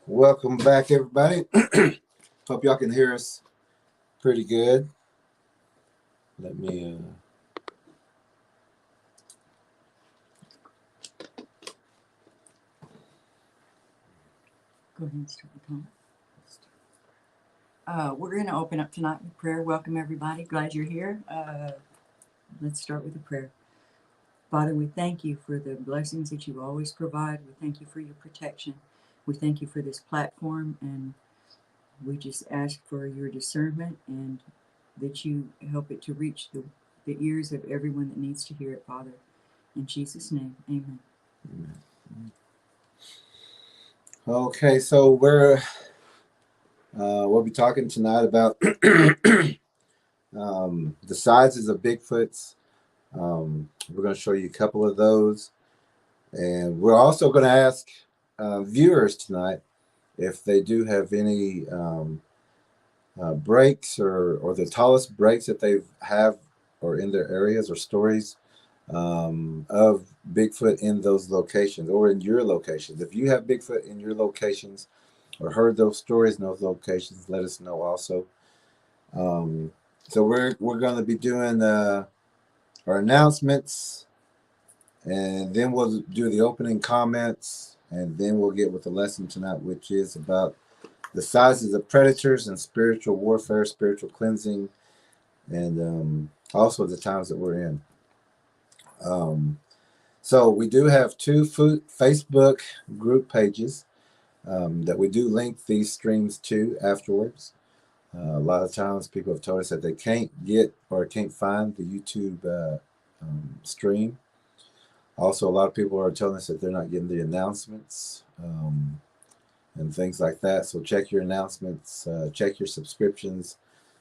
Welcome back, everybody. Hope y'all can hear us pretty good. Let me. Go ahead and start the comment. We're going to open up tonight with prayer. Welcome, everybody. Glad you're here. Let's start with a prayer. Father, we thank you for the blessings that you always provide. We thank you for your protection. We thank you for this platform, and we just ask for your discernment and that you help it to reach the ears of everyone that needs to hear it, Father. In Jesus' name, amen. Okay, so we'll be talking tonight about the sizes of Bigfoots. We're going to show you a couple of those, and we're also going to ask viewers tonight if they do have any breaks or the tallest breaks that they have or in their areas or stories of Bigfoot in those locations or in your locations. If you have Bigfoot in your locations or heard those stories in those locations, let us know also. So we're going to be doing our announcements, and then we'll do the opening comments, and then we'll get with the lesson tonight, which is about the sizes of predators and spiritual warfare, spiritual cleansing, and also the times that we're in. So we do have two Facebook group pages that we do link these streams to afterwards. A lot of times people have told us that they can't get or can't find the YouTube stream. Also, a lot of people are telling us that they're not getting the announcements and things like that. So check your announcements, check your subscriptions.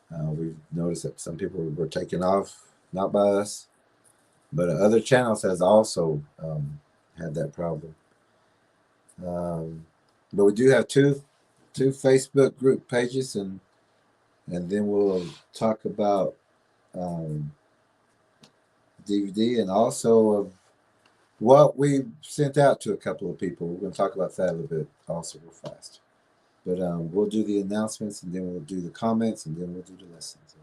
We've noticed that some people were taken off, not by us, but other channels has also had that problem. But we do have two Facebook group pages, and then we'll talk about DVD and also of what we sent out to a couple of people. We're going to talk about that a little bit also real fast. But we'll do the announcements, and then we'll do the comments, and then we'll do the lessons.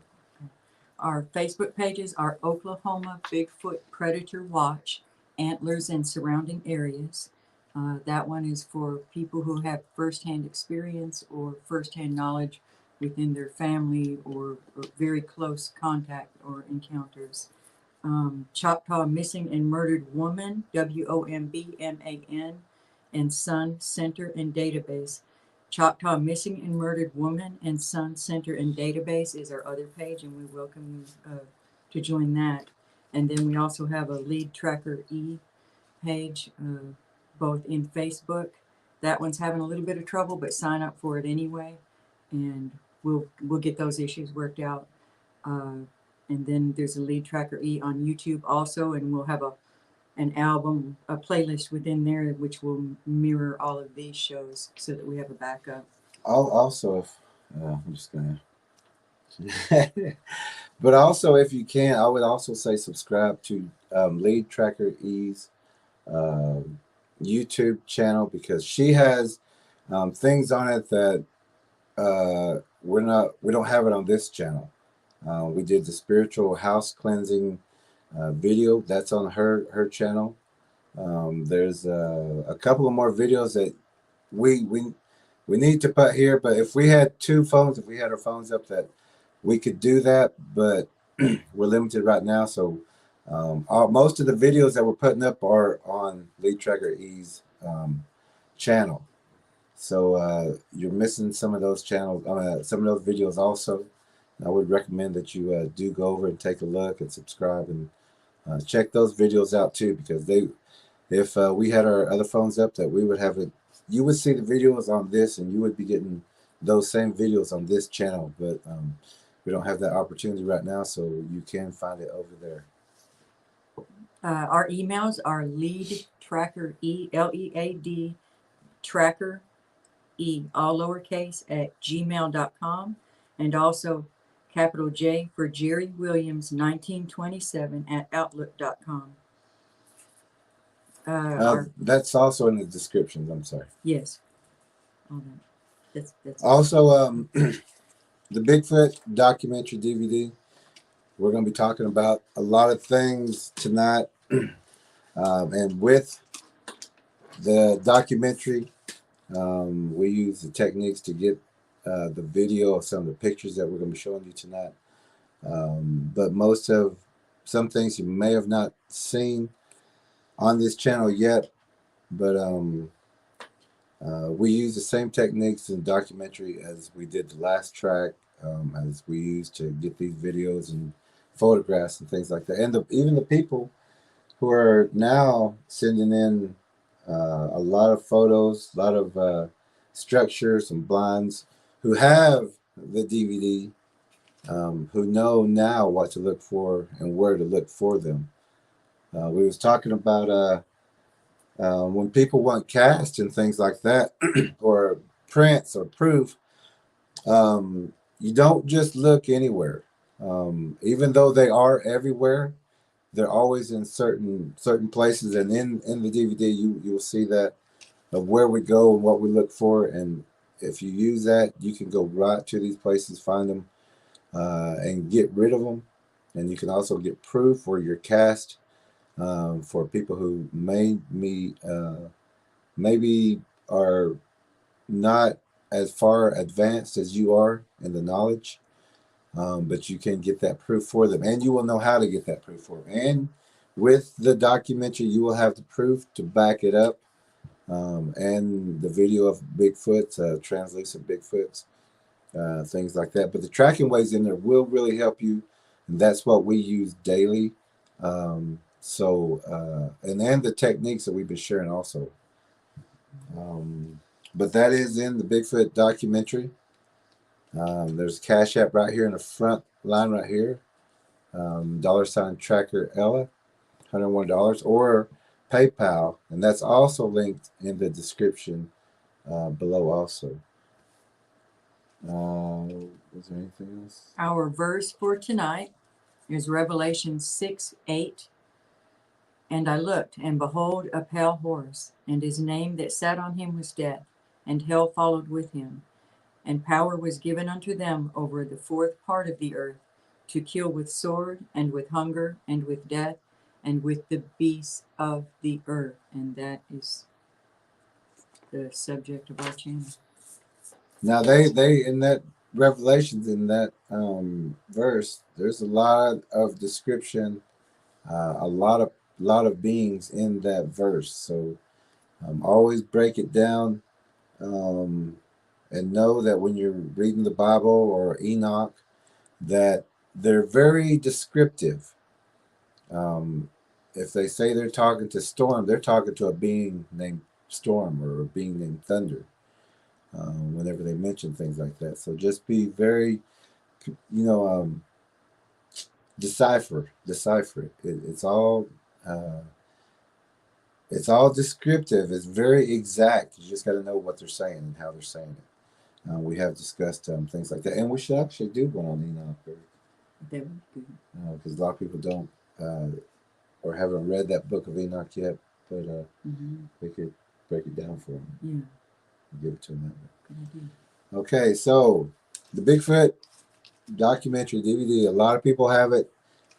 Our Facebook pages are Oklahoma Bigfoot Predator Watch, Antlers and Surrounding Areas. That one is for people who have firsthand experience or firsthand knowledge within their family or very close contact or encounters. Choctaw Missing and Murdered Woman, WOMBMAN, and Son Center and Database. Choctaw Missing and Murdered Woman and Son Center and Database is our other page, and we welcome you to join that. And then we also have a leadtrackere page, both in Facebook. That one's having a little bit of trouble, but sign up for it anyway, and we'll get those issues worked out. And then there's a leadtrackere on YouTube also, and we'll have an album, a playlist within there, which will mirror all of these shows so that we have a backup. Also, if I'm just gonna, but also if you can, I would also say subscribe to leadtrackere's YouTube channel, because she has things on it that we don't have it on this channel. We did the spiritual house cleansing video that's on her channel. There's a couple of more videos that we need to put here, but if we had if we had our phones up, that we could do that, but we're limited right now. So most of the videos that we're putting up are on leadtrackere's channel. So you're missing some of those channels, some of those videos also. I would recommend that you do go over and take a look and subscribe and check those videos out too, because if we had our other phones up, that we would have it. You would see the videos on this, and you would be getting those same videos on this channel. But we don't have that opportunity right now, so you can find it over there. Our emails are leadtrackere, LEAD, tracker, all lowercase, at gmail.com, and also capital J for Jerry Williams 1927 at outlook.com. Our, That's also in the descriptions. I'm sorry. yes. All that. That's Also, the Bigfoot documentary DVD. We're going to be talking about a lot of things tonight, and with the documentary, we use the techniques to get the video of some of the pictures that we're going to be showing you tonight. But most of some things you may have not seen on this channel yet, but we use the same techniques in documentary as we did the last track, as we used to get these videos and photographs and things like that. And even the people who are now sending in a lot of photos, a lot of structures and blinds, who have the DVD, who know now what to look for and where to look for them. We was talking about when people want cast and things like that, or prints or proof, you don't just look anywhere. Even though they are everywhere, they're always in certain places. And in the DVD, you'll see that of where we go and what we look for. And if you use that, you can go right to these places, find them, and get rid of them. And you can also get proof for your cast. For people who maybe are not as far advanced as you are in the knowledge, but you can get that proof for them, and you will know how to get that proof for them. And with the documentary, you will have the proof to back it up, and the video of Bigfoot, translucent Bigfoots, things like that. But the tracking ways in there will really help you, and that's what we use daily. And the techniques that we've been sharing also. But that is in the Bigfoot documentary. There's a Cash App right here in the front line right here. $ TrackerElla, $101, or PayPal, and that's also linked in the description below also. Was there anything else? our verse for tonight is Revelation 6:8. And I looked, and behold, a pale horse, and his name that sat on him was Death, and hell followed with him. And power was given unto them over the fourth part of the earth, to kill with sword, and with hunger, and with death, and with the beasts of the earth. And that is the subject of our channel. Now they in that Revelations, in that verse, there's a lot of description, a lot of beings in that verse. So always break it down, and know that when you're reading the Bible or Enoch, that they're very descriptive. If they say they're talking to Storm, they're talking to a being named Storm or a being named Thunder. Whenever they mention things like that, so just be very, decipher it. It's all descriptive. It's very exact. You just got to know what they're saying and how they're saying it. We have discussed things like that, and we should actually do one on Enoch, because a lot of people don't or haven't read that book of Enoch yet, but we could break it down for them. Yeah. Give it to them that way. Okay, so the Bigfoot documentary DVD, a lot of people have it,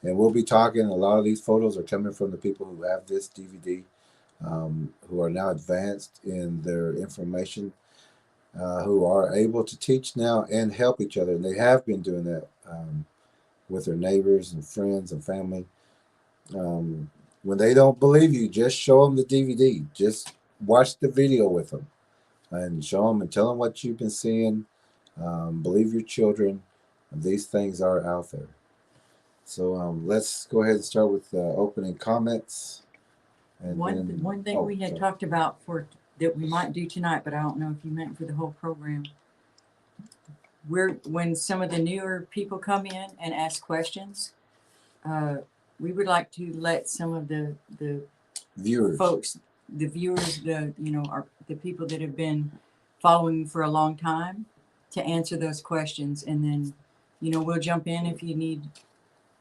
and we'll be talking. A lot of these photos are coming from the people who have this DVD, who are now advanced in their information, who are able to teach now and help each other. And they have been doing that with their neighbors and friends and family. When they don't believe you, just show them the DVD. Just watch the video with them and show them and tell them what you've been seeing. Believe your children. These things are out there. So let's go ahead and start with opening comments. And one thing we had talked about that we might do tonight, but I don't know if you meant for the whole program. When some of the newer people come in and ask questions, we would like to let some of the viewers, the people that have been following for a long time, to answer those questions, and then we'll jump in if you need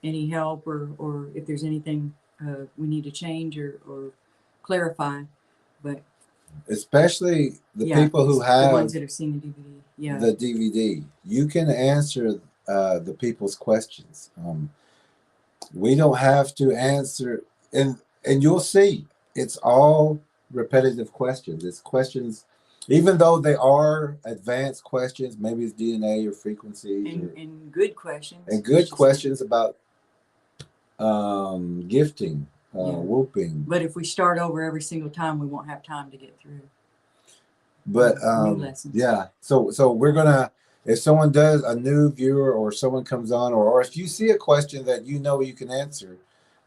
any help, or if there's anything we need to change or clarify, but especially the yeah, people who the have ones that have seen the DVD. Yeah. the DVD. You can answer the people's questions. We don't have to answer, and you'll see it's all repetitive questions. It's questions, even though they are advanced questions. Maybe it's DNA or frequencies, and good questions. and good questions about gifting, Yeah. whooping. But if we start over every single time, we won't have time to get through. But New lessons. yeah, so we're gonna, if someone does, a new viewer or someone comes on, or if you see a question that you know you can answer,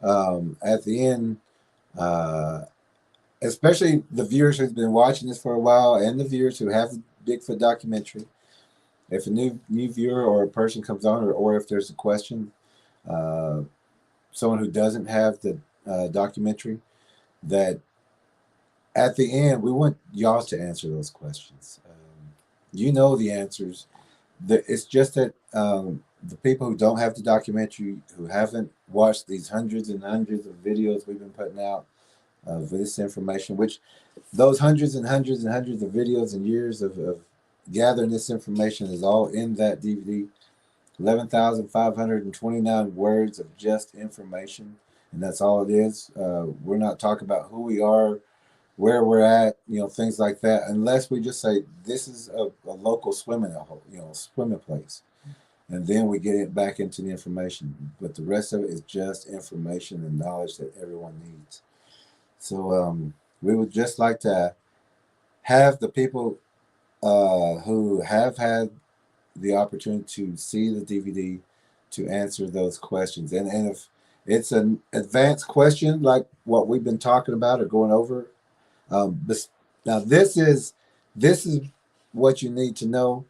at the end, uh, especially the viewers who've been watching this for a while and the viewers who have the Bigfoot documentary, if a new viewer or a person comes on, or if there's a question, uh, someone who doesn't have the documentary, that at the end we want y'all to answer those questions. You know the answers. It's just that the people who don't have the documentary, who haven't watched these hundreds and hundreds of videos we've been putting out of this information, which those hundreds and hundreds and hundreds of videos and years of gathering this information is all in that DVD. 11,529 words of just information, and that's all it is. We're not talking about who we are, where we're at, things like that, unless we just say this is a local swimming swimming place, and then we get it back into the information. But the rest of it is just information and knowledge that everyone needs. So we would just like to have the people who have had the opportunity to see the DVD to answer those questions. And if it's an advanced question like what we've been talking about or going over, now this is what you need to know,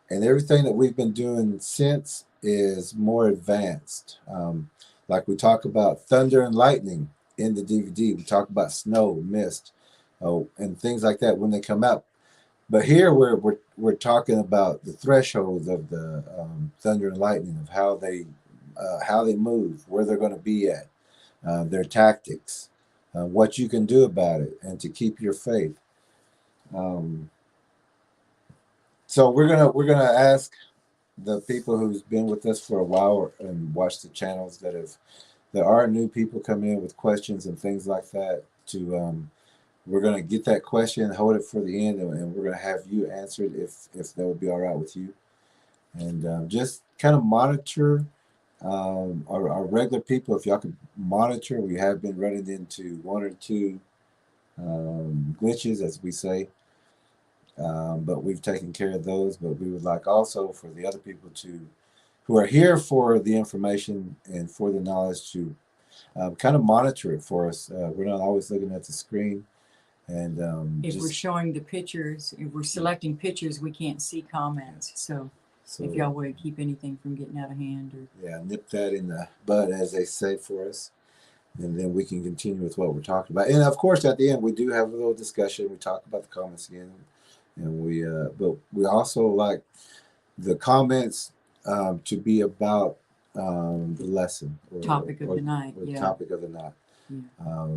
and everything that we've been doing since is more advanced. Like we talk about thunder and lightning in the DVD. We talk about snow, mist, and things like that when they come out. But here we're talking about the thresholds of the thunder and lightning, of how they move, where they're going to be at, their tactics, what you can do about it, and to keep your faith. So we're gonna ask the people who's been with us for a while and watch the channels that are new people come in with questions and things like that to we're going to get that question, hold it for the end, and we're going to have you answer it if that would be all right with you. And just kind of monitor our regular people. If y'all could monitor, we have been running into one or two glitches, as we say, but we've taken care of those. But we would like also for the other people who are here for the information and for the knowledge to kind of monitor it for us. We're not always looking at the screen. And if we're showing the pictures, if we're selecting pictures, we can't see comments. So if y'all would keep anything from getting out of hand, or nip that in the bud, as they say, for us, and then we can continue with what we're talking about. And of course, at the end, we do have a little discussion. We talk about the comments again, and but we also like the comments to be about the lesson or topic of the night. Or yeah. Topic of the night. Yeah.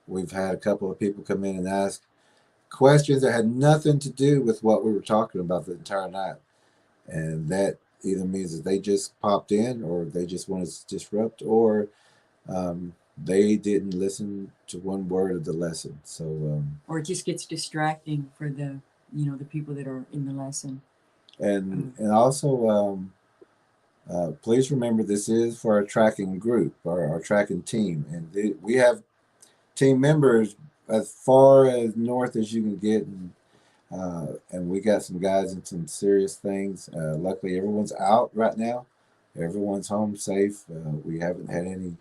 We've had a couple of people come in and ask questions that had nothing to do with what we were talking about the entire night. And that either means that they just popped in, or they just wanted to disrupt, or they didn't listen to one word of the lesson. So or it just gets distracting for the the people that are in the lesson. And also please remember, this is for our tracking group, our tracking team, and we have team members as far as north as you can get, and we got some guys in some serious things. Luckily, everyone's out right now. Everyone's home safe. We haven't had any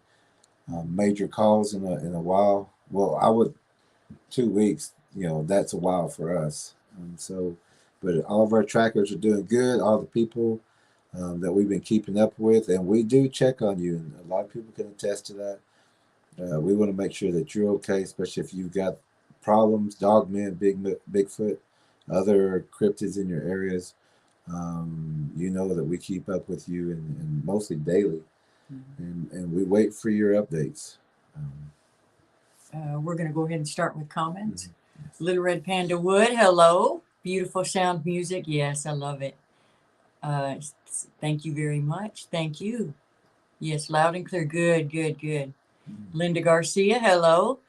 major calls in a while. Well, 2 weeks. That's a while for us. But all of our trackers are doing good. All the people that we've been keeping up with, and we do check on you, and a lot of people can attest to that. We want to make sure that you're okay, especially if you've got problems, dogmen, Bigfoot, other cryptids in your areas. That we keep up with you, and mostly daily, and we wait for your updates. We're going to go ahead and start with comments. Yes. Little Red Panda Wood, hello. Beautiful sound music. Yes, I love it. Thank you very much. Thank you. Yes, loud and clear. Good, good, good. Linda Garcia, hello.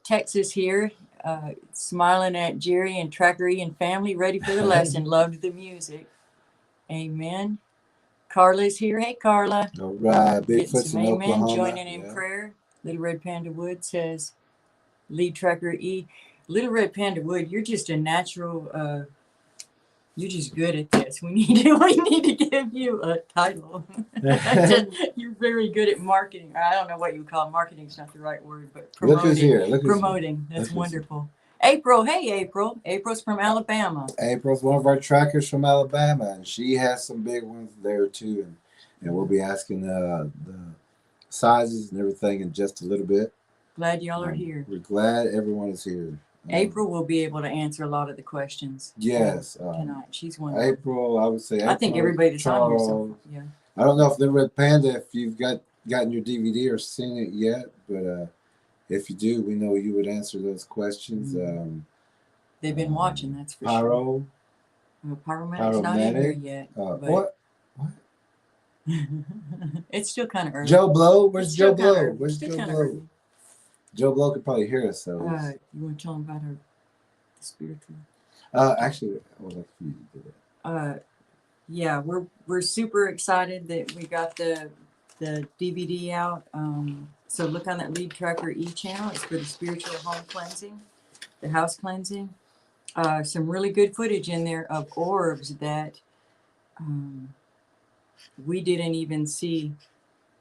Texas here, smiling at Jerry and TrackerElla and family, ready for the lesson. Loved the music. Amen. Carla's here. Hey, Carla. All right, Getting Bigfoot's some in amen. Oklahoma. Joining in prayer. Little Red Panda Wood says, lead tracker E. Little Red Panda Wood, you're just a natural, you're just good at this. We need to give you a title. You're very good at marketing. I don't know what you would call marketing. It's not the right word, but promoting. Look who's here. Look who's promoting. Here. That's wonderful. April, hey April. April's from Alabama. April's one of our trackers from Alabama, and she has some big ones there too. And we'll be asking the sizes and everything in just a little bit. Glad y'all are here. We're glad everyone is here. April will be able to answer a lot of the questions. Yes. Tonight. She's wonderful. April, I would say. April, I think everybody that's on here. So, yeah. I don't know if Little Red Panda, if you've gotten your DVD or seen it yet, but if you do, we know you would answer those questions. They've been watching, that's for Pyro. sure. Pyromanic's not in here yet. What? It's still kind of early. Joe Blow? Where's Joe Blow? Where's Joe Blow? Joe Blow could probably hear us, so. You want to tell him about the spiritual? Actually, I would like for you to do that. Yeah, we're super excited that we got the DVD out. So look on that Lead Tracker E channel. It's for the spiritual home cleansing, the house cleansing. Some really good footage in there of orbs that we didn't even see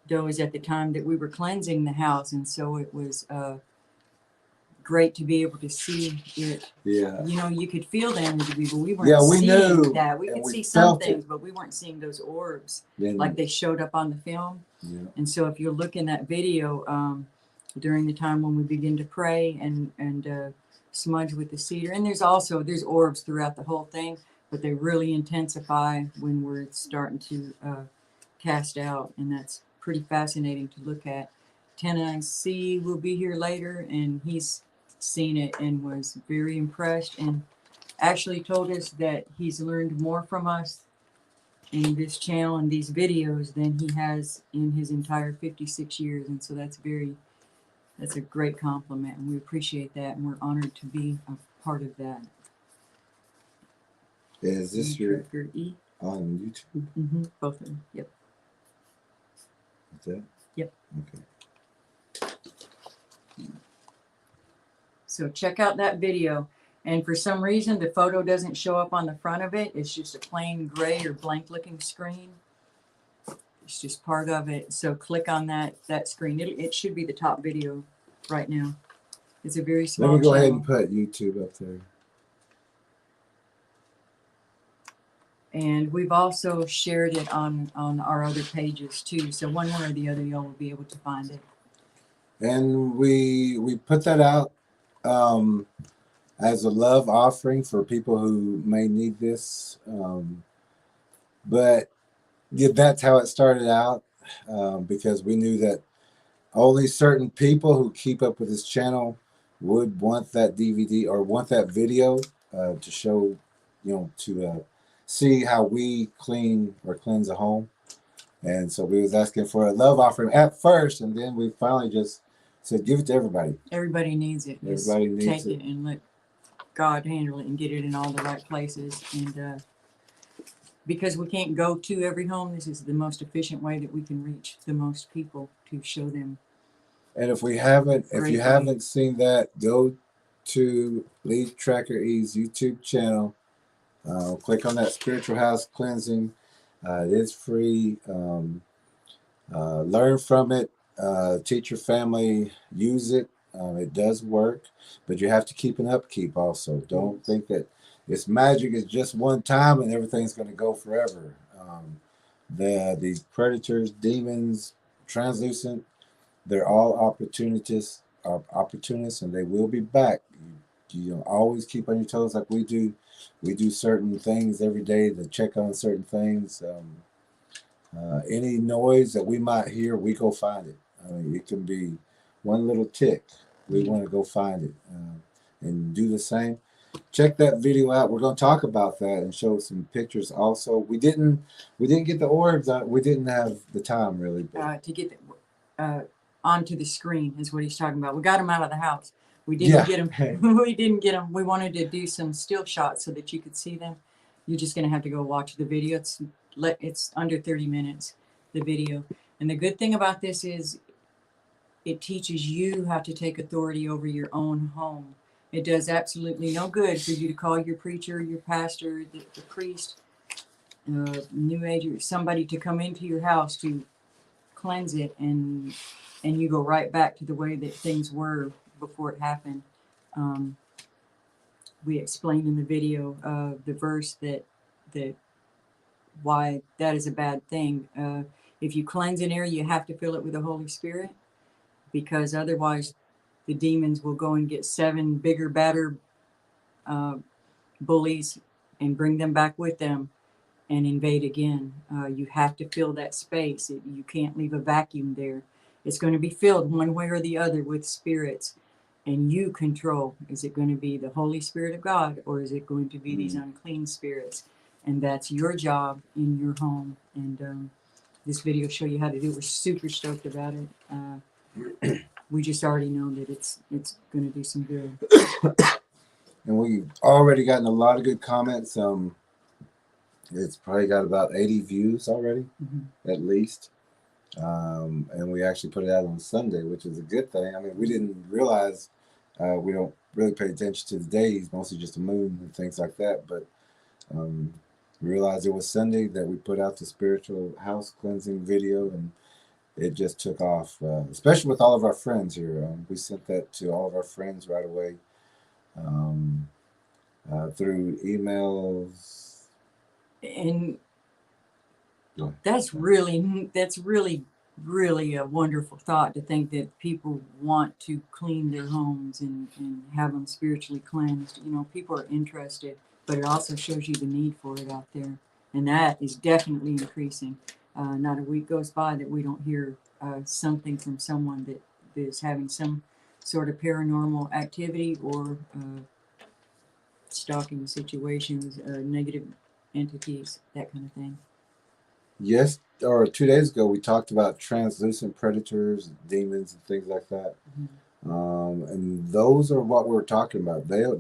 those at the time that we were cleansing the house, and so it was great to be able to see it. Yeah. You know, you could feel the energy, but we weren't seeing that. We could see some things, but we weren't seeing those orbs like they showed up on the film. Yeah. And so if you look in that video during the time when we begin to pray and smudge with the cedar, and there's orbs throughout the whole thing, but they really intensify when we're starting to cast out, and that's pretty fascinating to look at. Tennessee will be here later, and he's seen it and was very impressed, and actually told us that he's learned more from us in this channel and these videos than he has in his entire 56 years. And so that's a great compliment, and we appreciate that, and we're honored to be a part of that. Is this your E on YouTube? Mm-hmm. Both of them. Yep. That's it? Yep. Okay. So check out that video. And for some reason, the photo doesn't show up on the front of it. It's just a plain gray or blank looking screen. It's just part of it. So click on that screen. It should be the top video right now. It's a very small Let me go channel. ahead and put YouTube up there. And we've also shared it on our other pages too. So one way or the other, y'all will be able to find it. And we put that out as a love offering for people who may need this. But yeah, that's how it started out, because we knew that only certain people who keep up with this channel would want that DVD or want that video to show, to see how we clean or cleanse a home. And so we was asking for a love offering at first, and then we finally just said, give it to everybody. Everybody needs it. Everybody needs take it and let God handle it and get it in all the right places. And because we can't go to every home, this is the most efficient way that we can reach the most people to show them. And if you haven't seen that, go to Lead Tracker E's YouTube channel. Click on that spiritual house cleansing. It is free. Learn from it. Teach your family. Use it. It does work, but you have to keep an upkeep also. Don't think that it's magic. It's just one time and everything's going to go forever. These predators, demons, translucent, they're all opportunists, and they will be back. You always keep on your toes like we do. We do certain things every day to check on certain things. Any noise that we might hear, we go find it. I mean, it can be one little tick, we want to go find it and do the same. Check that video out. We're going to talk about that and show some pictures. Also, we didn't get the orbs. We didn't have the time really. But to get onto the screen is what he's talking about. We got them out of the house. We yeah. didn't get them. We didn't get them. We wanted to do some still shots so that you could see them. You're just going to have to go watch the video. It's under 30 minutes, the video. And the good thing about this is it teaches you how to take authority over your own home. It does absolutely no good for you to call your preacher, your pastor, the priest, New Age, somebody to come into your house to cleanse it, and you go right back to the way that things were before it happened. We explained in the video the verse that why that is a bad thing. If you cleanse an area, you have to fill it with the Holy Spirit, because otherwise the demons will go and get 7 bigger, badder bullies and bring them back with them and invade again. You have to fill that space. You can't leave a vacuum there. It's going to be filled one way or the other with spirits, and you control. Is it going to be the Holy Spirit of God, or is it going to be these unclean spirits? And that's your job in your home. And this video will show you how to do it. We're super stoked about it. We just already know that it's going to do some good. And we've already gotten a lot of good comments. It's probably got about 80 views already, at least. And we actually put it out on Sunday, which is a good thing. I mean, we didn't realize we don't really pay attention to the days, mostly just the moon and things like that. But we realized it was Sunday that we put out the spiritual house cleansing video, and it just took off, especially with all of our friends here. We sent that to all of our friends right away through emails. And that's really a wonderful thought, to think that people want to clean their homes and have them spiritually cleansed. You know, people are interested, but it also shows you the need for it out there, and that is definitely increasing. Not a week goes by that we don't hear something from someone that is having some sort of paranormal activity or stalking situations, negative entities, that kind of thing. Yes, or 2 days ago we talked about translucent predators, demons, and things like that. And those are what we're talking about. They're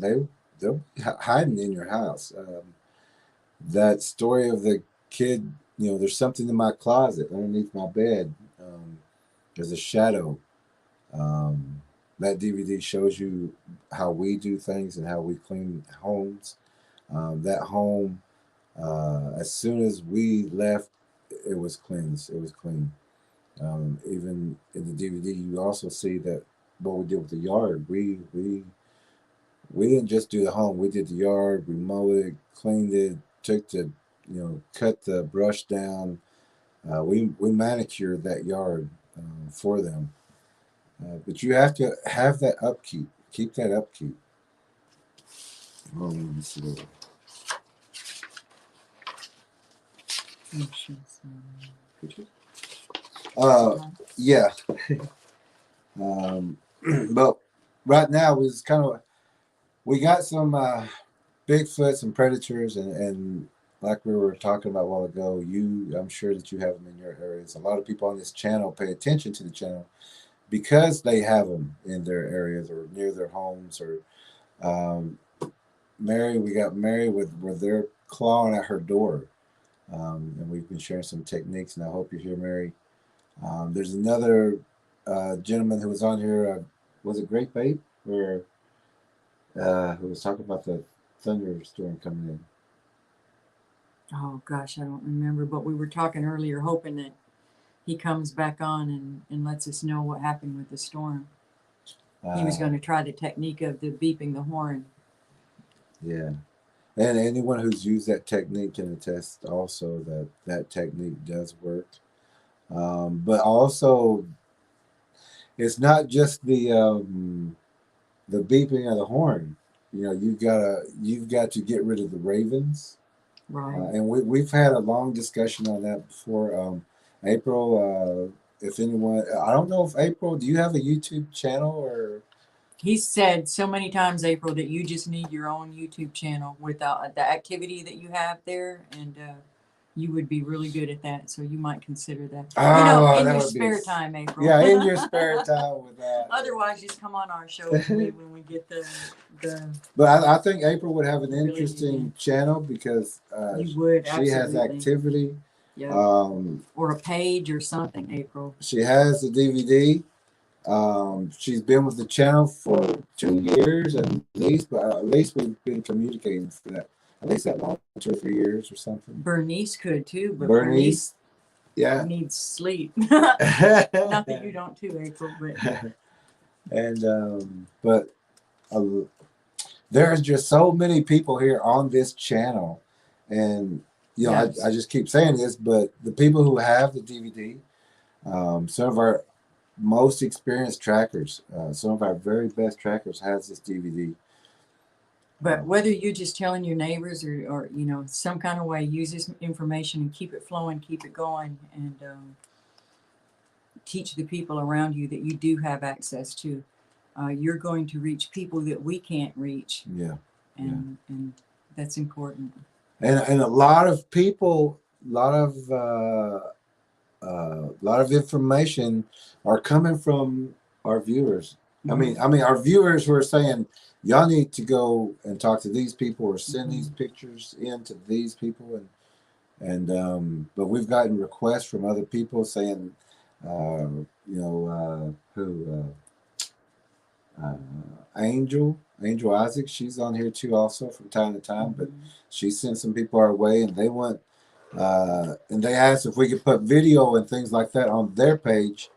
hiding in your house. That story of the kid, you know, there's something in my closet underneath my bed. There's a shadow. That DVD shows you how we do things and how we clean homes. That home, as soon as we left, it was cleansed. It was clean. Even in the DVD, you also see that what we did with the yard. We didn't just do the home. We did the yard. We mowed it, cleaned it, took the, cut the brush down. We manicured that yard for them. But you have to have that upkeep. Keep that upkeep. Let me see. Yeah. But right now we got some Bigfoots and predators, and like we were talking about a while ago, I'm sure that you have them in your areas. A lot of people on this channel pay attention to the channel because they have them in their areas or near their homes. Or we got Mary with their clawing at her door. And we've been sharing some techniques, and I hope you're here, Mary. There's another gentleman who was on here. Was it Great Bait? Or who was talking about the thunderstorm coming in? Oh gosh, I don't remember, but we were talking earlier, hoping that he comes back on and lets us know what happened with the storm. He was going to try the technique of the beeping the horn. Yeah. And anyone who's used that technique can attest also that technique does work. But also, it's not just the beeping of the horn. You've got to get rid of the ravens. Right. And we've had a long discussion on that before. April if anyone, I don't know if April, do you have a YouTube channel or? He's said so many times, April, that you just need your own YouTube channel with the activity that you have there, and you would be really good at that. So you might consider that. Oh, in that your would be spare time, April. yeah, in your spare time with that. Otherwise, just come on our show when we get the. But I think April would have an Really interesting channel because You would she has absolutely. activity. Yeah. Um, Or a page or something, April. she has the DVD. She's been with the channel for 2 years at least, but at least we've been communicating for that. At least that long, 2 or 3 years or something. Bernice could too, but Bernice, yeah, needs sleep. Not that you don't too, April, but and but there's just so many people here on this channel, and you know, yes. I just keep saying this, but the people who have the DVD, some of our most experienced trackers, some of our very best trackers has this DVD. But whether you're just telling your neighbors or some kind of way, use this information and keep it flowing, keep it going, and teach the people around you that you do have access to. You're going to reach people that we can't reach. Yeah. And that's important. And a lot of people, a lot of information are coming from our viewers. Mm-hmm. I mean, our viewers who are saying, y'all need to go and talk to these people or send these pictures in to these people, but we've gotten requests from other people saying, Angel Isaac, she's on here too also from time to time, but she sent some people our way, and they want. And they asked if we could put video and things like that on their page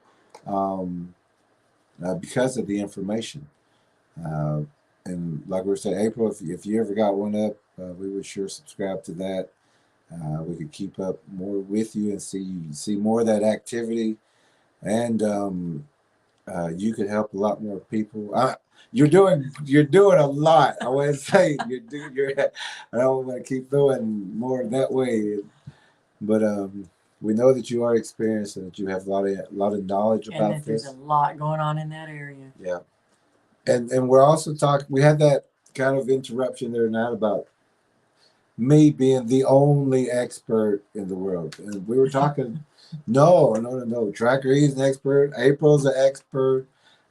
because of the information. And like we were saying, April, if you ever got one up, we would sure subscribe to that. We could keep up more with you and see more of that activity, and you could help a lot more people. You're doing a lot. I want to say I don't want to keep doing more that way. But we know that you are experienced and that you have a lot of knowledge about this. There's a lot going on in that area. Yeah, and we're also talking. We had that kind of interruption there now about me being the only expert in the world, and we were talking. No. TrackerElla is an expert. April's an expert.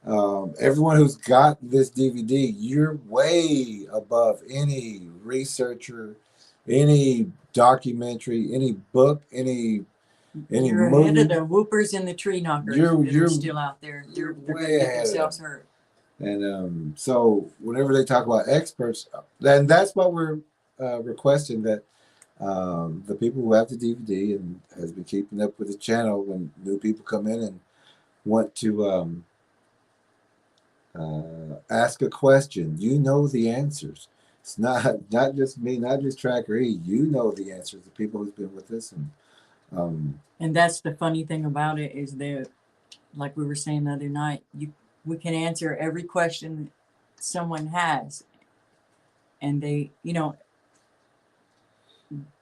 Everyone who's got this DVD, you're way above any researcher, any documentary, any book, any you're movie. Ahead of the whoopers and the tree knockers that are still out there. They're going to get themselves hurt. And so whenever they talk about experts, then that's what we're requesting, that the people who have the DVD and has been keeping up with the channel, when new people come in and want to ask a question, you know the answers. It's not just me, not just TrackerElla. You know the answers. The people who's been with us, and that's the funny thing about it, is that, like we were saying the other night, we can answer every question someone has, and they,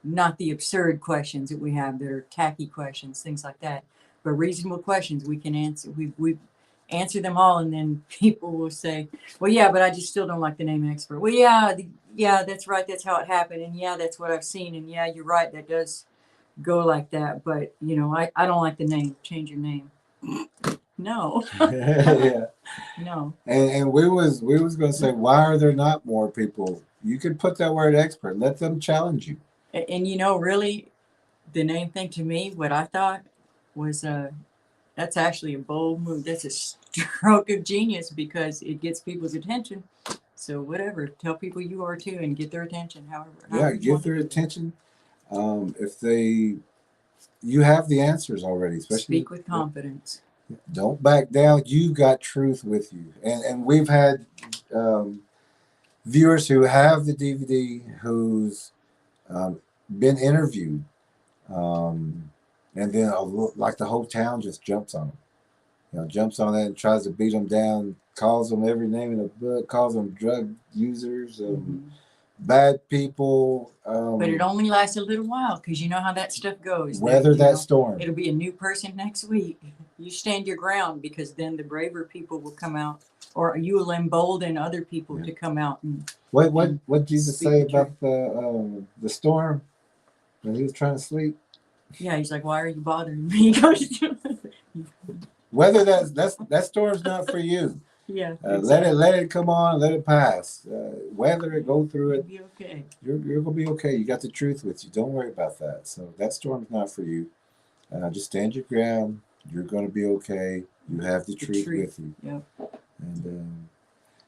not the absurd questions that we have that are tacky questions, things like that, but reasonable questions we can answer. We answer them all, and then people will say, well, yeah, but I just still don't like the name expert. Well, yeah, that's right, that's how it happened, and yeah, that's what I've seen, and yeah, you're right, that does go like that, but I don't like the name. Change your name. No. yeah. No. And we was going to say, why are there not more people? You could put that word expert. Let them challenge you. And really, the name thing to me, what I thought was that's actually a bold move. That's a stroke of genius, because it gets people's attention. So whatever, tell people you are too, and get their attention. However get their attention. If you have the answers already, especially speak with confidence. Don't back down. You've got truth with you, and we've had viewers who have the DVD who's been interviewed, and then like the whole town just jumps on them. Jumps on that and tries to beat them down, calls them every name in the book, calls them drug users, bad people. But it only lasts a little while because you know how that stuff goes. Weather that storm. It'll be a new person next week. You stand your ground because then the braver people will come out, or you will embolden other people to come out and. What Jesus say about the storm when he was trying to sleep? Yeah, he's like, "Why are you bothering me?" Whether that storm's not for you. Yeah. Exactly. Let it come on, let it pass. Weather it, go through it. You'll be okay. You're gonna be okay. You got the truth with you. Don't worry about that. So that storm's not for you. Just stand your ground. You're gonna be okay. You have the truth with you. Yep. And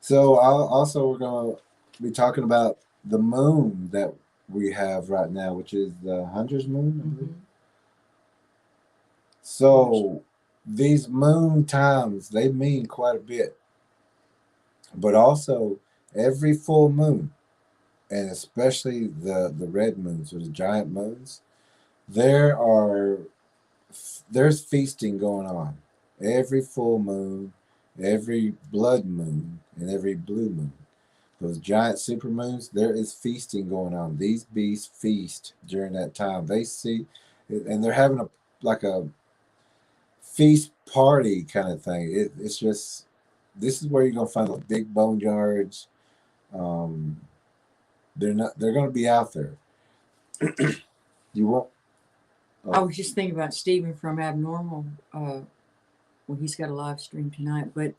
so also we're gonna be talking about the moon that we have right now, which is the Hunter's moon, I believe. So these moon times, they mean quite a bit. But also every full moon, and especially the red moons or the giant moons, there's feasting going on. Every full moon, every blood moon, and every blue moon. Those giant super moons, there is feasting going on. These beasts feast during that time. They see, and they're having a feast party kind of thing. It's just, this is where you're gonna find the big boneyards. They're gonna be out there. You won't. I was just thinking about Stephen from Abnormal. Well, he's got a live stream tonight, but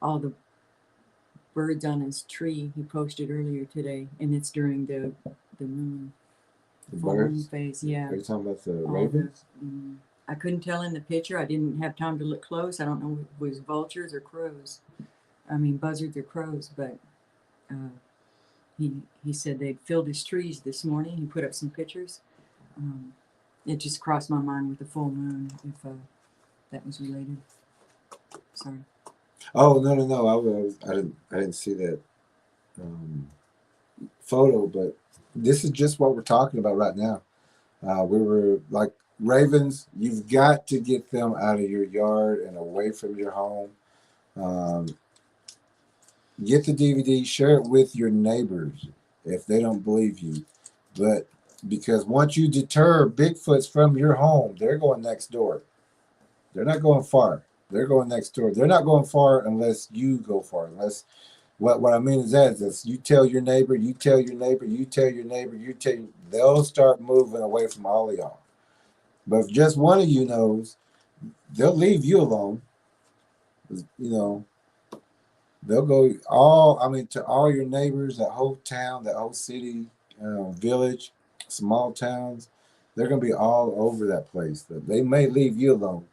all the birds on his tree he posted earlier today, and it's during the moon. The full birds? moon phase. Yeah. Are you talking about the ravens? I couldn't tell in the picture. I didn't have time to look close. I don't know if it was vultures or crows. I mean, buzzards or crows, but he said they'd filled his trees this morning. He put up some pictures. It just crossed my mind with the full moon if that was related. Sorry. Oh no! I didn't see that photo, but this is just what we're talking about right now. We were like ravens. You've got to get them out of your yard and away from your home. Get the DVD, share it with your neighbors if they don't believe you. But because once you deter Bigfoots from your home, they're going next door. They're not going far. They're going next door. They're not going far unless you go far. Unless what I mean is that you tell your neighbor, you tell your neighbor, you tell your neighbor, they'll start moving away from all of y'all. But if just one of you knows, they'll leave you alone. You know, they'll go to all your neighbors, that whole town, that whole city, village, small towns. They're going to be all over that place. They may leave you alone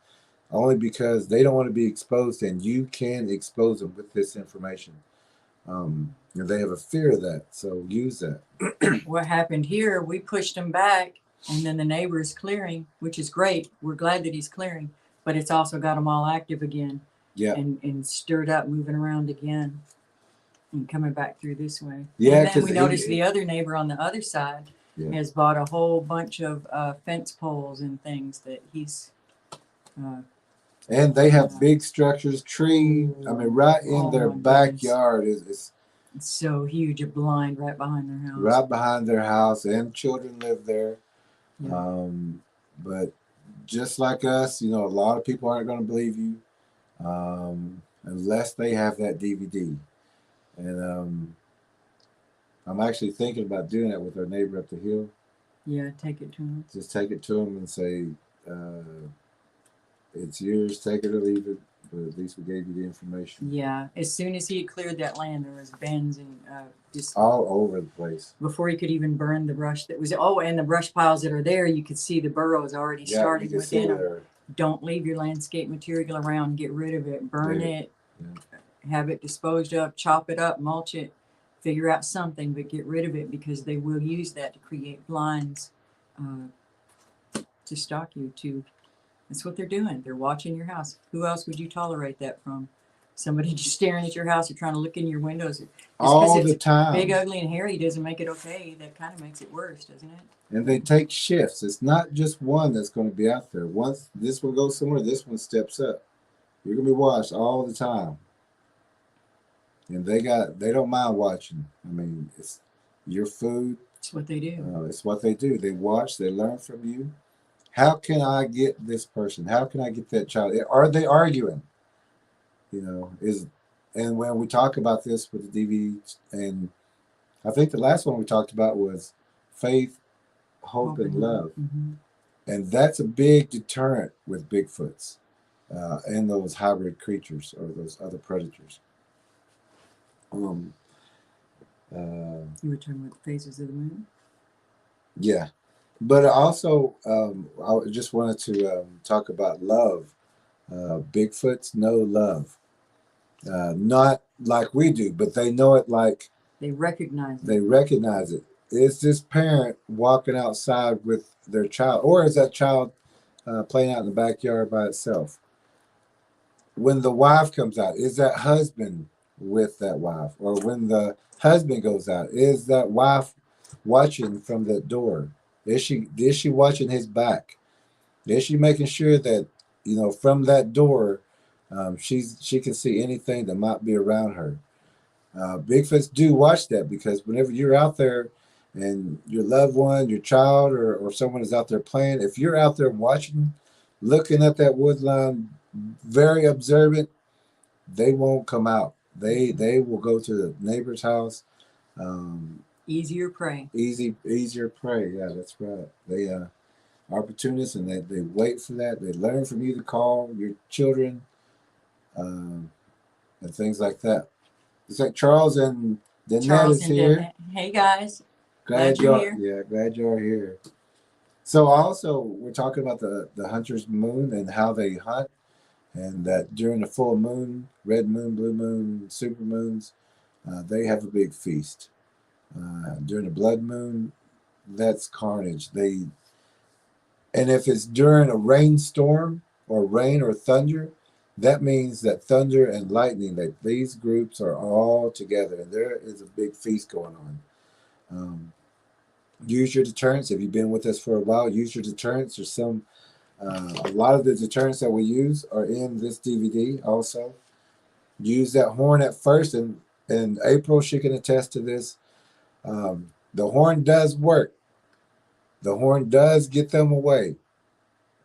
only because they don't want to be exposed, and you can expose them with this information. And they have a fear of that, so use that. What happened here, we pushed them back, and then the neighbor is clearing, which is great. We're glad that he's clearing, but it's also got them all active again. Yeah. And stirred up, moving around again, and coming back through this way. Yeah, and then we noticed the other neighbor on the other side has bought a whole bunch of fence poles and things that he's. And they have big structures, trees. I mean, right in their backyard is it's so huge, a blind right behind their house. Right behind their house, and children live there. Yeah. But just like us, a lot of people aren't going to believe you unless they have that DVD. And I'm actually thinking about doing that with our neighbor up the hill. Yeah, take it to him. Just take it to him and say, it's yours, take it or leave it, but at least we gave you the information. Yeah, as soon as he had cleared that land, there was bends and just all over the place. Before he could even burn the brush that was, and the brush piles that are there, you could see the burrows already starting within them. Don't leave your landscape material around, get rid of it, burn it, have it disposed of, chop it up, mulch it, figure out something, but get rid of it because they will use that to create blinds to stalk you. That's what they're doing. They're watching your house. Who else would you tolerate that from? Somebody just staring at your house or trying to look in your windows. Just all the time. Big, ugly, and hairy doesn't make it okay. That kind of makes it worse, doesn't it? And they take shifts. It's not just one that's going to be out there. Once this one goes somewhere, this one steps up. You're going to be watched all the time. and they don't mind watching. I mean, it's your food. It's what they do. It's what they do. They watch. They learn from you. How can I get this person? How can I get that child? Are they arguing? You know, is and when we talk about this with the DVD, and I think the last one we talked about was faith, hope, and love, and that's a big deterrent with Bigfoots and those hybrid creatures or those other predators. Um, You were talking about the phases of the moon? yeah. But also, I just wanted to talk about love. Bigfoots know love. Not like we do, but they know it like they recognize it. They recognize it. Is this parent walking outside with their child, or is that child playing out in the backyard by itself? When the wife comes out, is that husband with that wife? Or when the husband goes out, is that wife watching from the door? Is she watching his back? Is she making sure that, you know, from that door, she can see anything that might be around her? Bigfoots do watch that, because whenever you're out there and your loved one, your child, or someone is out there playing, if you're out there watching, looking at that wood line, very observant, they won't come out. They will go to the neighbor's house. Easier prey. Easier prey. Yeah, that's right. They opportunists, and they wait for that. They learn from you to call your children, and things like that. It's like Charles and Danette is here. Danette. Hey guys. Glad you're here. Yeah, glad you're here. So also we're talking about the hunter's moon and how they hunt, and that during the full moon, red moon, blue moon, super moons, they have a big feast. During the blood moon, that's carnage. And if it's during a rainstorm or rain or thunder, that means that thunder and lightning, that these groups are all together, and there is a big feast going on. Use your deterrents. If you've been with us for a while, use your deterrents. There's a lot of the deterrents that we use are in this DVD also. Use that horn at first, and April, she can attest to this. The horn does work. The horn does get them away,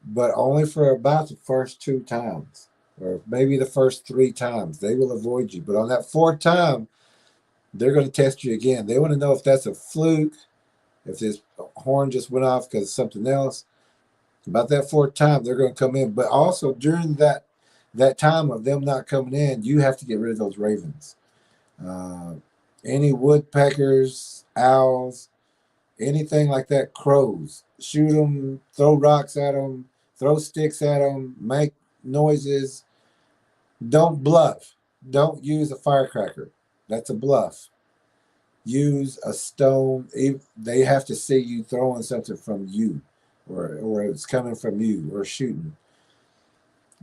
but only for about the first 2 times, or maybe the first 3 times. They will avoid you. But on that 4th time, they're going to test you again. They want to know if that's a fluke, if this horn just went off because of something else. About that 4th time, they're going to come in. But also during that time of them not coming in, you have to get rid of those ravens. Any woodpeckers, owls, anything like that, crows, shoot them, throw rocks at them, throw sticks at them, make noises. Don't bluff. Don't use a firecracker. That's a bluff. Use a stone. They have to see you throwing something from you, or it's coming from you, or shooting.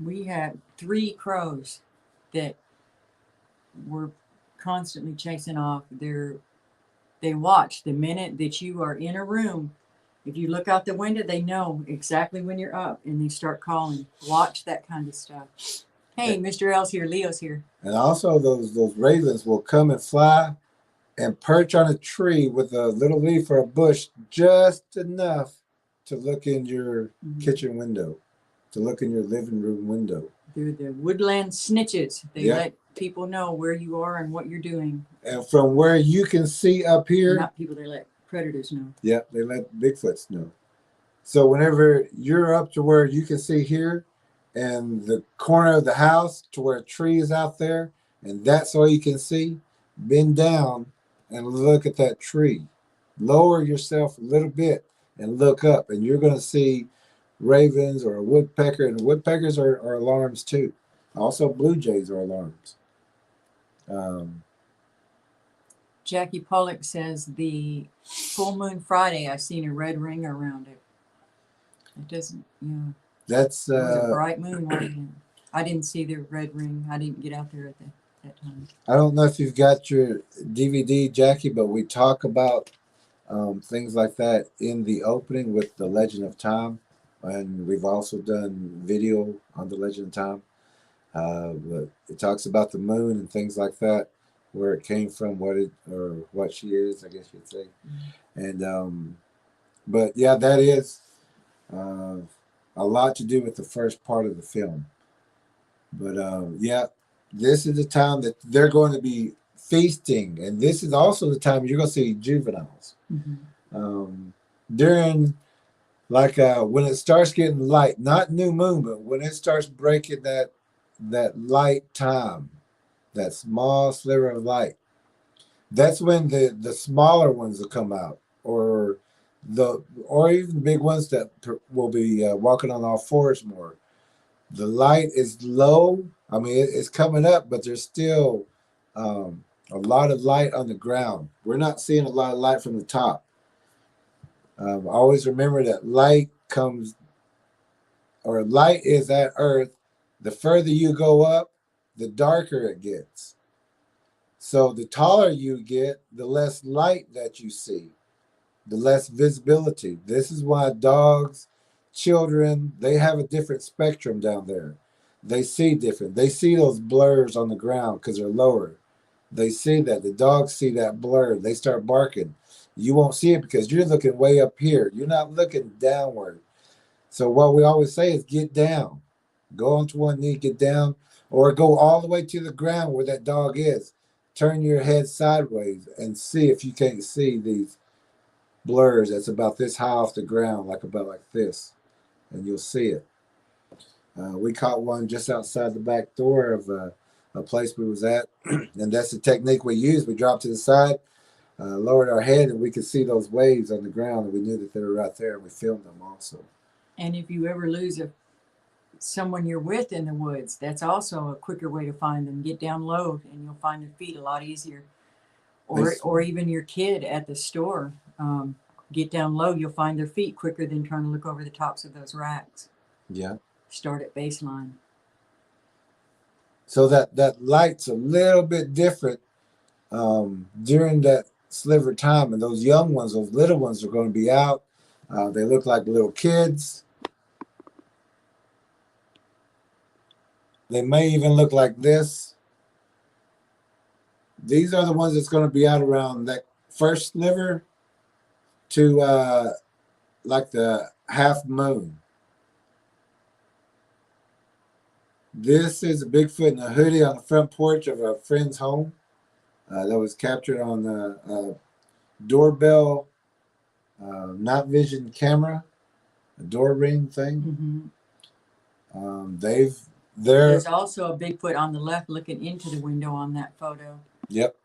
We had 3 crows that were constantly chasing off. They watch the minute that you are in a room. If you look out the window, they know exactly when you're up, and they start calling. Watch that kind of stuff. Hey, Mr. L's here. Leo's here. And also those ravens will come and fly and perch on a tree with a little leaf or a bush, just enough to look in your kitchen window, to look in your living room window. They're the woodland snitches. They let people know where you are and what you're doing. And from where you can see up here. Not people, they let predators know. Yeah, they let Bigfoots know. So whenever you're up to where you can see here, and the corner of the house to where a tree is out there, and that's all you can see, bend down and look at that tree. Lower yourself a little bit and look up, and you're going to see ravens or a woodpecker, and woodpeckers are alarms too. Also, blue jays are alarms. Jackie Pollock says the full moon Friday, I've seen a red ring around it. It doesn't, That's it was a bright moon, wasn't it? I didn't see the red ring. I didn't get out there at that time. I don't know if you've got your DVD, Jackie, but we talk about things like that in the opening with the Legend of Time, and we've also done video on the Legend of Time. But it talks about the moon and things like that. where it came from, what she is, I guess you'd say. And but yeah, that is uh, a lot to do with the first part of the film. But yeah, this is the time that they're going to be feasting, and this is also the time you're going to see juveniles. During like when it starts getting light, not new moon, but when it starts breaking that light time, that small sliver of light, that's when the smaller ones will come out, or even the big ones that will be walking on all fours more. The light is low. I mean, it's coming up, but there's still a lot of light on the ground. We're not seeing a lot of light from the top. Always remember that light comes, or light is at Earth. The further you go up, the darker it gets. So the taller you get, the less light that you see, the less visibility. This is why dogs, children, they have a different spectrum down there. They see different. They see those blurs on the ground because they're lower. They see that. The dogs see that blur. They start barking. You won't see it because you're looking way up here. You're not looking downward. So what we always say is get down. Go onto one knee, get down, or go all the way to the ground where that dog is. Turn your head sideways and see if you can't see these blurs that's about this high off the ground, like about like this, and you'll see it. We caught one just outside the back door of a place we was at, and that's the technique we used. We dropped to the side, lowered our head, and we could see those waves on the ground, and we knew that they were right there, and we filmed them also. And if you ever lose someone you're with in the woods, that's also a quicker way to find them. Get down low, and you'll find their feet a lot easier. Or even your kid at the store. Get down low, you'll find their feet quicker than trying to look over the tops of those racks. Yeah. Start at baseline. So that light's a little bit different during that sliver time, and those young ones, those little ones, are going to be out. They look like little kids. They may even look like this. These are the ones that's going to be out around that first sliver to like the half moon. This is a Bigfoot in a hoodie on the front porch of a friend's home. That was captured on the doorbell night vision camera, a door ring thing. There's also a Bigfoot on the left looking into the window on that photo. Yep.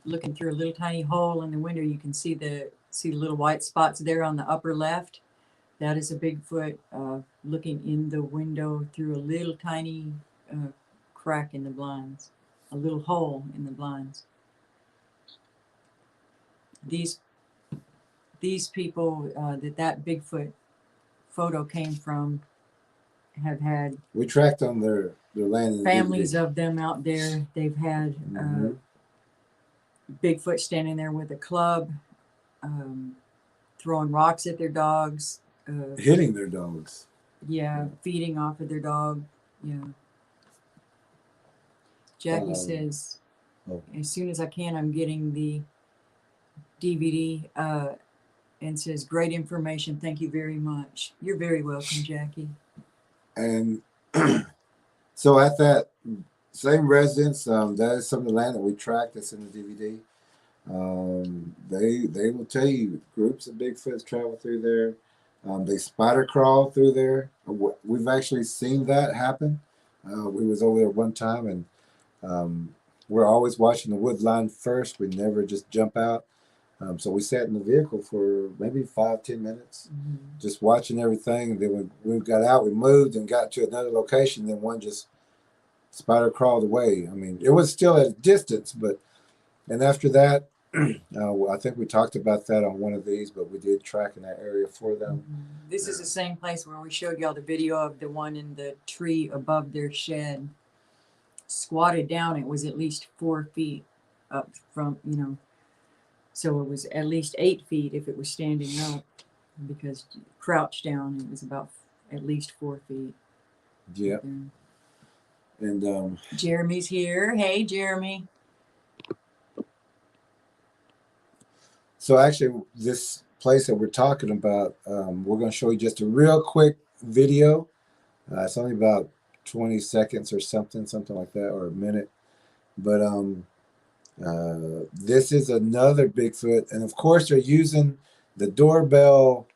Looking through a little tiny hole in the window, you can see the little white spots there on the upper left. That is a Bigfoot looking in the window through a little tiny crack in the blinds, a little hole in the blinds. These people that Bigfoot photo came from have had. We tracked on their land. Families of them out there. They've had Bigfoot standing there with a club, throwing rocks at their dogs. Hitting their dogs. Yeah, feeding off of their dog. Yeah. Jackie says, as soon as I can, I'm getting the DVD and says, great information. Thank you very much. You're very welcome, Jackie. And so at that same residence, that is some of the land that we tracked that's in the DVD. They will tell you groups of Bigfoots travel through there. They spider crawl through there. We've actually seen that happen. We was over there one time, and we're always watching the wood line first. We never just jump out. So we sat in the vehicle for maybe 5-10 minutes, just watching everything. And then when we got out, we moved and got to another location. Then one just spider crawled away. I mean, it was still at a distance, and after that, I think we talked about that on one of these, but we did track in that area for them. This is the same place where we showed y'all the video of the one in the tree above their shed. Squatted down, it was at least 4 feet up from, so it was at least 8 feet if it was standing up, because crouched down, it was about at least 4 feet. Yeah. And Jeremy's here. Hey, Jeremy. So actually, this place that we're talking about, we're going to show you just a real quick video. It's only about 20 seconds or something like that, or a minute. But this is another Bigfoot, and of course they're using the doorbell,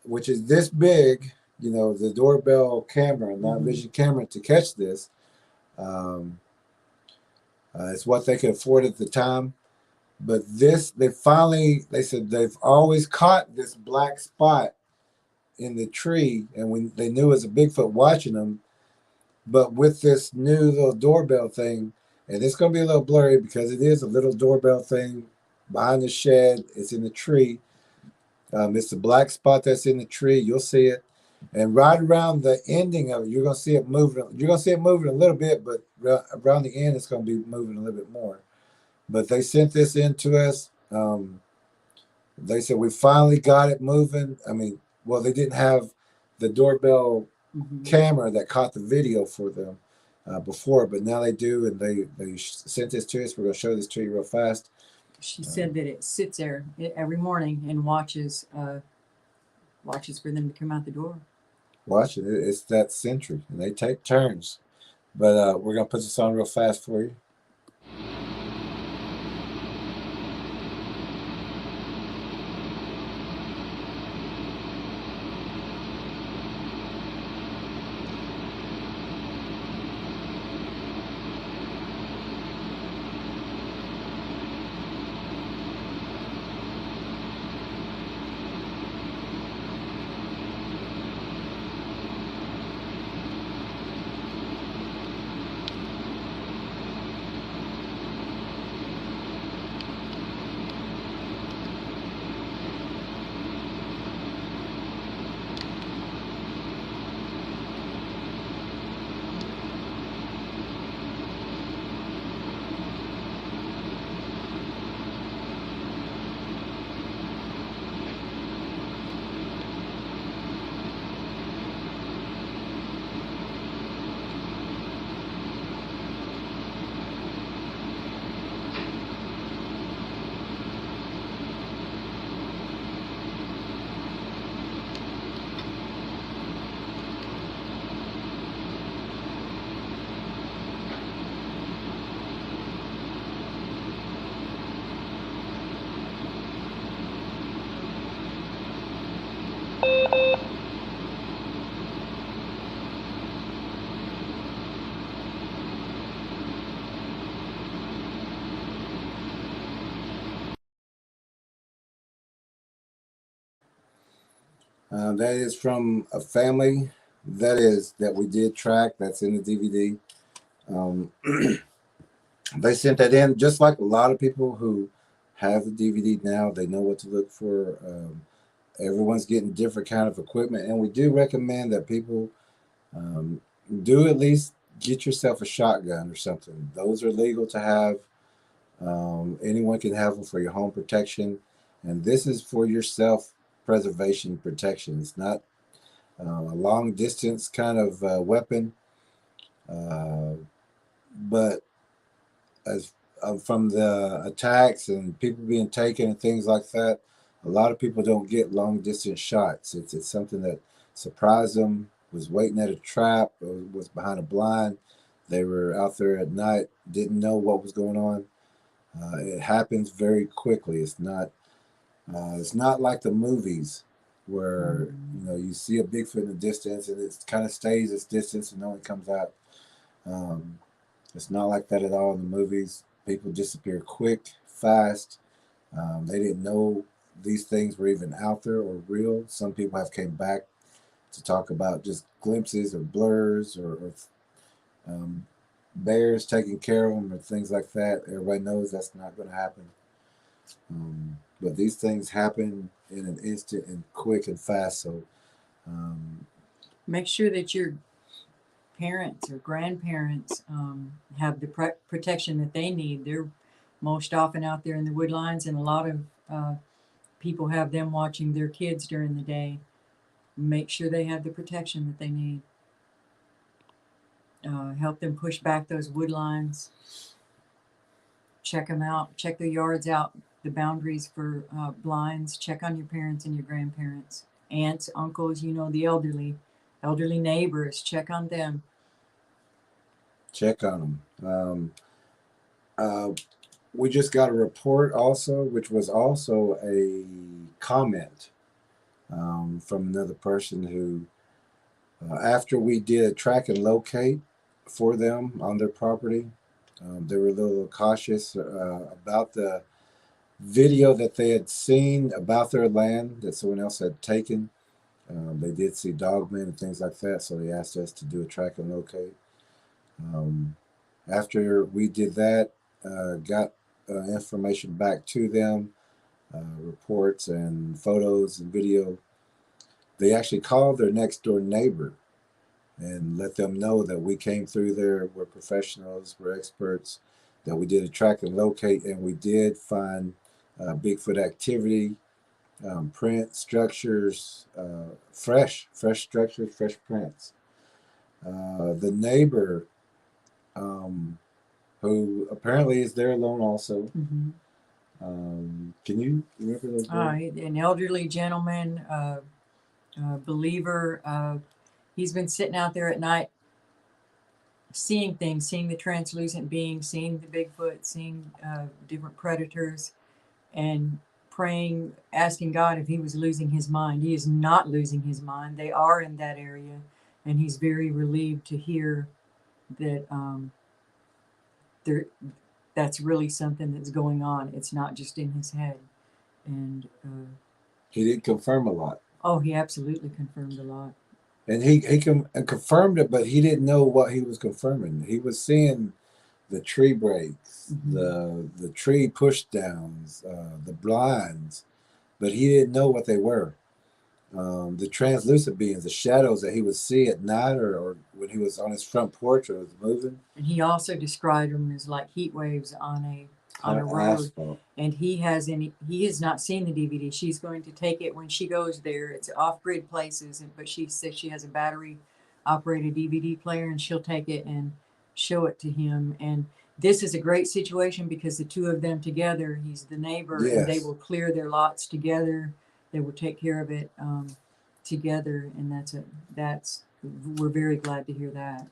which is this big. You know, the doorbell camera, night vision camera, to catch this. Um, it's what they could afford at the time. But this, they said they've always caught this black spot in the tree, and when they knew it was a Bigfoot watching them. But with this new little doorbell thing, and it's going to be a little blurry because it is a little doorbell thing behind the shed. It's in the tree. It's the black spot that's in the tree. You'll see it. And right around the ending of it, you're going to see it moving. You're going to see it moving a little bit, but around the end, it's going to be moving a little bit more. But they sent this in to us. They said we finally got it moving. I mean, well, they didn't have the doorbell camera that caught the video for them before, but now they do, and they sent this to us. We're going to show this to you real fast. She said that it sits there every morning and watches for them to come out the door. Watch it. It's that sentry, and they take turns. But we're going to put this on real fast for you. That is from a family that we did track. That's in the DVD. They sent that in, just like a lot of people who have the DVD now. They know what to look for. Everyone's getting different kind of equipment, and we do recommend that people do at least get yourself a shotgun or something. Those are legal to have. Anyone can have them for your home protection, and this is for your self-preservation protection. It's not a long distance kind of weapon, but as from the attacks and people being taken and things like that, a lot of people don't get long distance shots. It's something that surprised them, was waiting at a trap, or was behind a blind. They were out there at night, didn't know what was going on. It happens very quickly. It's not like the movies where you see a Bigfoot in the distance and it kind of stays its distance and only comes out. It's not like that at all in the movies. People disappear quick, fast. They didn't know these things were even out there or real. Some people have came back to talk about just glimpses or blurs or bears taking care of them or things like that. Everybody knows that's not going to happen. But these things happen in an instant and quick and fast. So make sure that your parents or grandparents have the protection that they need. They're most often out there in the woodlines, and a lot of people have them watching their kids during the day. Make sure they have the protection that they need. Help them push back those wood lines. Check them out. Check their yards out the boundaries for blinds. Check on your parents and your grandparents, aunts, uncles, the elderly neighbors. Check on them. Check on them. Uh, we just got a report also, which was also a comment from another person who, after we did a track and locate for them on their property, they were a little cautious about the video that they had seen about their land that someone else had taken. They did see dogmen and things like that, so they asked us to do a track and locate. After we did that, got information back to them, reports and photos and video, they actually called their next door neighbor and let them know that we came through there, we're professionals, we're experts, that we did a track and locate, and we did find Bigfoot activity, print structures, fresh structures, fresh prints. The neighbor, who apparently is there alone also. Mm-hmm. Can you remember those names? An elderly gentleman, believer. He's been sitting out there at night, seeing things, seeing the translucent beings, seeing the Bigfoot, seeing different predators, and praying, asking God if he was losing his mind. He is not losing his mind. They are in that area, and he's very relieved to hear that that's really something that's going on. It's not just in his head. And he did confirm a lot. Oh, he absolutely confirmed a lot. And he confirmed it, but he didn't know what he was confirming. He was seeing the tree breaks, the tree push downs, the blinds, but he didn't know what they were. The translucent beings, the shadows that he would see at night or when he was on his front porch or was moving. And he also described them as like heat waves on a road. Asphalt. And he has not seen the DVD. She's going to take it when she goes there. It's off-grid places, but she says she has a battery operated DVD player, and she'll take it and show it to him. And this is a great situation because the two of them together, he's the neighbor, yes, and they will clear their lots together. They will take care of it together, and we're very glad to hear that.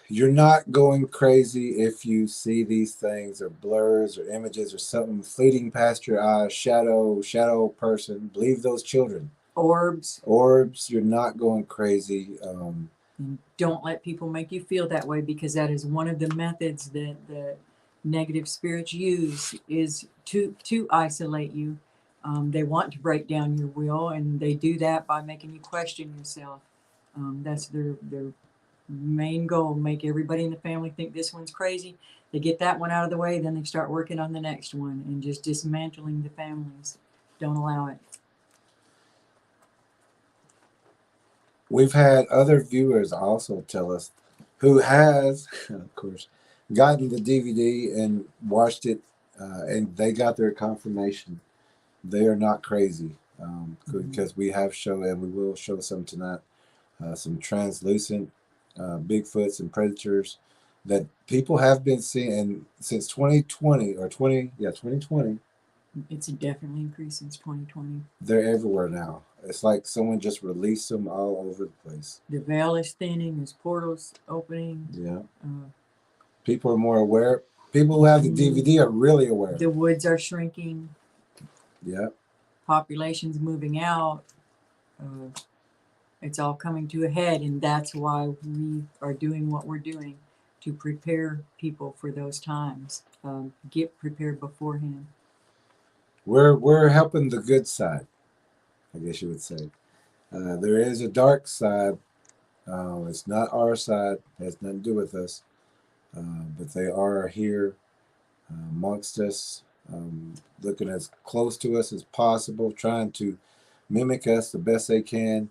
You're not going crazy if you see these things or blurs or images or something fleeting past your eyes, shadow person. Believe those children. Orbs. You're not going crazy. Don't let people make you feel that way, because that is one of the methods that the negative spirits use, is to isolate you. They want to break down your will, and they do that by making you question yourself. That's their main goal, make everybody in the family think this one's crazy. They get that one out of the way, then they start working on the next one and just dismantling the families. Don't allow it. We've had other viewers also tell us, who has, of course, gotten the DVD and watched it, and they got their confirmation. They are not crazy, because we have shown, and we will show some tonight, some translucent Bigfoots and predators that people have been seeing since 2020 or 2020. It's definitely increased since 2020. They're everywhere now. It's like someone just released them all over the place. The veil is thinning, there's portals opening. Yeah. People are more aware. People who have the DVD are really aware. The woods are shrinking. Yeah. Population's moving out. It's all coming to a head, and that's why we are doing what we're doing, to prepare people for those times. Get prepared beforehand. We're helping the good side, I guess you would say. There is a dark side. It's not our side. It has nothing to do with us. But they are here amongst us, looking as close to us as possible, trying to mimic us the best they can,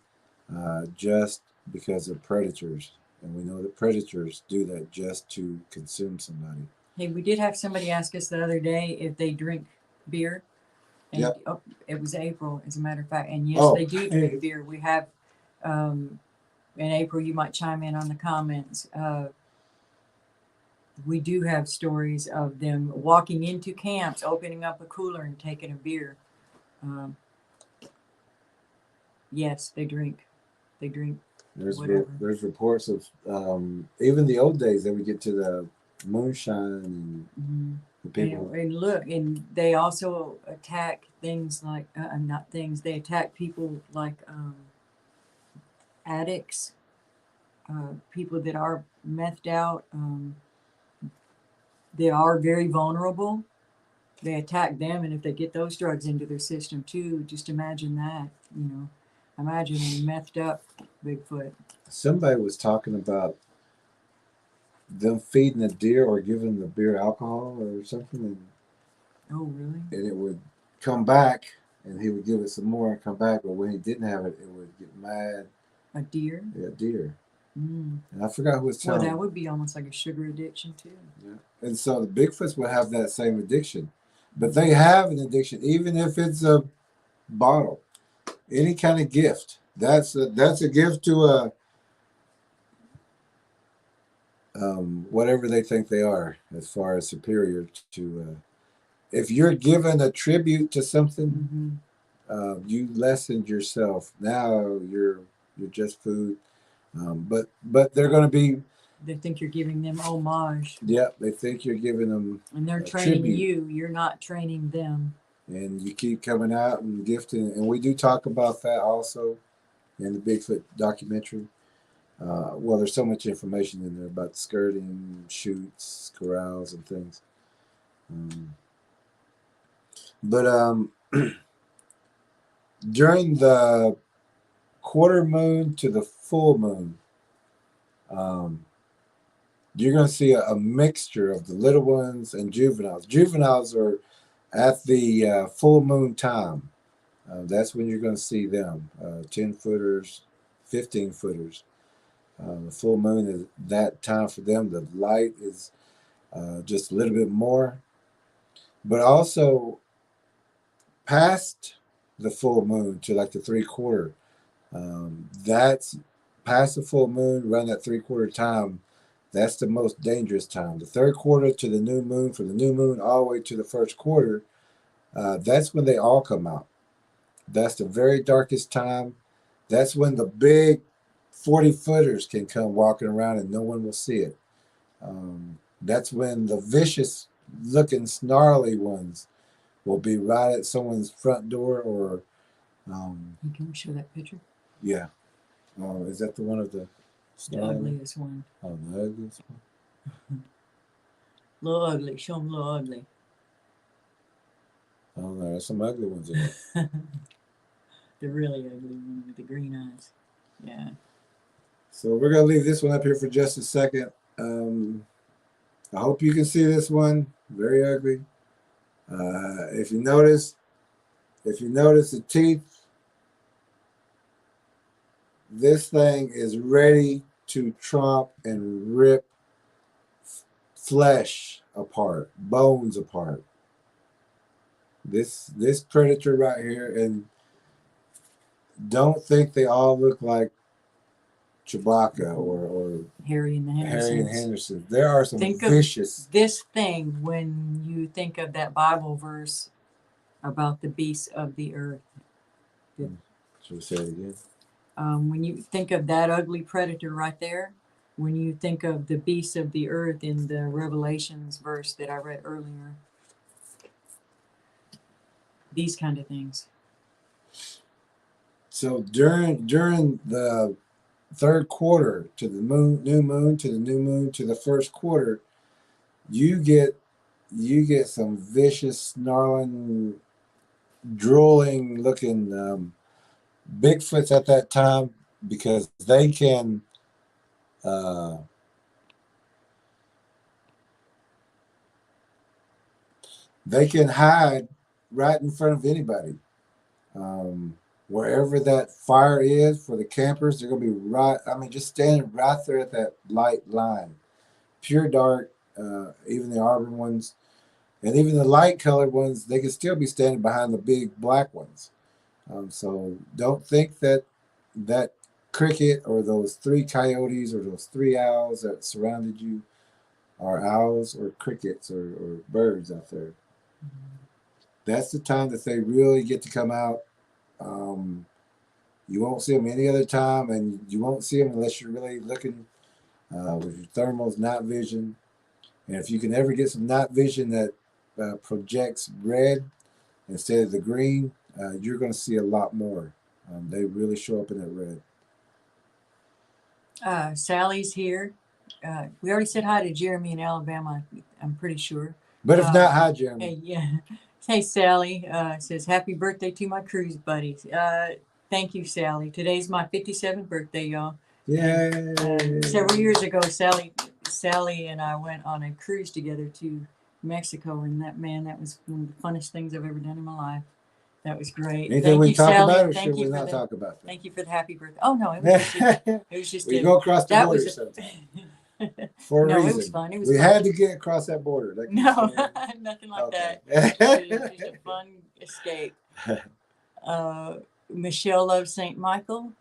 just because of predators. And we know that predators do that just to consume somebody. Hey, we did have somebody ask us the other day if they drink beer. And yep. It was April, as a matter of fact. And yes, they do drink beer. We have, in April, you might chime in on the comments. we do have stories of them walking into camps, opening up a cooler and taking a beer. Um, yes, they drink. They drink whatever. There's reports of even the old days that we get to the moonshine and the people. And look, and they also attack things like not things. They attack people like addicts, people that are methed out. They are very vulnerable. They attack them, and if they get those drugs into their system too, just imagine that. Imagine a methed up Bigfoot. Somebody was talking about them feeding a deer or giving the beer alcohol or something, and, Oh, really? and it would come back, and he would give it some more and come back. But when he didn't have it, it would get mad. A deer? Yeah, deer. Mm. And I forgot who was telling. Well, that would be almost like a sugar addiction too. Yeah. And so the Bigfoots will have that same addiction, but they have an addiction, even if it's a bottle, any kind of gift. That's a gift to whatever they think they are, as far as superior to. If you're given a tribute to something, you lessened yourself. Now you're just food. But they're going to be. They think you're giving them homage. Yep, they think you're giving them. And they're training tribute. you. You're not training them. And you keep coming out and gifting, and we do talk about that also in the Bigfoot documentary. Well, there's so much information in there about skirting, shoots, corrals, and things. But during the quarter moon to the full moon, you're going to see a mixture of the little ones and juveniles. Juveniles are at the full moon time. That's when you're going to see them, 10-footers, 15-footers. The full moon is that time for them. The light is just a little bit more. But also past the full moon to like the 3/4, that's past the full moon, around that 3/4 time. That's the most dangerous time. The 3rd quarter to the new moon, from the new moon all the way to the 1st quarter, that's when they all come out. That's the very darkest time. That's when the big 40-footers can come walking around and no one will see it. That's when the vicious looking snarly ones will be right at someone's front door or Can we show that picture? Yeah. Is that the one of the snarly? The ugliest one. Oh, the ugliest one? Little ugly. Show them little ugly. Oh no, there's some ugly ones in there. The really ugly one with the green eyes. Yeah. So we're gonna leave this one up here for just a second. I hope you can see this one. Very ugly. If you notice the teeth, this thing is ready to chomp and rip flesh apart, bones apart. This predator right here, and don't think they all look like Chewbacca or Harry and the Hendersons. Harry and Henderson. There are some vicious. This thing when you think of that Bible verse about the beasts of the earth. Should we say it again? When you think of that ugly predator right there, when you think of the beasts of the earth in the Revelations verse that I read earlier, these kind of things. So during the 3rd quarter to the new moon to the new moon to the 1st quarter, you get some vicious, snarling, drooling looking Bigfoots at that time, because they can hide right in front of anybody. Wherever that fire is for the campers, they're going to be right, just standing right there at that light line. Pure dark, even the arbor ones, and even the light colored ones, they can still be standing behind the big black ones. So don't think that cricket or those 3 coyotes or those 3 owls that surrounded you are owls or crickets or birds out there. That's the time that they really get to come out. You won't see them any other time, and you won't see them unless you're really looking with your thermals, night vision. And if you can ever get some night vision that projects red instead of the green, you're going to see a lot more. They really show up in that red. Sally's here. We already said hi to Jeremy in Alabama, I'm pretty sure. But if not, hi, Jeremy. Hey, yeah. Hey, Sally. Says, happy birthday to my cruise buddies. Thank you, Sally. Today's my 57th birthday, y'all. Yeah. Several years ago, Sally and I went on a cruise together to Mexico, and that was one of the funnest things I've ever done in my life. That was great. Anything we talk about, or should we not talk about that? Thank you for the happy birthday. Oh no, it was just. We go across the border sometimes. For a reason. It was fun. We had to get across that border. No, nothing like that. It was just a fun escape. Michelle loves St. Michael.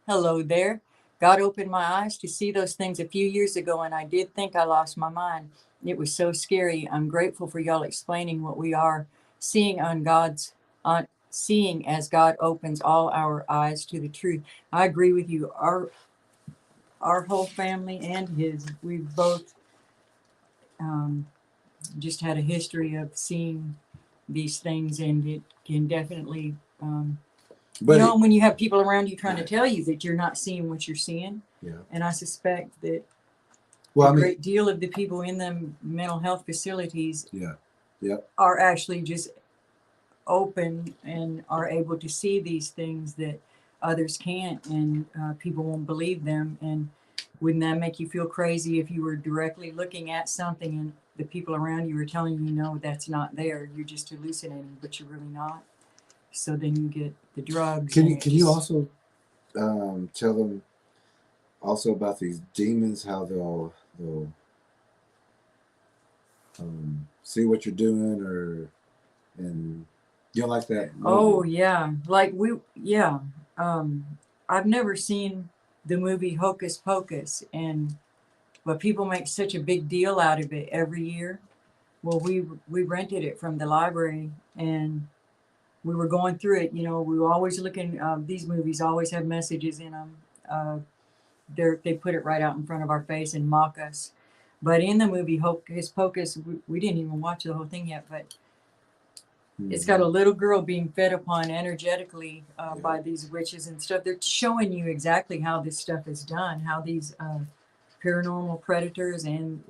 Hello there. God opened my eyes to see those things a few years ago, and I did think I lost my mind. It was so scary. I'm grateful for y'all explaining what we are seeing seeing as God opens all our eyes to the truth. I agree with you. Our whole family and his, we've both just had a history of seeing these things, and it can definitely, but when you have people around you trying to tell you that you're not seeing what you're seeing, and I suspect that a great deal of the people in the mental health facilities are actually just open and are able to see these things that others can't, and people won't believe them. And wouldn't that make you feel crazy if you were directly looking at something and the people around you are telling you, no, that's not there, you're just hallucinating, but you're really not? So then you get the drugs. Can you also tell them also about these demons, how they'll see what you're doing, and you don't like that movie? Oh yeah, like I've never seen the movie Hocus Pocus, but people make such a big deal out of it every year. Well, we rented it from the library, and we were going through it. We were always looking. These movies always have messages in them. They put it right out in front of our face and mock us. But in the movie Hocus Pocus, we didn't even watch the whole thing yet, but it's got a little girl being fed upon energetically by these witches and stuff. They're showing you exactly how this stuff is done, how these paranormal predators and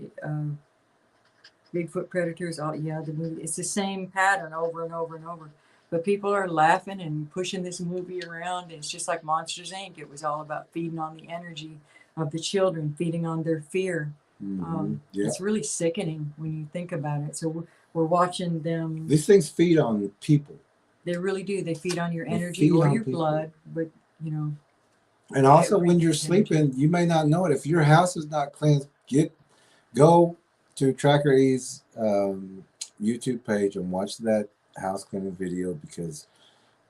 Bigfoot predators. The movie, it's the same pattern over and over and over. But people are laughing and pushing this movie around. It's just like Monsters, Inc. It was all about feeding on the energy of the children, feeding on their fear. It's really sickening when you think about it. So we're watching them. These things feed on people. They really do. They feed on your energy or your blood, but And also, when you're sleeping, you may not know it. If your house is not cleansed, go to TrackerElla's YouTube page and watch that house cleaning video, because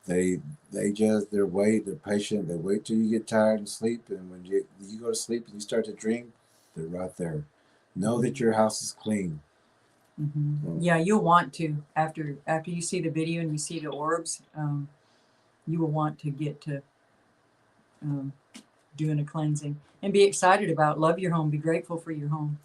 they're patient. They wait till you get tired and sleep, and when you go to sleep and you start to dream, they're right there. Know that your house is clean. Yeah, you'll want to after you see the video and you see the orbs, you will want to get to doing a cleansing and be excited about. Love your home. Be grateful for your home.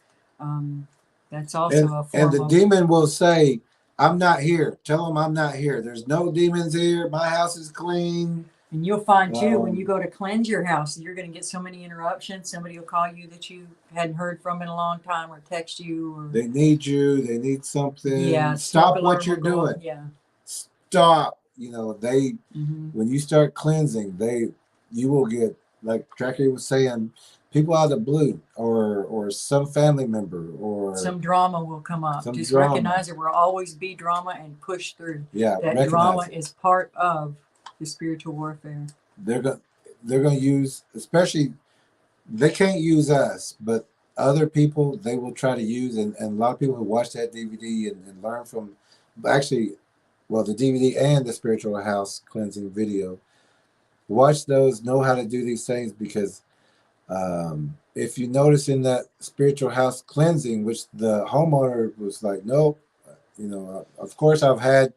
That's also a form. And the demon will say, I'm not here. Tell them I'm not here. There's no demons here. My house is clean. And you'll find too, when you go to cleanse your house, you're going to get so many interruptions. Somebody will call you that you hadn't heard from in a long time, or text you, or they need you. They need something. Yeah. Stop what you're doing. Yeah. Stop. When you start cleansing, you will get, like Tracker was saying, people out of the blue, or some family member, or some drama will come up. Just recognize there will always be drama and push through. Yeah, that drama is part of the spiritual warfare. They're going to use, especially, they can't use us, but other people they will try to use, and a lot of people who watch that DVD and learn from, actually, the DVD and the spiritual house cleansing video, watch those, know how to do these things, because if you notice in that spiritual house cleansing, which the homeowner was like, nope, you know, of course I've had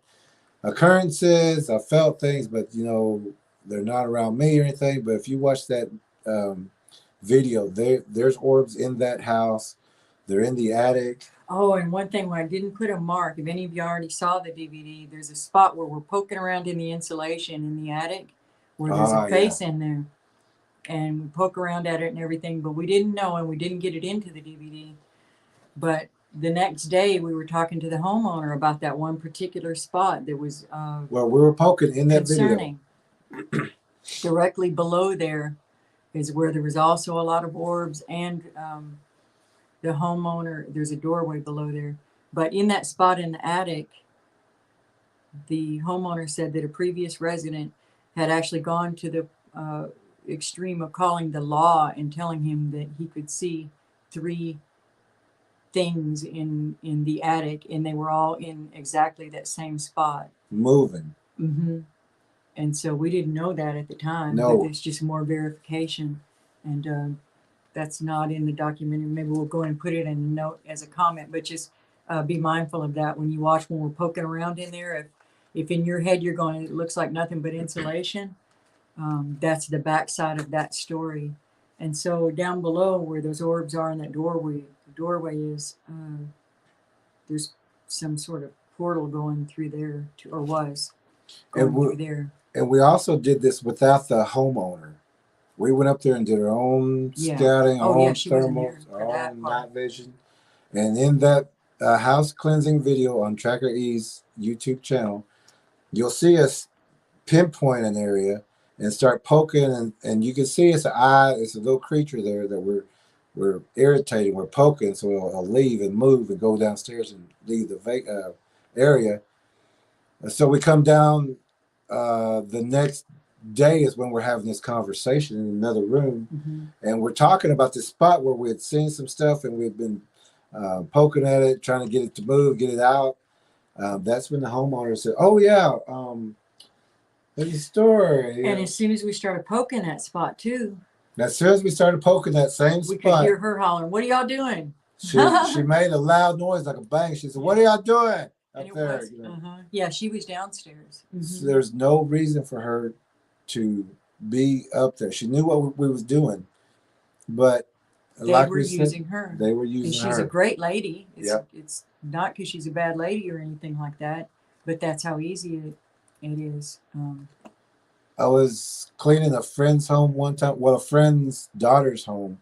occurrences, I felt things, but you know, they're not around me or anything. But if you watch that video, there's orbs in that house. They're in the attic. Oh, and one thing where I didn't put a mark, if any of you already saw the DVD, there's a spot where we're poking around in the insulation in the attic where there's a face in there. And we poke around at it and everything, but we didn't know, and we didn't get it into the DVD. But the next day we were talking to the homeowner about that one particular spot that was Well, we were poking in that concerning. Directly below there is where there was also a lot of orbs, and the homeowner, there's a doorway below there. But in that spot in the attic, the homeowner said that a previous resident had actually gone to the extreme of calling the law and telling him that he could see 3 things in the attic, and they were all in exactly that same spot. moving. Mm-hmm. And so we didn't know that at the time. No. But it's just more verification. And that's not in the documentary. Maybe we'll go and put it in a note as a comment, but just be mindful of that when you watch, when we're poking around in there. If in your head you're going, it looks like nothing but insulation, that's the backside of that story. And so down below where those orbs are in that doorway, the doorway is, there's some sort of portal going through there, or was going through there. And we also did this without the homeowner. We went up there and did our own scouting, our own thermals, our own night vision. And in that house cleansing video on TrackerElla's YouTube channel, you'll see us pinpoint an area and start poking, and you can see it's an eye, it's a little creature there that we're irritating, we're poking, so it'll leave and move and go downstairs and leave the area. So we come down the next day is when we're having this conversation in another room, and we're talking about this spot where we had seen some stuff and we've been poking at it, trying to get it to move, get it out. That's when the homeowner said, "Oh yeah, there's a story." And as soon as we started poking that spot too, as soon as we started poking that same spot, we could hear her hollering, "What are y'all doing?" She made a loud noise like a bang. She said, "What are y'all doing up there?" Was, you know? Yeah, she was downstairs. So there's no reason for her to be up there. She knew what we was doing, but they were using her. They were using her. And she's a great lady. It's not because she's a bad lady or anything like that, but that's how easy it is. I was cleaning a friend's home one time, well, a friend's daughter's home,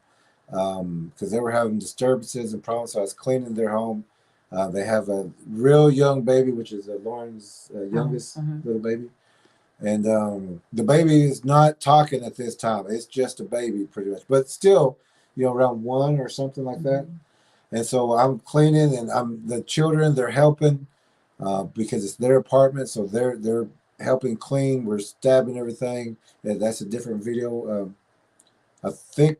because they were having disturbances and problems. So I was cleaning their home. They have a real young baby, which is Lauren's youngest little baby. And the baby is not talking at this time. It's just a baby pretty much, but still, you know, around 1 or something like that. And so I'm cleaning, and the children, they're helping because it's their apartment. So they're helping clean. We're stabbing everything. That's a different video. I think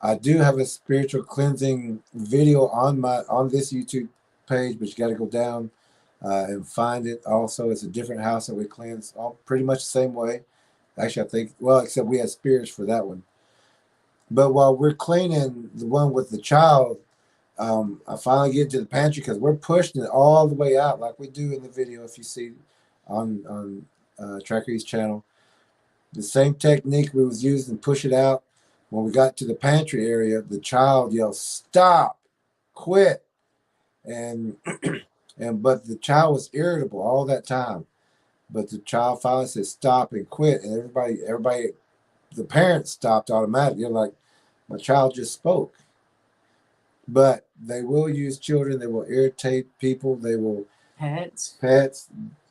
I do have a spiritual cleansing video on this YouTube page, but you got to go down and find it. Also, it's a different house that we cleanse, all pretty much the same way. Actually, I think, well, except we had spirits for that one. But while we're cleaning the one with the child, I finally get to the pantry because we're pushing it all the way out like we do in the video. If you see on TrackerElla's channel, the same technique we was using to push it out. When we got to the pantry area, the child yelled, "Stop, quit." And but the child was irritable all that time. But the child finally said, "Stop and quit." And everybody, the parents stopped automatically. They're like, my child just spoke. But they will use children. They will irritate people. They will pets.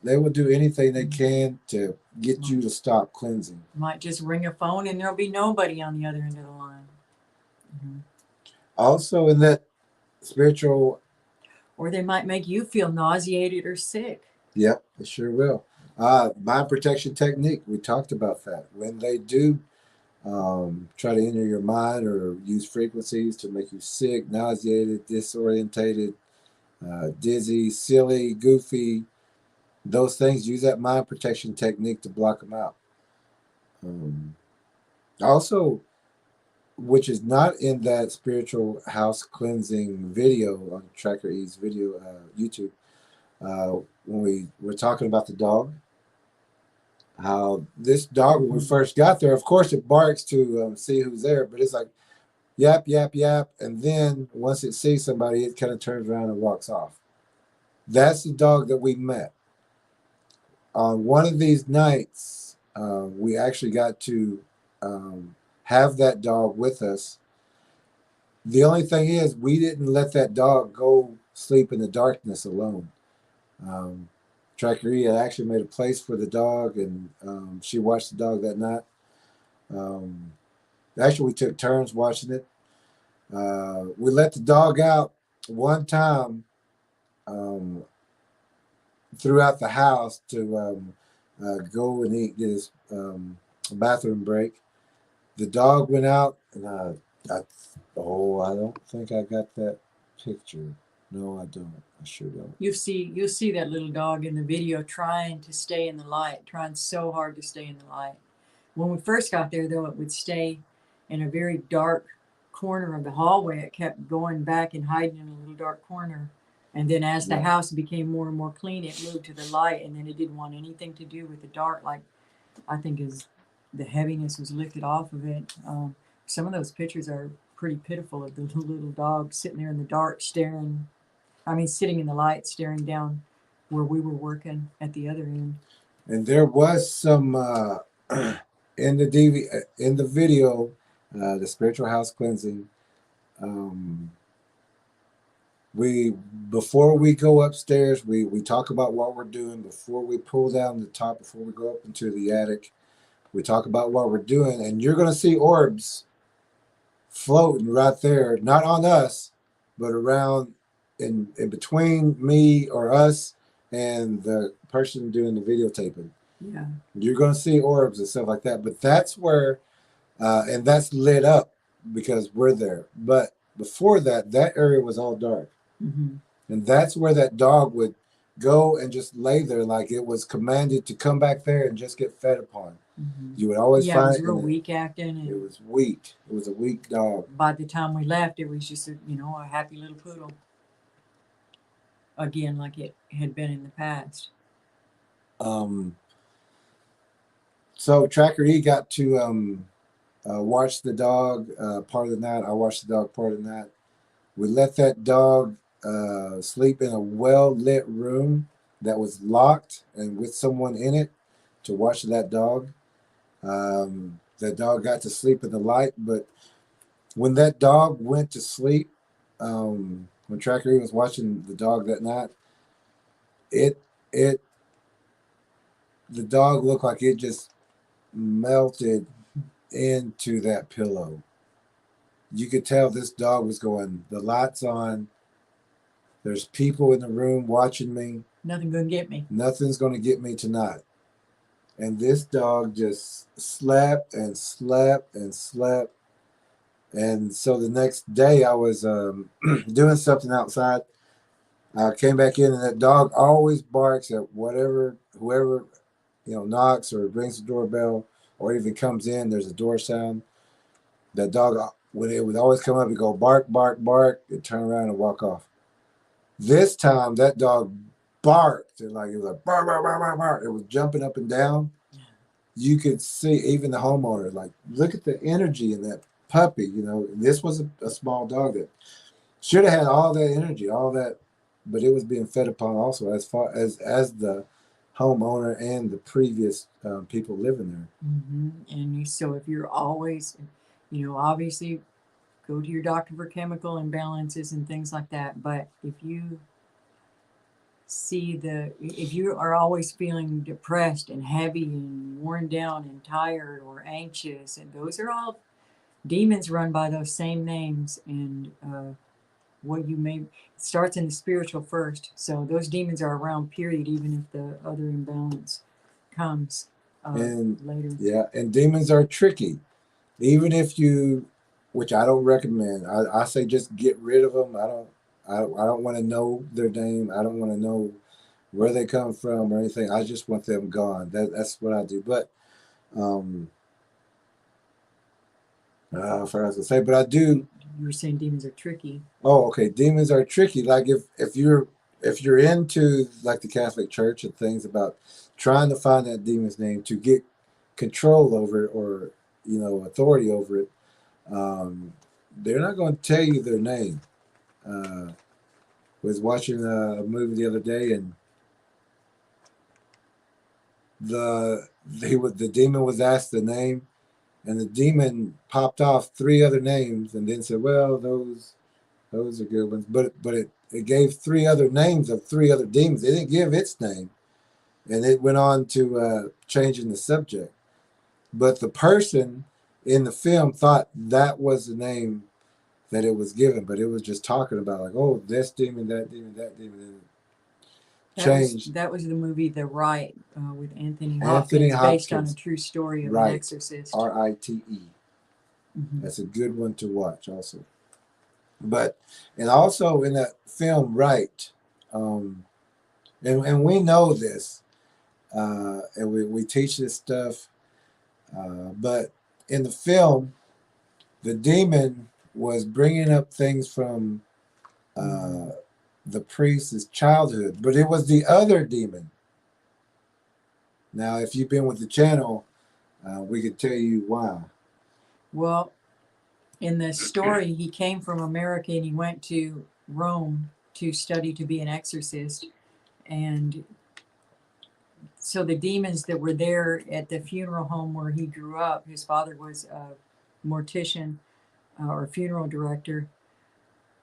They will do anything they can to get you to stop cleansing. Might just ring a phone and there'll be nobody on the other end of the line. Also in that spiritual... Or they might make you feel nauseated or sick. Yep, they sure will. Mind protection technique, we talked about that. When they do try to enter your mind or use frequencies to make you sick, nauseated, disorientated, dizzy, silly, goofy, those things, use that mind protection technique to block them out. Also, which is not in that spiritual house cleansing video on Tracker E's video YouTube. When we were talking about the dog, how this dog, when we first got there, of course it barks to see who's there, but it's like yap, yap, yap, and then once it sees somebody, it kind of turns around and walks off. That's the dog that we met. On one of these nights, we actually got to have that dog with us. The only thing is, we didn't let that dog go sleep in the darkness alone. TrackerElla actually made a place for the dog, and she watched the dog that night. Actually, we took turns watching it. We let the dog out one time throughout the house to go and eat, get his bathroom break. The dog went out, and I don't think I got that picture. No, I don't. I sure don't. You'll see that little dog in the video trying to stay in the light, trying so hard to stay in the light. When we first got there, though, it would stay in a very dark corner of the hallway. It kept going back and hiding in a little dark corner. And then as the house became more and more clean, it moved to the light, and then it didn't want anything to do with the dark. Like, I think as the heaviness was lifted off of it. Some of those pictures are pretty pitiful of the little dog sitting there in the dark sitting in the light, staring down where we were working at the other end. And there was some in the video, the spiritual house cleansing. Before we go upstairs, we talk about what we're doing before we pull down the top, before we go up into the attic. We talk about what we're doing, and you're going to see orbs floating right there, not on us, but around in between me or us and the person doing the videotaping. Yeah. You're going to see orbs and stuff like that, but that's where, and that's lit up because we're there. But before that, that area was all dark. Mm-hmm. And that's where that dog would go and just lay there like it was commanded to come back there and just get fed upon. Mm-hmm. You would always find it was real weak acting. It was weak. It was a weak dog. By the time we left, it was just a happy little poodle. Again, like it had been in the past. So TrackerElla got to watch the dog part of the night. I watched the dog part of the night. We let that dog sleep in a well-lit room that was locked and with someone in it to watch that dog. That dog got to sleep in the light, but when that dog went to sleep, when TrackerElla was watching the dog that night, the dog looked like it just melted into that pillow. You could tell this dog was going, the light's on. There's people in the room watching me. Nothing's going to get me. Nothing's going to get me tonight. And this dog just slept and slept and slept. And so the next day I was doing something outside. I came back in, and that dog always barks at whoever knocks or rings the doorbell or even comes in. There's a door sound. That dog, when it would always come up and go bark, bark, bark, it'd turn around and walk off. This time that dog barked, and like it was like bark, bark, bark, bark, bark. It was jumping up and down. You could see even the homeowner, like, look at the energy in that puppy. This was a small dog that should have had all that energy, all that, but it was being fed upon also as far as the homeowner and the previous people living there. Mm-hmm. And so if you're always, obviously go to your doctor for chemical imbalances and things like that. But if you are always feeling depressed and heavy and worn down and tired or anxious, and those are all demons run by those same names. And it starts in the spiritual first. So those demons are around, period, even if the other imbalance comes later. Yeah, and demons are tricky. Even if which I don't recommend. I say just get rid of them. I don't want to know their name. I don't want to know where they come from or anything. I just want them gone. That's what I do. But I forgot to say, but I do. You were saying demons are tricky. Oh, okay. Demons are tricky. Like if you're into like the Catholic Church and things about trying to find that demon's name to get control over it or authority over it, they're not going to tell you their name. Was watching a movie the other day, and the demon was asked the name, and the demon popped off three other names, and then said, "Well, those are good ones." But it gave three other names of three other demons. It didn't give its name, and it went on to changing the subject. But the person in the film thought that was the name that it was given, but it was just talking about like, oh, this demon, that demon, that demon, and changed. That was the movie The Rite with Anthony Anthony Hopkins, based on a Hopkins, true story of an Rite, exorcist. Rite. Mhm. That's a good one to watch, also. But and also in that film, Rite, and we know this, and we teach this stuff, but in the film, the demon was bringing up things from the priest's childhood, but it was the other demon. Now, if you've been with the channel, we could tell you why. Well, in the story, he came from America and he went to Rome to study to be an exorcist. And so the demons that were there at the funeral home where he grew up, his father was a mortician or funeral director.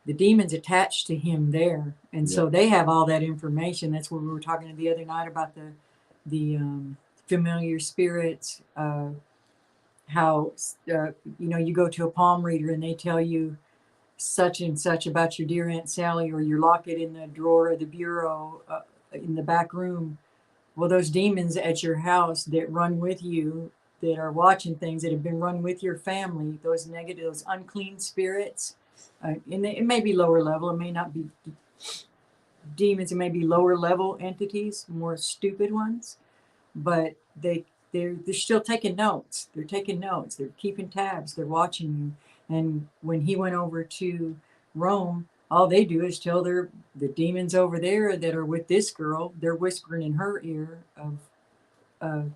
The demons attached to him there, and so they have all that information. That's what we were talking the other night about the familiar spirits. How you go to a palm reader and they tell you such and such about your dear Aunt Sally, or your locket in the drawer of the bureau in the back room. Well, those demons at your house that run with you, that are watching things, that have been run with your family, those negative, those unclean spirits, and it may be lower level, it may not be demons, it may be lower level entities, more stupid ones, but they're still taking notes. They're taking notes. They're keeping tabs. They're watching you. And when he went over to Rome, all they do is tell the demons over there that are with this girl, they're whispering in her ear of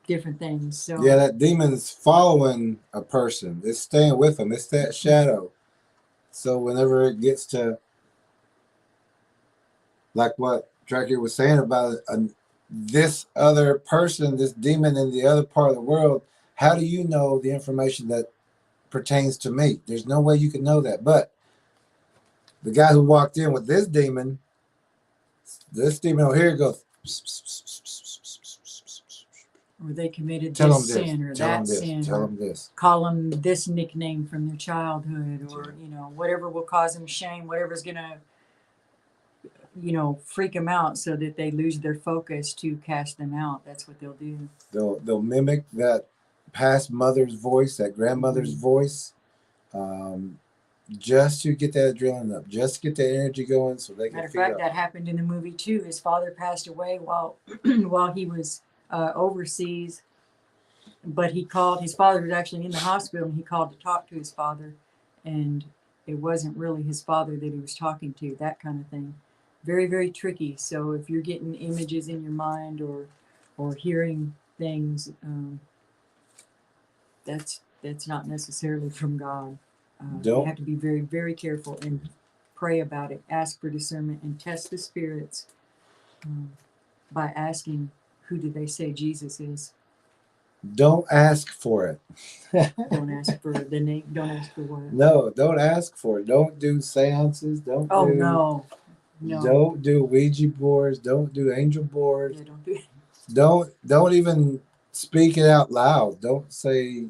different things. So yeah, that demon's following a person. It's staying with them. It's that shadow. So whenever it gets to, like what Tracker was saying about this other person, this demon in the other part of the world, how do you know the information that pertains to me? There's no way you can know that. But the guy who walked in with this demon over here goes, or they committed tell this them sin this, or tell them that this, sin, tell or them this. call them this nickname from their childhood, or whatever will cause them shame, whatever's gonna freak them out so that they lose their focus to cast them out. That's what they'll do. They'll mimic that past mother's voice, that grandmother's voice, just to get that adrenaline up, just to get that energy going, so they can. Matter of fact, that happened in the movie too. His father passed away while while he was overseas, but he called. His father was actually in the hospital, and he called to talk to his father, and it wasn't really his father that he was talking to. That kind of thing. Very, very tricky. So if you're getting images in your mind or hearing things, that's not necessarily from God. You have to be very, very careful and pray about it. Ask for discernment and test the spirits by asking, who did they say Jesus is? Don't ask for it. Don't ask for the name. Don't ask for what? No, don't ask for it. Don't do seances. No. Don't do Ouija boards. Don't do angel boards. Yeah, don't do it. Don't even speak it out loud. Don't say,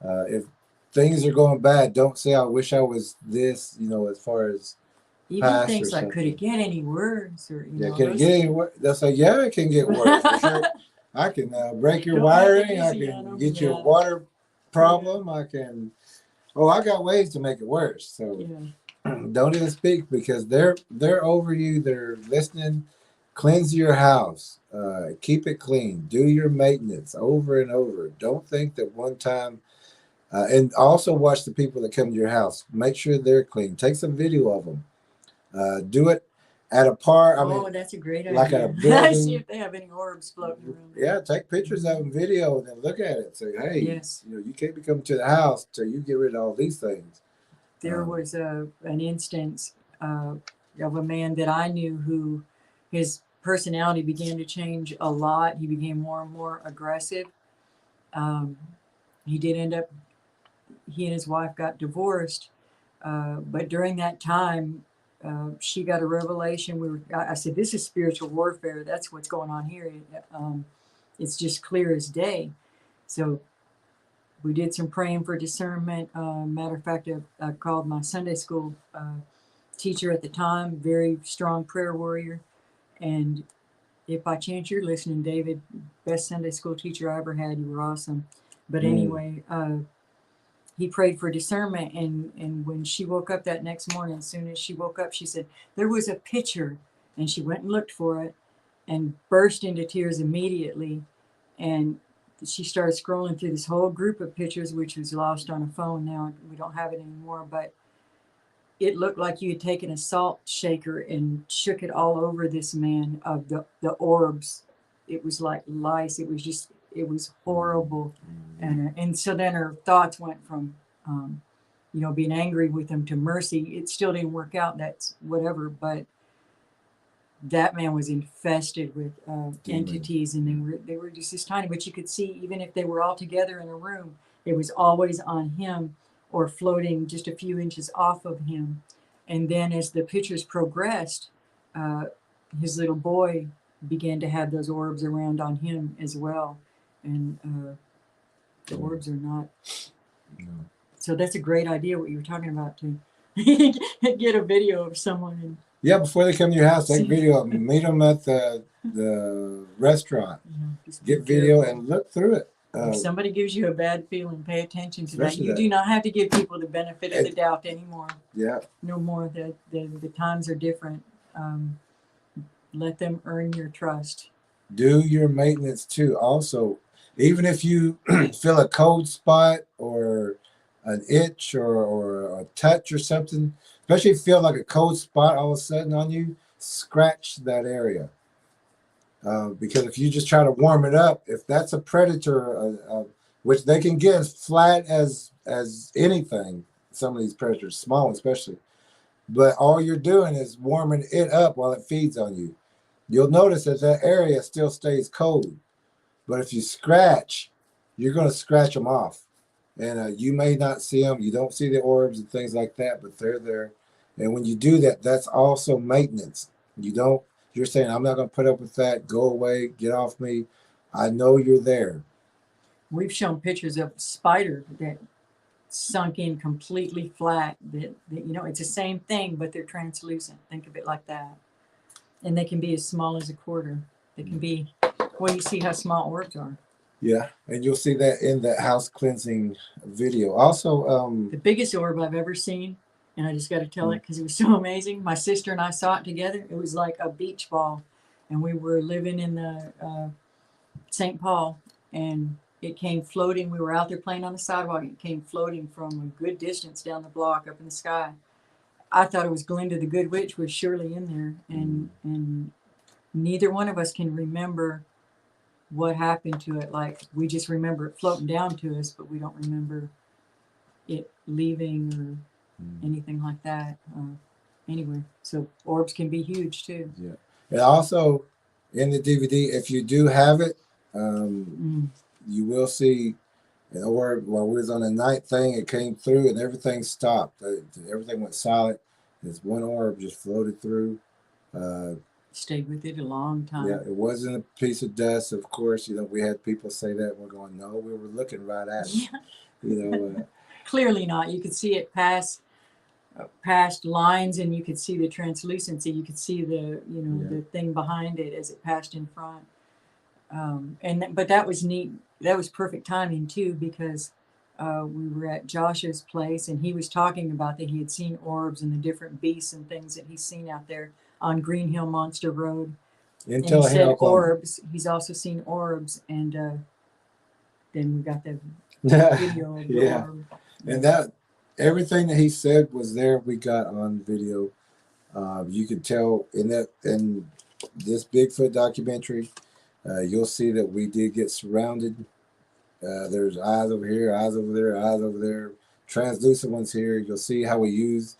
if things are going bad, don't say, I wish I was this, as far as even past things or like, could it something. get any worse? Or Can it get any worse? They'll say, yeah, it can get worse. For sure. I can break your wiring. I can get you a water problem. I got ways to make it worse. So don't even speak, because they're over you. They're listening. Cleanse your house. Keep it clean. Do your maintenance over and over. Don't think that one time And also watch the people that come to your house. Make sure they're clean. Take some video of them. Do it at a park. I mean, Oh, that's a great like at a idea. See building. if they have any orbs floating around. Yeah, take pictures of them, video, and then look at it. Say, hey, Yes. you can't be coming to the house till you get rid of all these things. There was an instance of a man that I knew who his personality began to change a lot. He became more and more aggressive. He did end up, he and his wife got divorced. But during that time, she got a revelation. I said, this is spiritual warfare. That's what's going on here. It's just clear as day. So we did some praying for discernment. Matter of fact, I called my Sunday school teacher at the time, very strong prayer warrior. And if by chance you're listening, David, best Sunday school teacher I ever had, you were awesome. But anyway, he prayed for discernment. And when she woke up that next morning, as soon as she woke up, she said, there was a picture. And she went and looked for it and burst into tears immediately. And she started scrolling through this whole group of pictures, which was lost on a phone. Now we don't have it anymore, but it looked like you had taken a salt shaker and shook it all over this man of the orbs. It was like lice. It was horrible. And so then her thoughts went from, being angry with him to mercy. It still didn't work out. That's whatever. But that man was infested with entities, and they were just this tiny. But you could see, even if they were all together in a room, it was always on him or floating just a few inches off of him. And then as the pictures progressed, his little boy began to have those orbs around on him as well. And the orbs are not. So that's a great idea, what you were talking about, to get a video of someone. And yeah, before they come to your house, take video of them. Meet them at the restaurant. Get video and look through it. If somebody gives you a bad feeling, pay attention to that. You that. do not have to give people the benefit of the doubt anymore. Yeah. No more. The times are different. Let them earn your trust. Do your maintenance too. Also, even if you feel a cold spot or an itch or a touch or something, especially if you feel like a cold spot all of a sudden on you, scratch that area. Because if you just try to warm it up, if that's a predator, which they can get as flat as anything, some of these predators, small especially, but all you're doing is warming it up while it feeds on you. You'll notice that that area still stays cold, but if you scratch, you're going to scratch them off. And you may not see them. You don't see the orbs and things like that, but they're there. And when you do that, that's also maintenance. You're saying, I'm not going to put up with that. Go away. Get off me. I know you're there. We've shown pictures of spider that sunk in completely flat. That it's the same thing, but they're translucent. Think of it like that. And they can be as small as a quarter. They can be, well, you see how small orbs are. Yeah, and you'll see that in that house cleansing video. Also, the biggest orb I've ever seen, and I just got to tell it because it was so amazing. My sister and I saw it together. It was like a beach ball, and we were living in the St. Paul, and it came floating. We were out there playing on the sidewalk. It came floating from a good distance down the block up in the sky. I thought it was Glinda the Good Witch was surely in there, and neither one of us can remember what happened to it. Like, we just remember it floating down to us, but we don't remember it leaving or anything like that. Anyway, so orbs can be huge too. Yeah, and also in the DVD, if you do have it, you will see an orb. While we was on the night thing, it came through and everything stopped. Everything went silent. This one orb just floated through. Stayed with it a long time. Yeah, it wasn't a piece of dust, of course. We had people say that. We're going, no, we were looking right at it. Yeah. Clearly not. You could see it past lines, and you could see the translucency. You could see the thing behind it as it passed in front. But that was neat. That was perfect timing too, because we were at Josh's place, and he was talking about that he had seen orbs and the different beasts and things that he's seen out there on Green Hill Monster Road. And he said orbs. He's also seen orbs, and then we got the video of the Yeah. orb. And that everything that he said was there. We got on video. You can tell in this Bigfoot documentary, you'll see that we did get surrounded. There's eyes over here, eyes over there, eyes over there, translucent ones here. You'll see how we use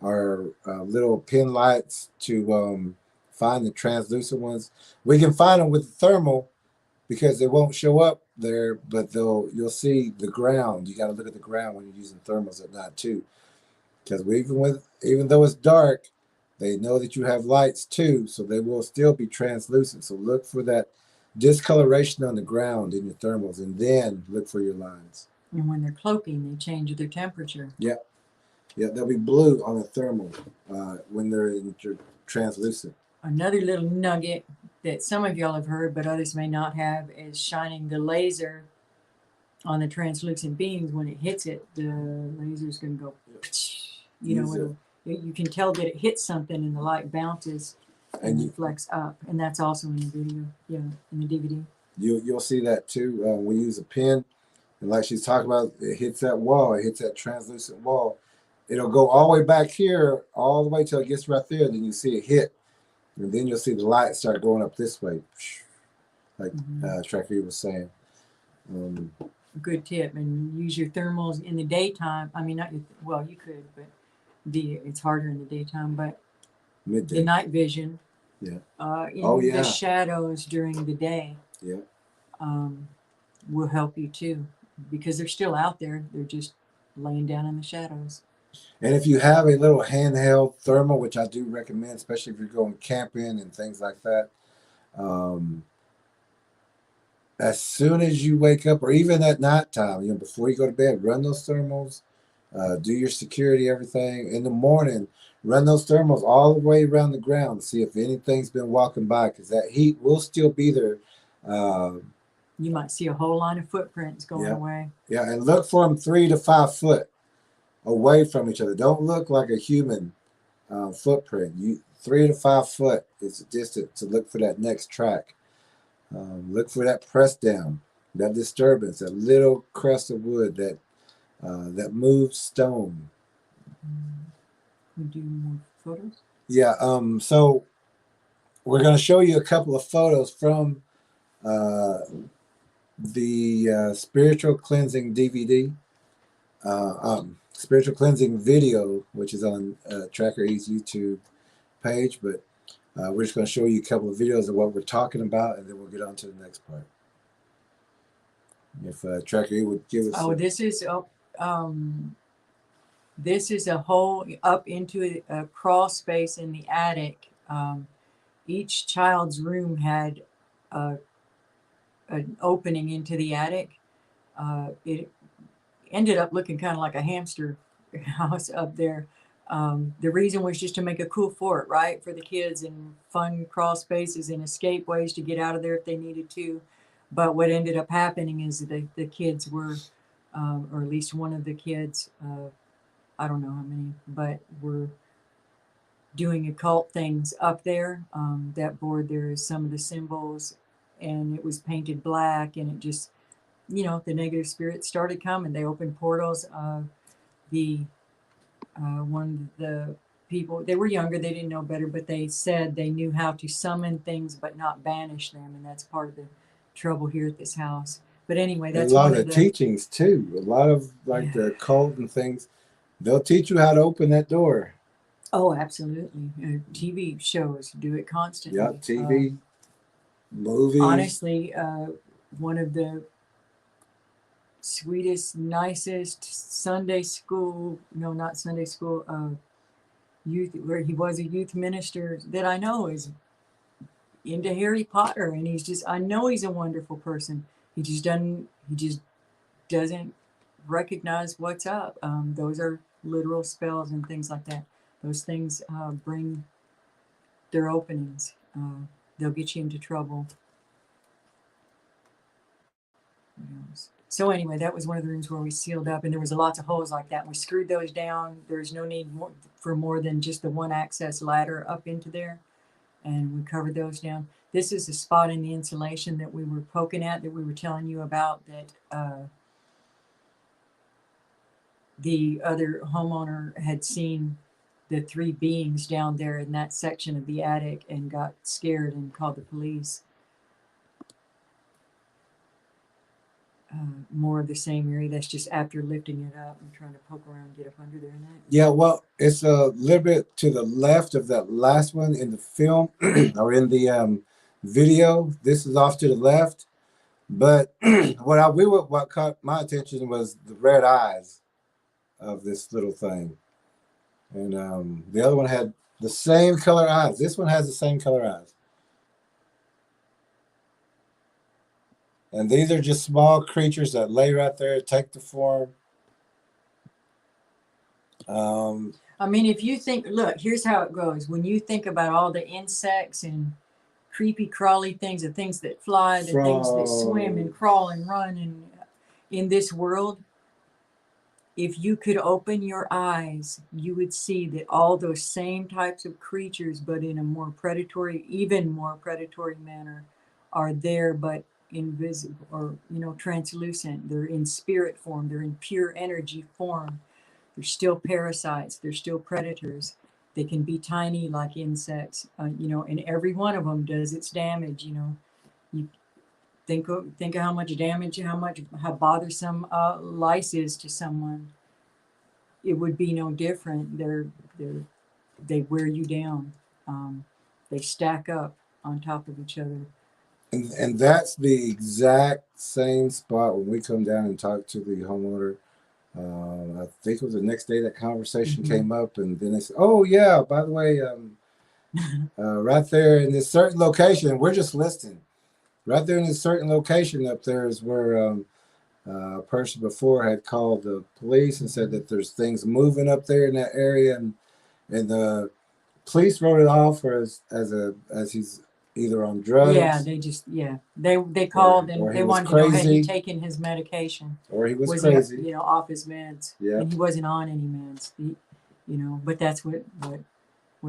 our little pin lights to find the translucent ones. We can find them with the thermal because they won't show up there, but you'll see the ground. You got to look at the ground when you're using thermals at night too, because even though it's dark, they know that you have lights too, so they will still be translucent. So look for that discoloration on the ground in your thermals, and then look for your lines. And when they're cloaking, they change their temperature. Yeah, yeah, they'll be blue on the thermal when they're translucent. Another little nugget that some of y'all have heard, but others may not have, is shining the laser on the translucent beams. When it hits it, the laser's going to go, you know, you can tell that it hits something and the light bounces and reflects up. And that's also in the video, yeah, in the DVD. You'll see that too. We use a pin, and like she's talking about, it hits that wall, it hits that translucent wall. It'll go all the way back here, all the way till it gets right there. Then you see it hit, and then you'll see the light start going up this way, like TrackerElla was saying. Good tip, and use your thermals in the daytime. I mean, not your, well, you could, but it's harder in the daytime. But midday. The night vision, yeah, in the shadows during the day, yeah, will help you too, because they're still out there. They're just laying down in the shadows. And if you have a little handheld thermal, which I do recommend, especially if you're going camping and things like that, as soon as you wake up, or even at nighttime, before you go to bed, run those thermals, do your security, everything. In the morning, run those thermals all the way around the ground to see if anything's been walking by, because that heat will still be there. You might see a whole line of footprints going away. Yeah, and look for them 3 to 5 foot away from each other. Don't look like a human footprint. 3 to 5 foot is the distance to look for that next track. Look for that press down, that disturbance, that little crust of wood, that moved stone. We do more photos? Yeah. So we're going to show you a couple of photos from the spiritual cleansing DVD, spiritual cleansing video, which is on TrackerElla's YouTube page, but we're just going to show you a couple of videos of what we're talking about, and then we'll get on to the next part. If TrackerElla would give us. Oh, this is a hole up into a crawl space in the attic. Each child's room had an opening into the attic. It ended up looking kind of like a hamster house up there. The reason was just to make a cool fort, right, for the kids, and fun crawl spaces and escape ways to get out of there if they needed to. But what ended up happening is that the kids were, or at least one of the kids, I don't know how many, but were doing occult things up there. That board there is some of the symbols, and it was painted black, and it just, the negative spirits started coming. They opened portals. One of the people, they were younger, they didn't know better, but they said they knew how to summon things but not banish them, and that's part of the trouble here at this house. But anyway, that's a lot of the teachings too. A lot of the cult and things, they'll teach you how to open that door. Oh, absolutely. TV shows do it constantly. Yeah, TV, movies. Honestly, one of the sweetest, nicest Sunday school, no, not Sunday school, youth, where he was a youth minister that I know is into Harry Potter, and I know he's a wonderful person. He just doesn't recognize what's up. Those are literal spells and things like that. Those things bring their openings. They'll get you into trouble. So anyway, that was one of the rooms where we sealed up, and there was lots of holes like that. And we screwed those down. There's no need for more than just the one access ladder up into there, and we covered those down. This is a spot in the insulation that we were poking at, that we were telling you about, that the other homeowner had seen the three beings down there in that section of the attic and got scared and called the police. More of the same area. That's just after lifting it up and trying to poke around, get up under there. And that. Yeah, well, it's a little bit to the left of that last one in the film or in the video. This is off to the left, but what caught my attention was the red eyes of this little thing, and the other one had the same color eyes. This one has the same color eyes. And these are just small creatures that lay right there, take the form. I mean, if you think, look, here's how it goes. When you think about all the insects and creepy crawly things, the things that fly, the things that swim and crawl and run, and in this world, if you could open your eyes, you would see that all those same types of creatures, but in a more predatory, even more predatory manner, are there, but invisible or, translucent. They're in spirit form. They're in pure energy form. They're still parasites. They're still predators. They can be tiny like insects, and every one of them does its damage. You think of how much damage, how bothersome lice is to someone. It would be no different. They wear you down. They stack up on top of each other. And that's the exact same spot when we come down and talk to the homeowner. I think it was the next day that conversation came up, and then they said, "Oh yeah, by the way, right there in this certain location, we're just listing. Right there in this certain location up there is where a person before had called the police and said that there's things moving up there in that area, and the police wrote it off as he's either on drugs. Yeah, they called and they wanted to know had he taken his medication, or he was crazy, he, off his meds. Yeah, and he wasn't on any meds. But that's what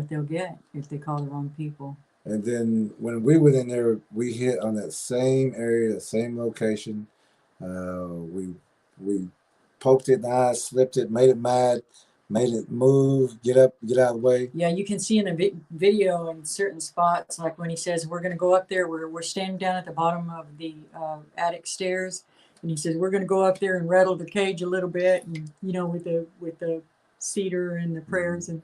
they'll get if they call the wrong people. And then when we went in there, we hit on that same area, the same location. We poked it in the eye, slipped it, made it mad, made it move, get up, get out of the way. Yeah, you can see in the video in certain spots, like when he says, we're going to go up there, we're standing down at the bottom of the attic stairs, and he says, we're going to go up there and rattle the cage a little bit, and, with the cedar and the prayers, and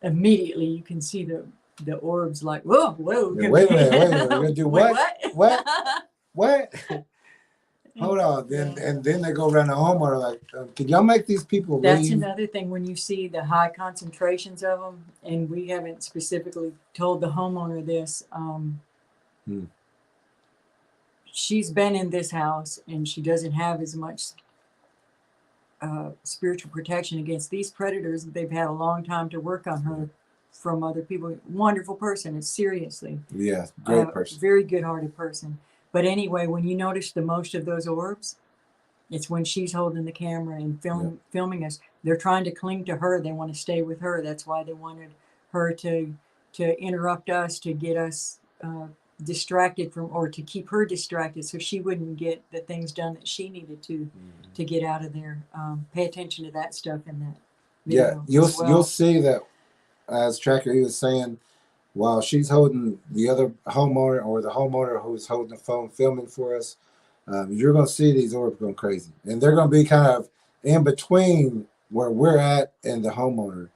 immediately you can see the orbs like, whoa. Yeah, wait a minute, we're going to do what? What? Hold on, and then they go around the homeowner like, can y'all make these people leave? That's another thing when you see the high concentrations of them, and we haven't specifically told the homeowner this. She's been in this house, and she doesn't have as much spiritual protection against these predators. They've had a long time to work on her from other people. Wonderful person, it's seriously. Yeah, great person. Very good-hearted person. But anyway, when you notice the most of those orbs, it's when she's holding the camera and filming us. They're trying to cling to her. They want to stay with her. That's why they wanted her to interrupt us, to get us distracted from, or to keep her distracted so she wouldn't get the things done that she needed to get out of there. Pay attention to that stuff in that video. Yeah, you'll see that, as TrackerElla was saying, while she's holding the other homeowner, or the homeowner who's holding the phone filming for us, you're going to see these orbs going crazy. And they're going to be kind of in between where we're at and the homeowner.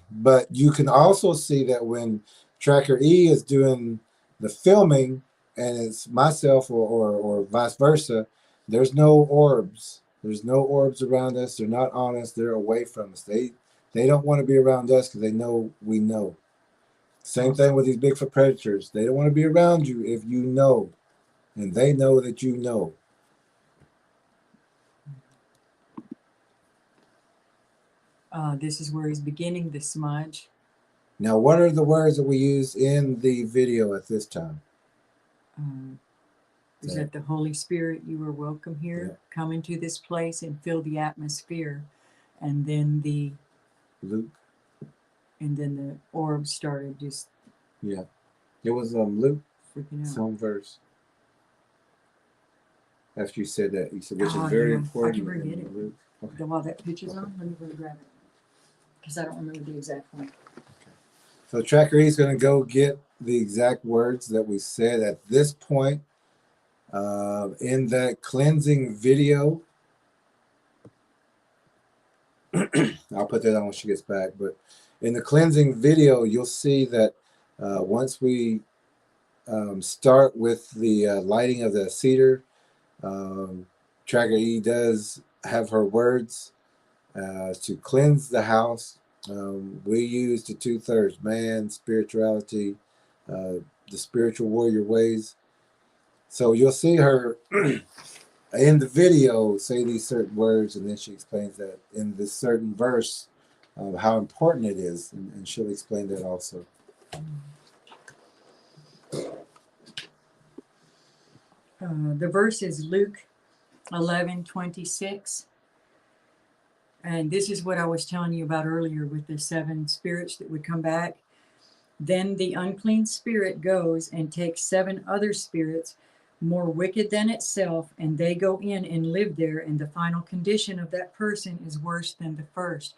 But you can also see that when TrackerElla is doing the filming and it's myself or vice versa, there's no orbs. There's no orbs around us. They're not on us. They're away from us. They don't want to be around us because they know we know. Same thing with these Bigfoot predators. They don't want to be around you if you know. And they know that you know. This is where he's beginning the smudge. Now, what are the words that we use in the video at this time? Is that the Holy Spirit, you are welcome here. Yeah. Come into this place and fill the atmosphere. And then the Luke. And then the orb started just. Yeah. It was Luke. Freaking out. Some verse. after you said that. You said, which is Oh, very yeah. I important. can bring it. Okay. While that picture's on, let me go grab it. Because I don't remember the exact one. So TrackerElla is going to go get the exact words that we said at this point in that cleansing video. I'll put that on when she gets back. But in the cleansing video, you'll see that once we start with the lighting of the cedar, TrackerElla does have her words to cleanse the house. We use the 2/3 man, spirituality, the spiritual warrior ways. So you'll see her in the video say these certain words, and then she explains that in this certain verse how important it is, and she'll explain that also. The verse is Luke 11:26. And this is what I was telling you about earlier with the 7 spirits that would come back. Then the unclean spirit goes and takes 7 other spirits more wicked than itself, and they go in and live there, and the final condition of that person is worse than the first.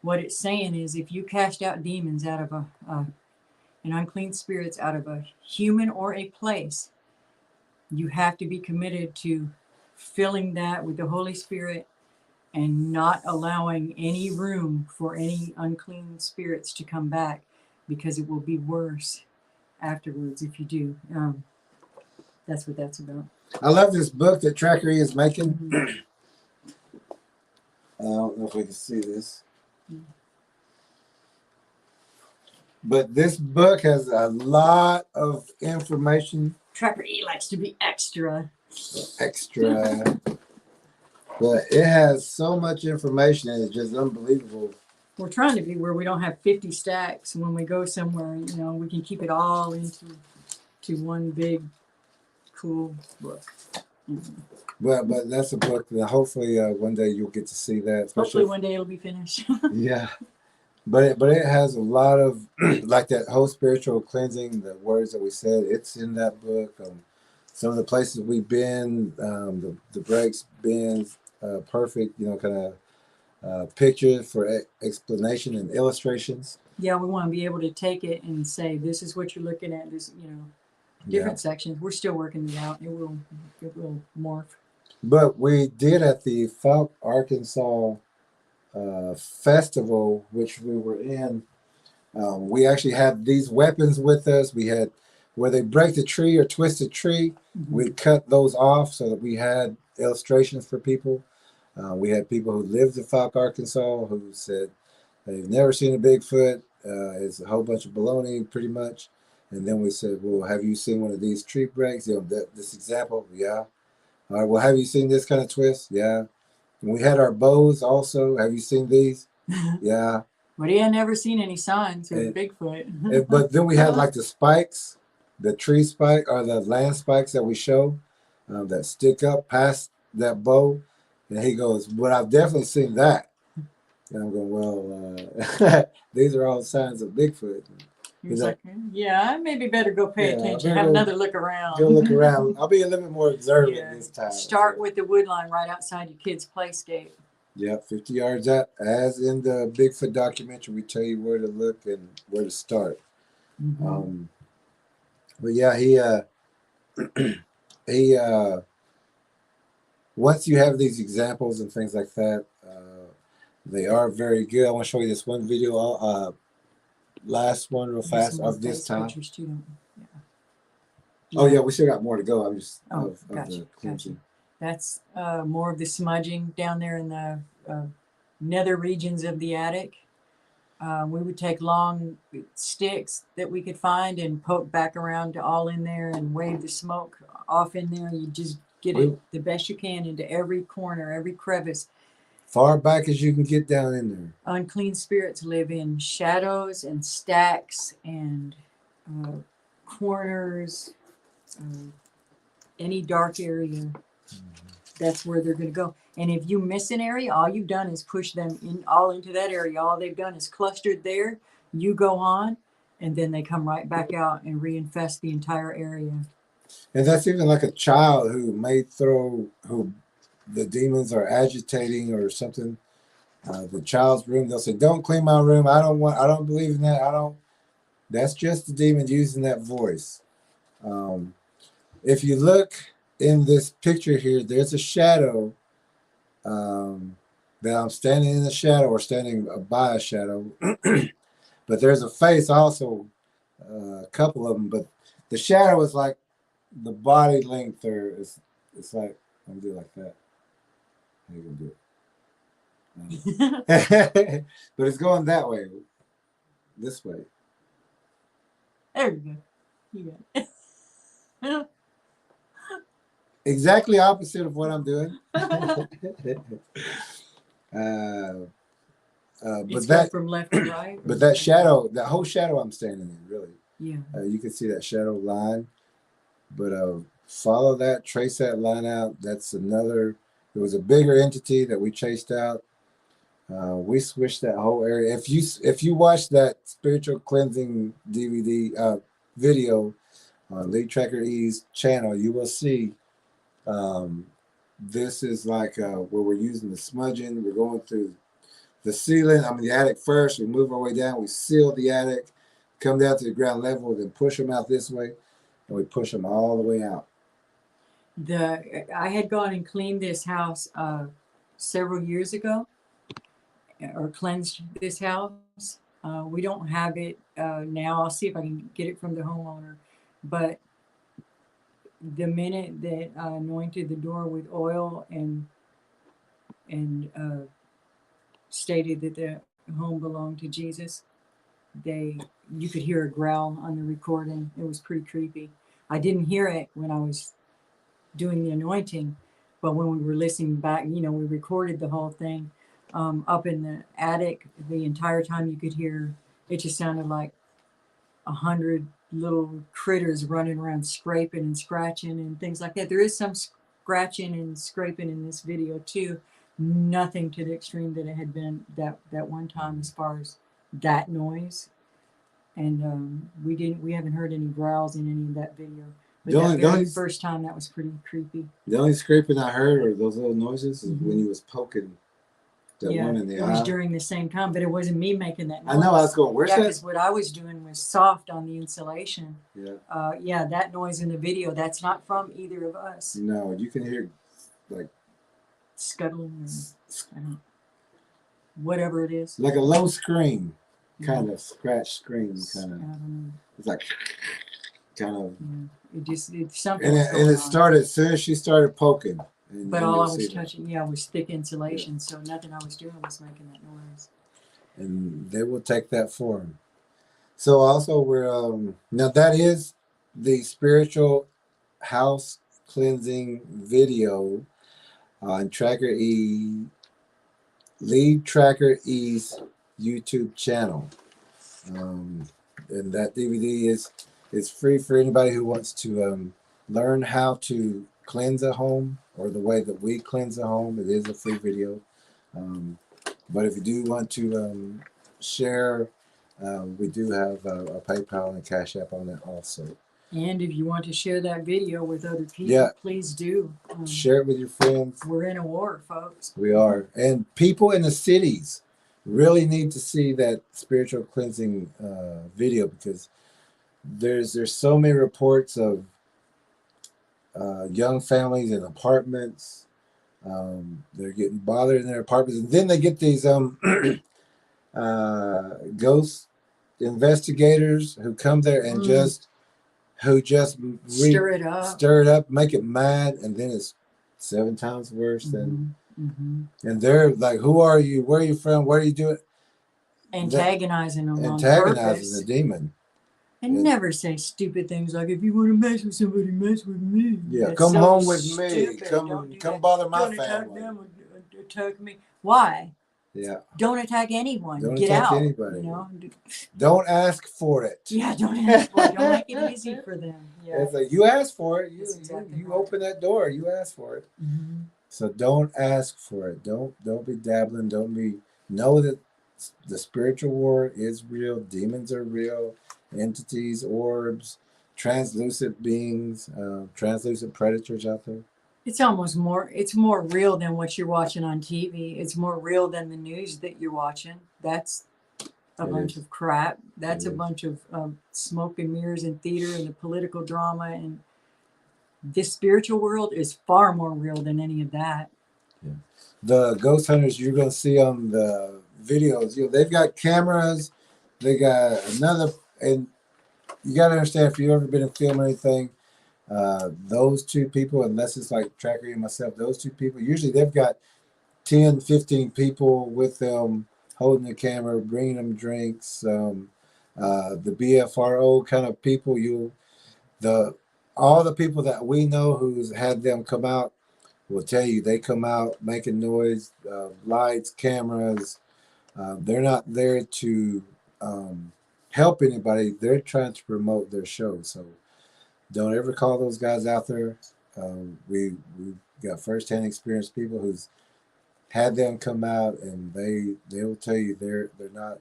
What it's saying is, if you cast out demons out of an unclean spirits out of a human or a place, you have to be committed to filling that with the Holy Spirit and not allowing any room for any unclean spirits to come back, because it will be worse afterwards if you do. That's what that's about. I love this book that TrackerElla is making. Mm-hmm. I don't know if we can see this. But this book has a lot of information. TrackerElla likes to be extra. But it has so much information, and it's just unbelievable. We're trying to be where we don't have 50 stacks. When we go somewhere, we can keep it all into one big, cool book. Mm-hmm. But that's a book that hopefully one day you'll get to see that. Hopefully one day it'll be finished. Yeah. But it has a lot of, like that whole spiritual cleansing, the words that we said, it's in that book. Some of the places we've been, the breaks been perfect, kind of pictures for explanation and illustrations. Yeah, we want to be able to take it and say, this is what you're looking at, this, different sections. We're still working it out. It will morph. But we did at the Falk, Arkansas festival, which we were in, we actually had these weapons with us. We had where they break the tree or twist the tree. Mm-hmm. We cut those off so that we had illustrations for people. We had people who lived in Falk, Arkansas, who said they've never seen a Bigfoot. It's a whole bunch of baloney, pretty much. And then we said, well, have you seen one of these tree breaks? This example, yeah. All right, well, have you seen this kind of twist? Yeah. And we had our bows also. Have you seen these? Yeah. But he had never seen any signs of Bigfoot. But then we had like the spikes, the tree spike or the land spikes that we show that stick up past that bow. And he goes, but I've definitely seen that. And I'm going, well, these are all signs of Bigfoot. He's like, yeah, I maybe better go pay attention. Have another look around. Go look around. I'll be a little bit more observant this time. Start with the wood line right outside your kid's playscape. Yep, 50 yards out. As in the Bigfoot documentary, we tell you where to look and where to start. Mm-hmm. But yeah, he once you have these examples and things like that, they are very good. I want to show you this one video, last one real fast of this time. Oh yeah, we still got more to go. I'm just gotcha. That's more of the smudging down there in the nether regions of the attic. We would take long sticks that we could find and poke back around to all in there and wave the smoke off in there. You just get it the best you can into every corner, every crevice. Far back as you can get down in there. Unclean spirits live in shadows and stacks and corners, any dark area. That's where they're going to go. And if you miss an area, all you've done is push them all into that area. All they've done is clustered there. You go on, and then they come right back out and reinfest the entire area. And that's even like a child who may throw, who the demons are agitating or something. The child's room, they'll say, "Don't clean my room. I don't believe in that. I don't." That's just the demon using that voice. If you look in this picture here, there's a shadow that I'm standing in the shadow or standing by a shadow. But there's a face also, a couple of them. But the shadow is like the body length, or it's like, I'm gonna do it like that. How you gonna do it? But it's going that way, this way. There you go. You got it. Exactly opposite of what I'm doing. But It's that from left to right. But that shadow, that whole shadow I'm standing in, really. Yeah. You can see that shadow line. But follow that, trace that line out. That's another. It was a bigger entity that we chased out. We switched that whole area. If you watch that spiritual cleansing DVD video on Lead Tracker E's channel, you will see. This is like where we're using the smudging. We're going through the ceiling. I'm in the attic first. We move our way down. We seal the attic, come down to the ground level, then push them out this way, and we push them all the way out. I had gone and cleaned this house several years ago, or cleansed this house. We don't have it now. I'll see if I can get it from the homeowner. But the minute that I anointed the door with oil and stated that the home belonged to Jesus, you could hear a growl on the recording. It was pretty creepy. I didn't hear it when I was doing the anointing, but when we were listening back, we recorded the whole thing up in the attic. The entire time you could hear, it just sounded like 100 little critters running around scraping and scratching and things like that. There is some scratching and scraping in this video too. Nothing to the extreme that it had been that one time as far as that noise. And we haven't heard any growls in any of that video. But that very first time, that was pretty creepy. The only scraping I heard, or those little noises, is when he was poking that one in the eye. It was during the same time, but it wasn't me making that noise. I know. I was going, where's that? Because what I was doing was soft on the insulation. Yeah. That noise in the video, that's not from either of us. No, you can hear like scuttling, whatever it is. Like a low scream, kind of scratch scream, kind of. It's like kind of. It's something. And it started as soon as she started poking. But all I was touching, was thick insulation, so nothing I was doing was making that noise. And they will take that form. So also we're now that is the spiritual house cleansing video on Lead Tracker E's YouTube channel. And that DVD is free for anybody who wants to learn how to cleanse a home, or the way that we cleanse a home. It is a free video. But if you do want to share, we do have a PayPal and a Cash App on that also. And if you want to share that video with other people, please do. Share it with your friends. We're in a war, folks. We are. And people in the cities really need to see that spiritual cleansing video, because there's so many reports of young families in apartments. They're getting bothered in their apartments, and then they get these ghost investigators who come there and just stir it up, make it mad, and then it's 7 times worse than. And they're like, "Who are you? Where are you from? What are you doing?" Antagonizing them. Antagonizing the demon. And never say stupid things like, "If you want to mess with somebody, mess with me." Yeah, that's come home with me. Come bother my family. Don't attack me. Why? Yeah. Don't attack anyone. Don't Get attack out. Anybody. Don't ask for it. Yeah, don't ask for it. Don't make it easy for them. Yeah. It's like, you asked for it. You open that door. You asked for it. So don't ask for it. Don't be dabbling. Know that the spiritual war is real. Demons are real. Entities, orbs, translucent beings, translucent predators out there. It's almost more, it's more real than what you're watching on TV. It's more real than the news that you're watching. That's a bunch of crap. That's a bunch of smoke and mirrors and theater and the political drama. And this spiritual world is far more real than any of that. Yeah. The ghost hunters you're going to see on the videos, they've got cameras. They got another, and you got to understand, if you've ever been in film or anything, those two people, unless it's like TrackerElla and myself, those two people, usually they've got 10, 15 people with them holding the camera, bringing them drinks. The BFRO kind of people, all the people that we know who's had them come out will tell you they come out making noise, lights, cameras. They're not there to help anybody. They're trying to promote their show. So don't ever call those guys out there. We've got firsthand experienced people who's had them come out, and they will tell you they're not us.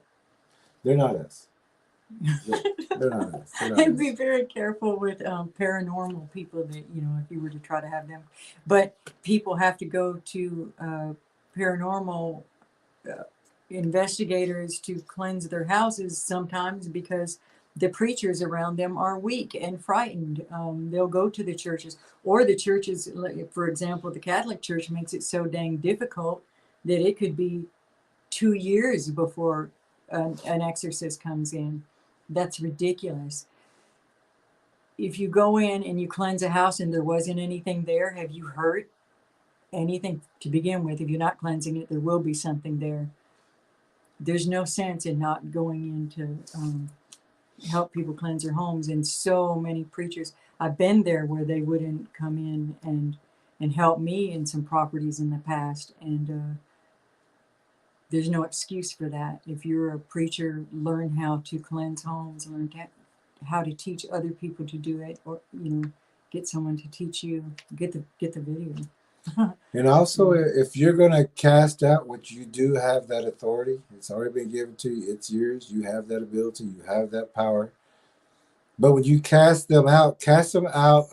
They're not us. And be very careful with paranormal people that, if you were to try to have them. But people have to go to paranormal investigators to cleanse their houses sometimes because the preachers around them are weak and frightened. They'll go to the churches, or the churches, for example, the Catholic Church makes it so dang difficult that it could be 2 years before an exorcist comes in. That's ridiculous. If you go in and you cleanse a house and there wasn't anything there, have you hurt anything to begin with? If you're not cleansing it, there will be something there. There's no sense in not going in to help people cleanse their homes. And so many preachers, I've been there where they wouldn't come in and help me in some properties in the past. And there's no excuse for that. If you're a preacher, learn how to cleanse homes, learn how to teach other people to do it, or get someone to teach you. Get the video. And also, if you're going to cast out, which you do have that authority, it's already been given to you. It's yours. You have that ability. You have that power. But when you cast them out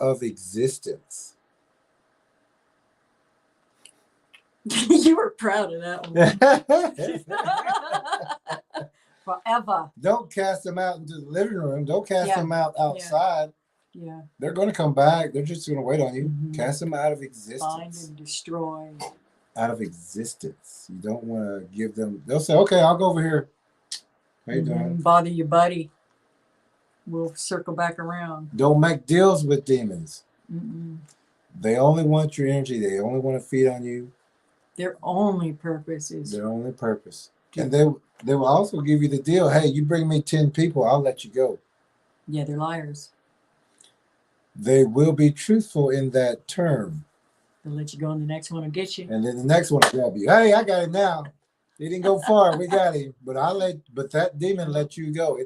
of existence. You were proud of that one. Forever. Don't cast them out into the living room. Don't cast them out outside. Yeah. They're going to come back. They're just going to wait on you. Cast them out of existence. Find and destroy. Out of existence. You don't want to give them. They'll say, "Okay, I'll go over here." How you doing? Bother your buddy. We'll circle back around. Don't make deals with demons. Mm-mm. They only want your energy. They only want to feed on you. Their only purpose is. Their only purpose. And they will also give you the deal. Hey, you bring me 10 people, I'll let you go. Yeah, they're liars. They will be truthful in that term. They'll let you go, and the next one will get you. And then the next one will grab you. Hey, I got him now. He didn't go far. We got him. But that demon let you go.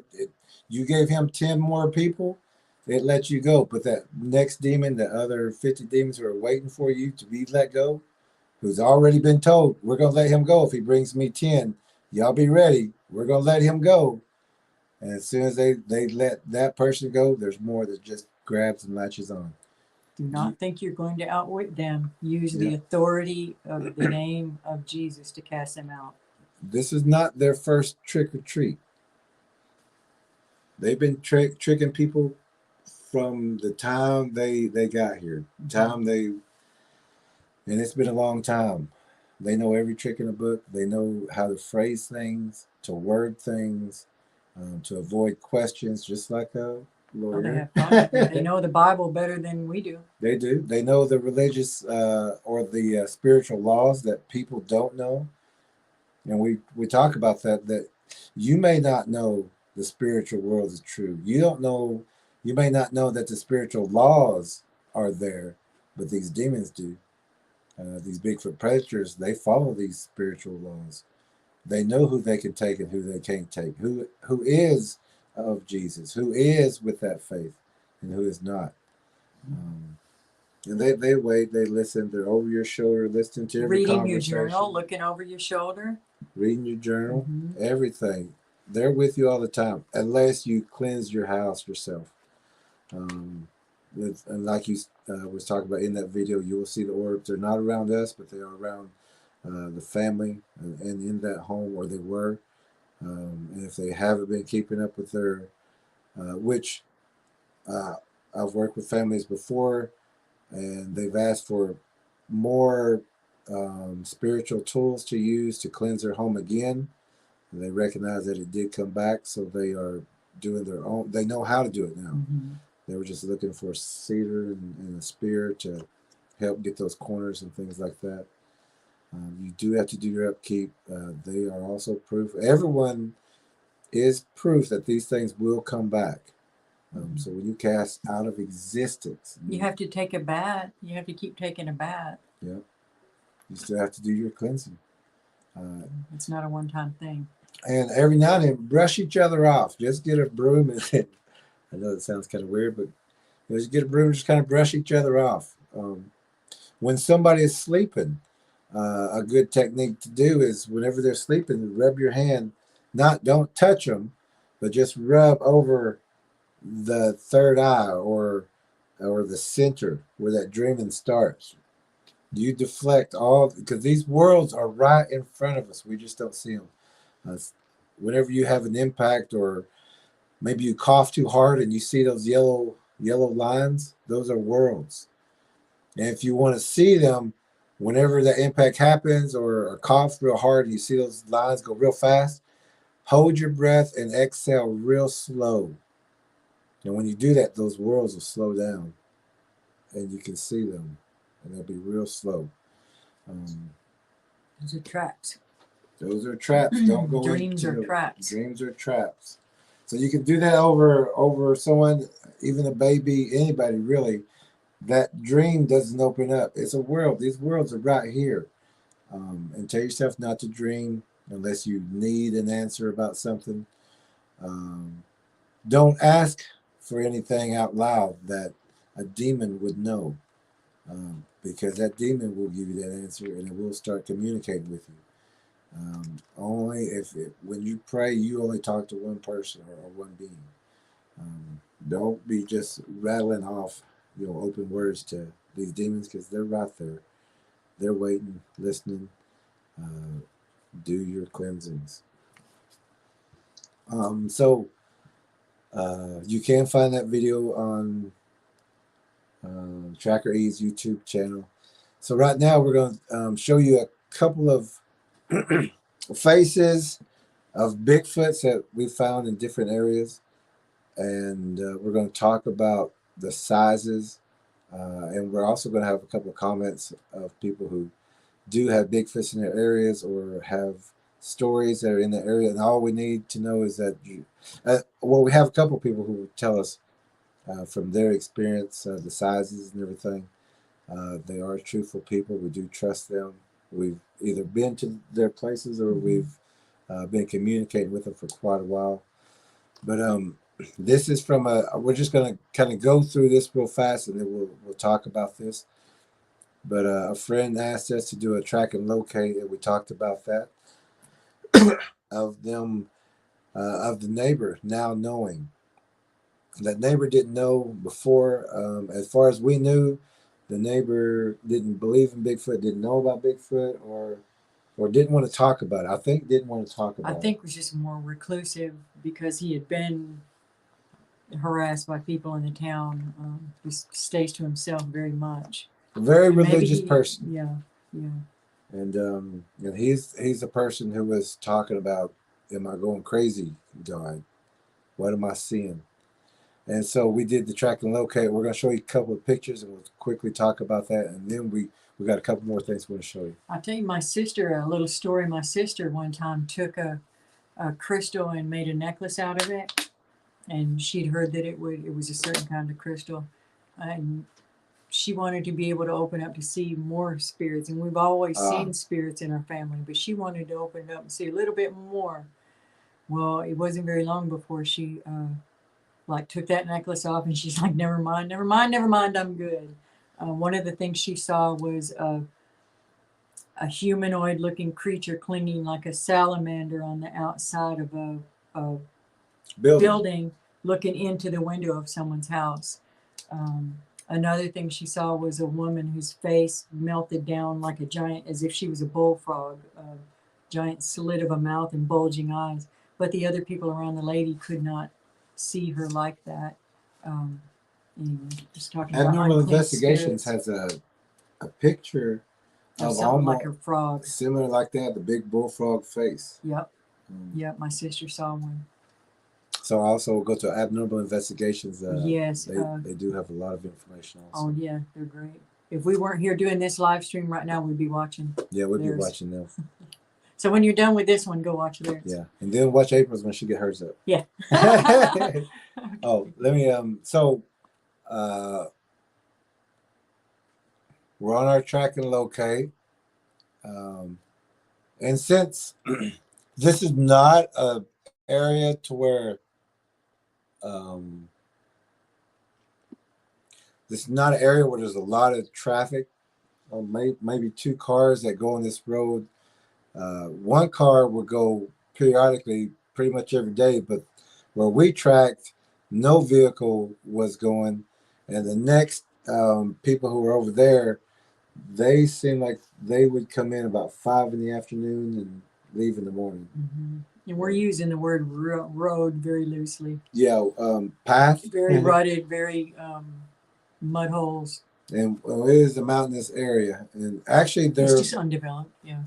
You gave him 10 more people, it let you go. But that next demon, the other 50 demons who are waiting for you to be let go, who's already been told, we're going to let him go if he brings me 10. Y'all be ready. We're going to let him go. And as soon as they let that person go, there's more that just grabs and latches on. Do not think you're going to outwit them. Use the authority of the name of Jesus to cast them out. This is not their first trick or treat. They've been tricking people from the time they got here. And it's been a long time. They know every trick in the book. They know how to phrase things, to word things, to avoid questions, just like a lawyer. They know the Bible better than we do. They do. They know the religious or the spiritual laws that people don't know. And we talk about that you may not know the spiritual world is true. You may not know that the spiritual laws are there, but these demons do. These Bigfoot predators, they follow these spiritual laws. They know who they can take and who they can't take, who is of Jesus, who is with that faith, and who is not. And they wait, they listen, they're over your shoulder, listening to every reading conversation. your journal, looking over your shoulder. Reading your journal, everything. They're with you all the time, unless you cleanse your house yourself. And like you was talking about in that video, you will see the orbs. They're not around us, but they are around the family and in that home, or they were. And if they haven't been keeping up with their, which I've worked with families before, and they've asked for more spiritual tools to use to cleanse their home again. And they recognize that it did come back, so they are doing their own. They know how to do it now. They were just looking for cedar and a spear to help get those corners and things like that. You do have to do your upkeep. They are also proof. Everyone is proof that these things will come back. So when you cast out of existence, you have to take a bath. You have to keep taking a bath. Yeah, you still have to do your cleansing. It's not a one-time thing. And every now and then, brush each other off. Just get a broom and I know that sounds kind of weird, but just get a broom and just kind of brush each other off. When somebody is sleeping, a good technique to do is whenever they're sleeping, rub your hand. Don't touch them, but just rub over the third eye or the center where that dreaming starts. You deflect all, because these worlds are right in front of us. We just don't see them. Whenever you have an impact, or maybe you cough too hard and you see those yellow lines, those are worlds. And if you want to see them, whenever that impact happens or cough real hard and you see those lines go real fast, hold your breath and exhale real slow. And when you do that, those worlds will slow down and you can see them, and they'll be real slow. Those are traps. Those are traps. Don't go Dreams into are traps. Dreams are traps. So you can do that over someone, even a baby, anybody really. That dream doesn't open up. It's a world. These worlds are right here. And tell yourself not to dream unless you need an answer about something. Don't ask for anything out loud that a demon would know, because that demon will give you that answer and it will start communicating with you. Only when you pray, you only talk to one person or one being. Don't be just rattling off, open words to these demons, because they're right there. They're waiting, listening. Do your cleansings. So you can find that video on TrackerElla's YouTube channel. So right now we're going to show you a couple of faces of Bigfoots that we found in different areas, and we're going to talk about the sizes, and we're also going to have a couple of comments of people who do have Bigfoots in their areas or have stories that are in the area. And all we need to know is that we have a couple of people who tell us from their experience the sizes and everything. They are truthful people. We do trust them. We've either been to their places or we've been communicating with them for quite a while. But this is from we're just going to kind of go through this real fast, and then we'll talk about this. But a friend asked us to do a track and locate, and we talked about that of them, of the neighbor now knowing. That neighbor didn't know before. As far as we knew, the neighbor didn't believe in Bigfoot, didn't know about Bigfoot, or didn't want to talk about it. I think didn't want to talk about it. I think was just more reclusive because he had been harassed by people in the town. Just stays to himself very much. A very religious person. Yeah. And he's a person who was talking about, am I going crazy, God? What am I seeing? And so we did the track and locate. We're going to show you a couple of pictures, and we'll quickly talk about that. And then we got a couple more things we're going to show you. I'll tell you my sister, a little story. My sister one time took a crystal and made a necklace out of it. And she'd heard that it was a certain kind of crystal. And she wanted to be able to open up to see more spirits. And we've always seen spirits in our family, but she wanted to open it up and see a little bit more. Well, it wasn't very long before she took that necklace off, and she's like, never mind, I'm good. One of the things she saw was a humanoid looking creature clinging like a salamander on the outside of a building looking into the window of someone's house. Another thing she saw was a woman whose face melted down like a giant, as if she was a bullfrog, a giant slit of a mouth and bulging eyes. But the other people around the lady could not see her like that. Anyway, just talking about Abnormal unclean Investigations spirits. has a picture Of of something like almost a frog. similar like that, the big bullfrog face. Yep. Yep. My sister saw one. So I also go to Abnormal Investigations. Yes. They do have a lot of information also. Oh yeah, they're great. If we weren't here doing this live stream right now, we'd be watching. Yeah, we'd be theirs. watching them. So when you're done with this one, go watch theirs. Yeah, and then watch April's when she get hers up. Yeah. Oh, let me we're on our track and locate. And since this is not a area to where this is not an area where there's a lot of traffic, or maybe two cars that go on this road. One car will go periodically, pretty much every day, but where we tracked, no vehicle was going. And the next people who were over there, they seemed like they would come in about 5 in the afternoon and leave in the morning. Mm-hmm. And we're using the word road very loosely. Yeah, path. Very rutted, very mud holes. And it is a mountainous area. And actually, it's just undeveloped, yeah.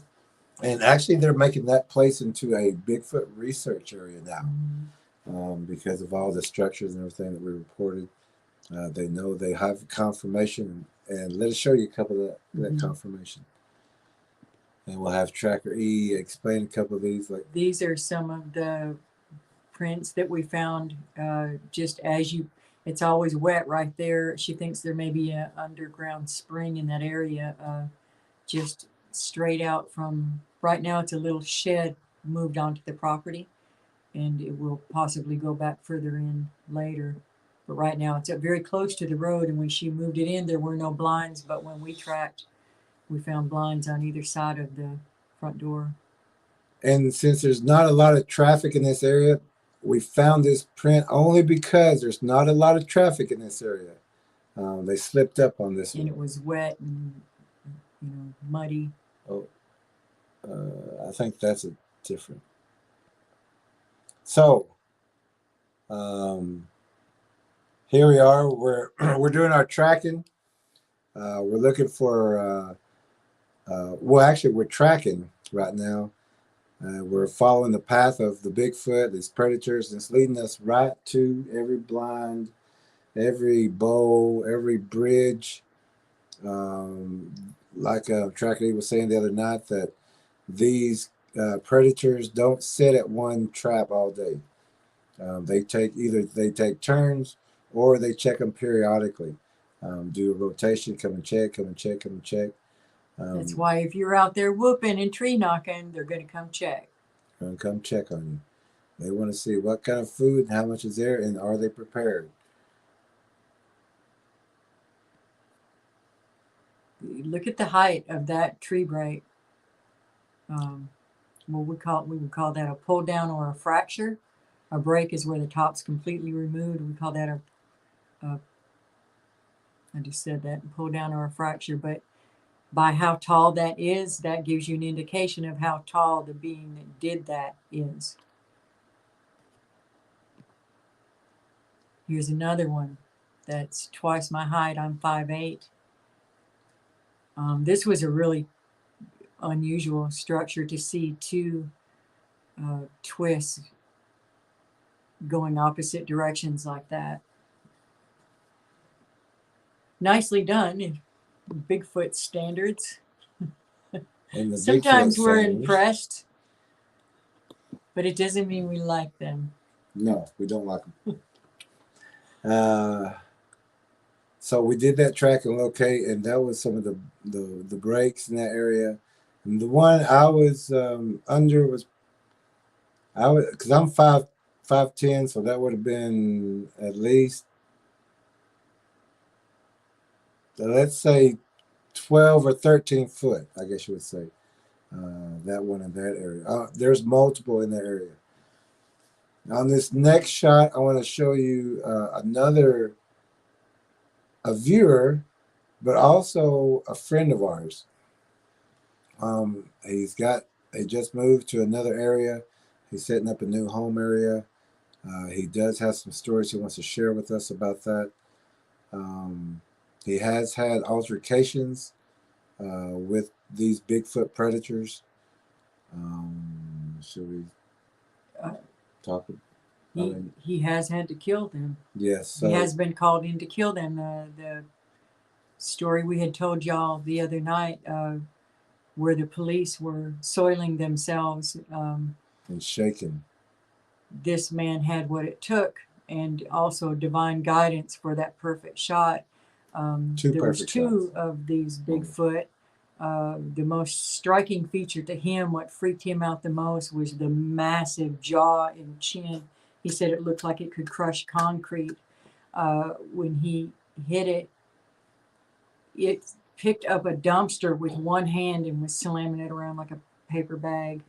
And actually, they're making that place into a Bigfoot research area now, because of all the structures and everything that we reported. They know they have confirmation, and let us show you a couple of that confirmation. And we'll have TrackerElla explain a couple of these. Like these are some of the prints that we found. Just as you, it's always wet right there. She thinks there may be an underground spring in that area. Just straight out from, right now it's a little shed moved onto the property, and it will possibly go back further in later. But right now it's very close to the road, and when she moved it in, there were no blinds, but when we tracked, we found blinds on either side of the front door. And since there's not a lot of traffic in this area, we found this print only because there's not a lot of traffic in this area. They slipped up on this one. And it was wet and muddy. Oh, I think that's a different. So, here we are. We're doing our tracking. We're looking for. Well, actually, we're tracking right now. We're following the path of the Bigfoot, these predators, and it's leading us right to every blind, every bowl, every bridge. Like TrackerElla was saying the other night, that these predators don't sit at one trap all day. They take turns, or they check them periodically. Do a rotation, come and check, come and check, come and check. That's why if you're out there whooping and tree knocking, they're going to come check. Going to come check on you. They want to see what kind of food and how much is there, and are they prepared. Look at the height of that tree break. We would call that a pull down or a fracture. A break is where the top's completely removed. We call that I just said that, pull down or a fracture. But by how tall that is, that gives you an indication of how tall the being that did that is. Here's another one that's twice my height. I'm 5'8". This was a really unusual structure to see two twists going opposite directions like that. Nicely done in Bigfoot standards. Sometimes we're impressed, but it doesn't mean we like them. No, we don't like them. So we did that track and locate, and that was some of the breaks in that area. And the one I was under was, because I'm 5'10", so that would have been at least, let's say 12 or 13 foot, I guess you would say. That one in that area. There's multiple in that area. On this next shot, I want to show you another a viewer, but also a friend of ours. He just moved to another area. He's setting up a new home area. He does have some stories he wants to share with us about that. Um, he has had altercations with these Bigfoot predators. Should we Uh, talk? he has had to kill them. Yes. So, he has been called in to kill them. The story we had told y'all the other night, where the police were soiling themselves. And shaken. This man had what it took, and also divine guidance for that perfect shot. There was two of these Bigfoot. The most striking feature to him, what freaked him out the most, was the massive jaw and chin. He said it looked like it could crush concrete. When he hit it, it picked up a dumpster with one hand and was slamming it around like a paper bag.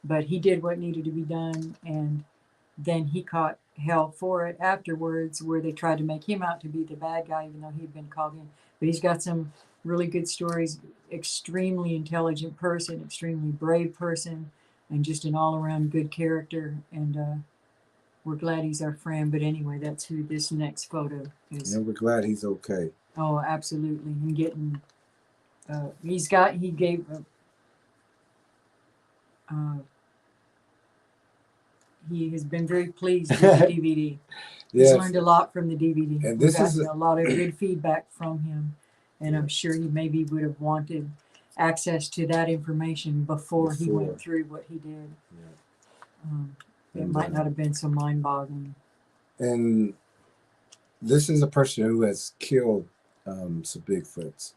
But he did what needed to be done, and then he caught hell for it afterwards, where they tried to make him out to be the bad guy, even though he'd been called in. But he's got some really good stories. Extremely intelligent person, extremely brave person, and just an all-around good character. And we're glad he's our friend. But anyway, that's who this next photo is. And we're glad he's okay. Oh, absolutely. And getting, he gave he has been very pleased with the DVD. Yes. He's learned a lot from the DVD. And this is a lot of good feedback from him. And I'm sure he maybe would have wanted access to that information before he went through what he did. Yeah. It might not have been so mind-boggling. And this is a person who has killed some Bigfoots.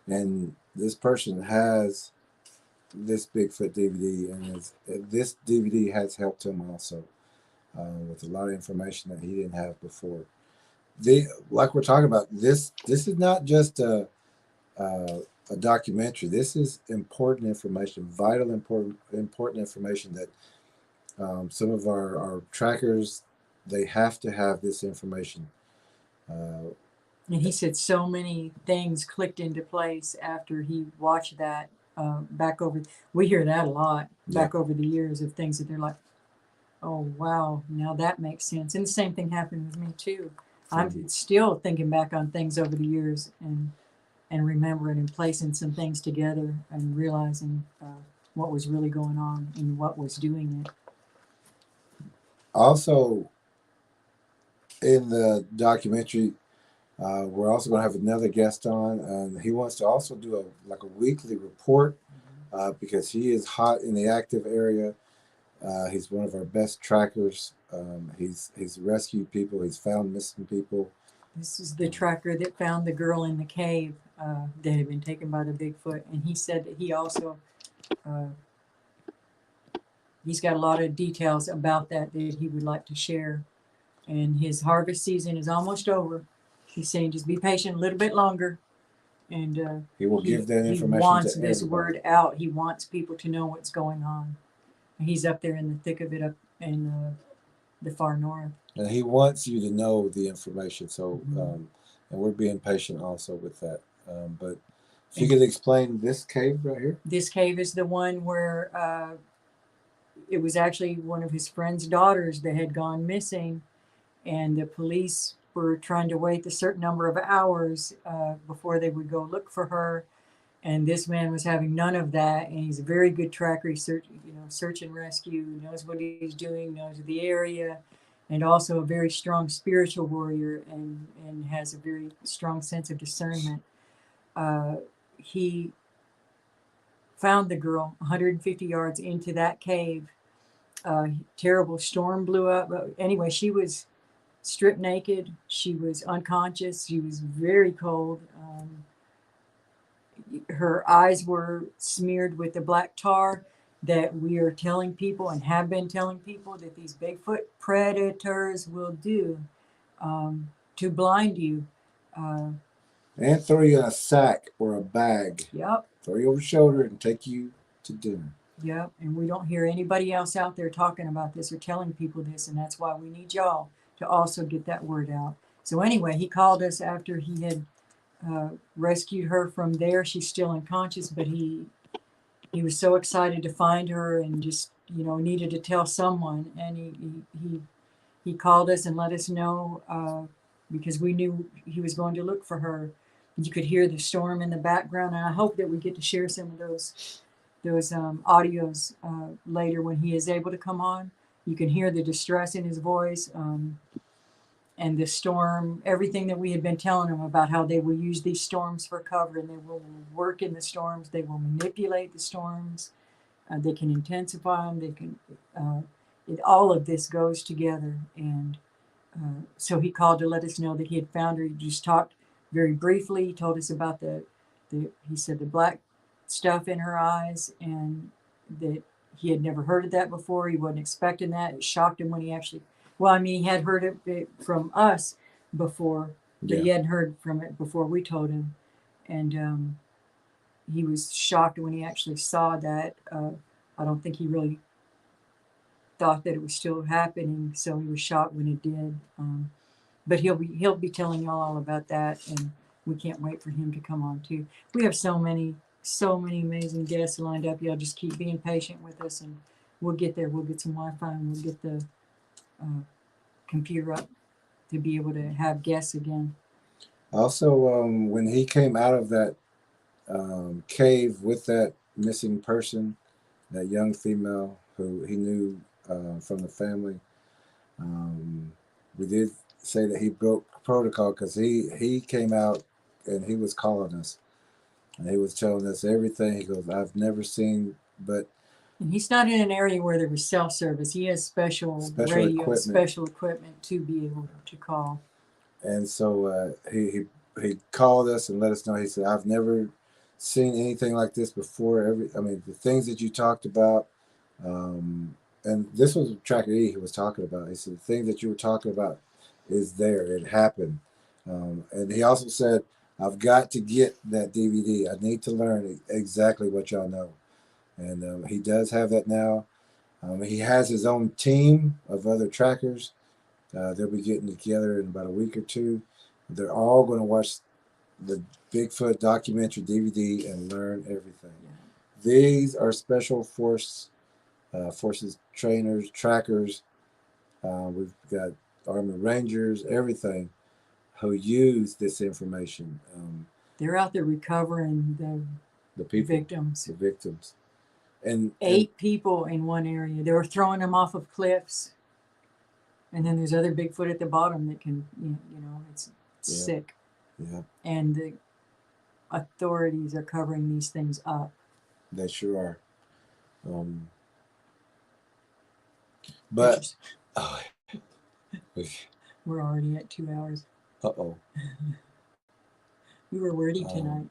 And this person has this Bigfoot DVD, and this DVD has helped him also with a lot of information that he didn't have before. Like we're talking about, this is not just a documentary. This is important information, vital important information that some of our trackers, they have to have this information. And he said so many things clicked into place after he watched that. Back over, we hear that a lot back over the years of things that they're like, oh wow, now that makes sense. And the same thing happened with me too. I'm still thinking back on things over the years and remembering and placing some things together and realizing what was really going on and what was doing it. Also, in the documentary, we're also going to have another guest on, and he wants to also do a weekly report because he is hot in the active area. He's one of our best trackers. He's rescued people. He's found missing people. This is the tracker that found the girl in the cave that had been taken by the Bigfoot, and he said that he also he's got a lot of details about that he would like to share. And his harvest season is almost over. He's saying just be patient a little bit longer, and he will give that information. He wants to this everybody. word out. He wants people to know what's going on. And he's up there in the thick of it, up in the far north. And he wants you to know the information. So, and we're being patient also with that. But if you could explain this cave right here. This cave is the one where it was actually one of his friend's daughters that had gone missing, and the police were trying to wait a certain number of hours before they would go look for her. And this man was having none of that, and he's a very good tracker. He search and rescue, knows what he's doing, knows the area, and also a very strong spiritual warrior, and has a very strong sense of discernment. He found the girl 150 yards into that cave. Terrible storm blew up. Anyway, she was stripped naked. She was unconscious. She was very cold. Her eyes were smeared with the black tar that we are telling people and have been telling people that these Bigfoot predators will do to blind you. And throw you in a sack or a bag. Yep. Throw you over the shoulder and take you to dinner. Yep. And we don't hear anybody else out there talking about this or telling people this. And that's why we need y'all to also get that word out. So anyway, he called us after he had rescued her from there. She's still unconscious, but he was so excited to find her and just, you know, needed to tell someone. And he called us and let us know because we knew he was going to look for her. You could hear the storm in the background, and I hope that we get to share some of those audios later when he is able to come on. You can hear the distress in his voice. And the storm, everything that we had been telling them about how they will use these storms for cover, and they will work in the storms, they will manipulate the storms, they can intensify them, they can, all of this goes together. And so he called to let us know that he had found her. He just talked very briefly. He told us about he said the black stuff in her eyes, and that he had never heard of that before. He wasn't expecting that. It shocked him when he actually, well, I mean, he had heard it from us before, but he hadn't heard from it before we told him. And he was shocked when he actually saw that. I don't think he really thought that it was still happening, so he was shocked when it did. But he'll be telling y'all all about that, and we can't wait for him to come on too. We have so many amazing guests lined up. Y'all just keep being patient with us, and we'll get there. We'll get some Wi-Fi, and we'll get the computer up to be able to have guests again. Also, when he came out of that cave with that missing person, that young female who he knew from the family, we did say that he broke protocol because he came out and he was calling us and he was telling us everything. He goes, I've never seen, but. And he's not in an area where there was self-service. He has special radio, equipment. Special equipment to be able to call. And so he called us and let us know. He said, I've never seen anything like this before. I mean, the things that you talked about, and this was TrackerElla he was talking about. He said, the thing that you were talking about is there. It happened. And he also said, I've got to get that DVD. I need to learn exactly what y'all know. And he does have that now. He has his own team of other trackers. They'll be getting together in about a week or two. They're all going to watch the Bigfoot documentary DVD and learn everything. Yeah. These are special forces trainers, trackers. We've got Army Rangers, everything, who use this information. They're out there recovering the people, victims. The victims. And 8 people in one area. They were throwing them off of cliffs. And then there's other Bigfoot at the bottom that can, you know, it's sick. Yeah. And the authorities are covering these things up. They sure are. But we're already at 2 hours. Uh-oh. We were wordy tonight.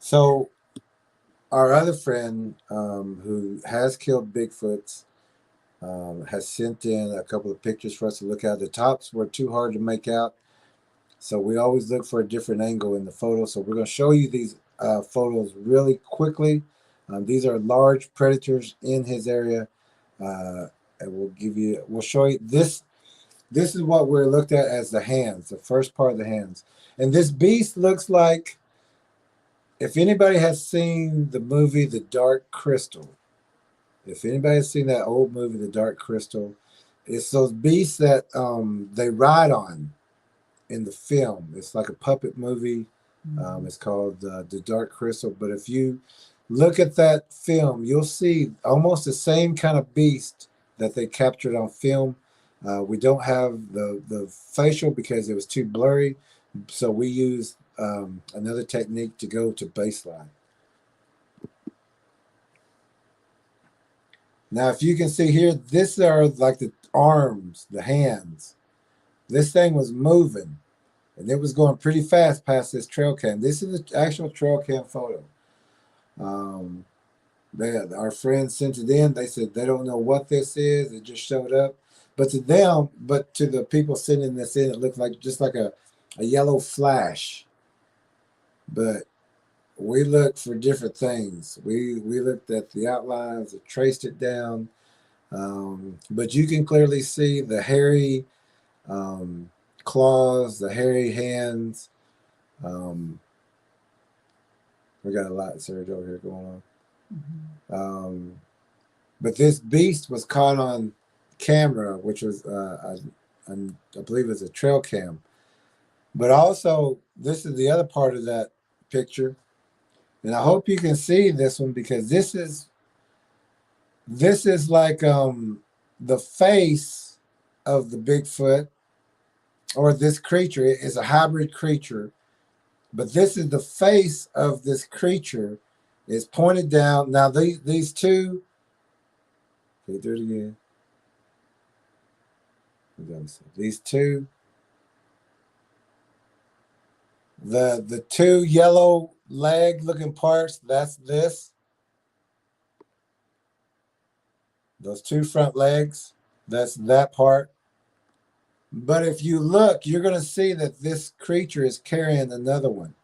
So our other friend who has killed Bigfoots has sent in a couple of pictures for us to look at. The tops were too hard to make out, so we always look for a different angle in the photo. So we're going to show you these photos really quickly. These are large predators in his area, and we'll show you this. This is what we're looked at as the hands, the first part of the hands. And this beast looks like, if anybody has seen the movie The Dark Crystal, if anybody has seen that old movie, The Dark Crystal, it's those beasts that they ride on in the film. It's like a puppet movie. It's called The Dark Crystal. But if you look at that film, you'll see almost the same kind of beast that they captured on film. We don't have the facial because it was too blurry. So we used another technique to go to baseline. Now, if you can see here, these are like the arms, the hands. This thing was moving, and it was going pretty fast past this trail cam. This is the actual trail cam photo. Our friends sent it in. They said they don't know what this is. It just showed up. But to them, but to the people sending this in, it looked like just like a yellow flash. But we looked for different things. We looked at the outlines, and traced it down. But you can clearly see the hairy claws, the hairy hands. We got a lot, Sergio, here going on. But this beast was caught on camera, which was, I believe it was a trail cam. But also, this is the other part of that picture. And I hope you can see this one, because this is like the face of the Bigfoot, or this creature. It is a hybrid creature. But this is the face of this creature. It's pointed down. Now these two, okay, do it again. These two, the two yellow leg looking parts, that's this. Those two front legs, that's that part. But if you look, you're going to see that this creature is carrying another one.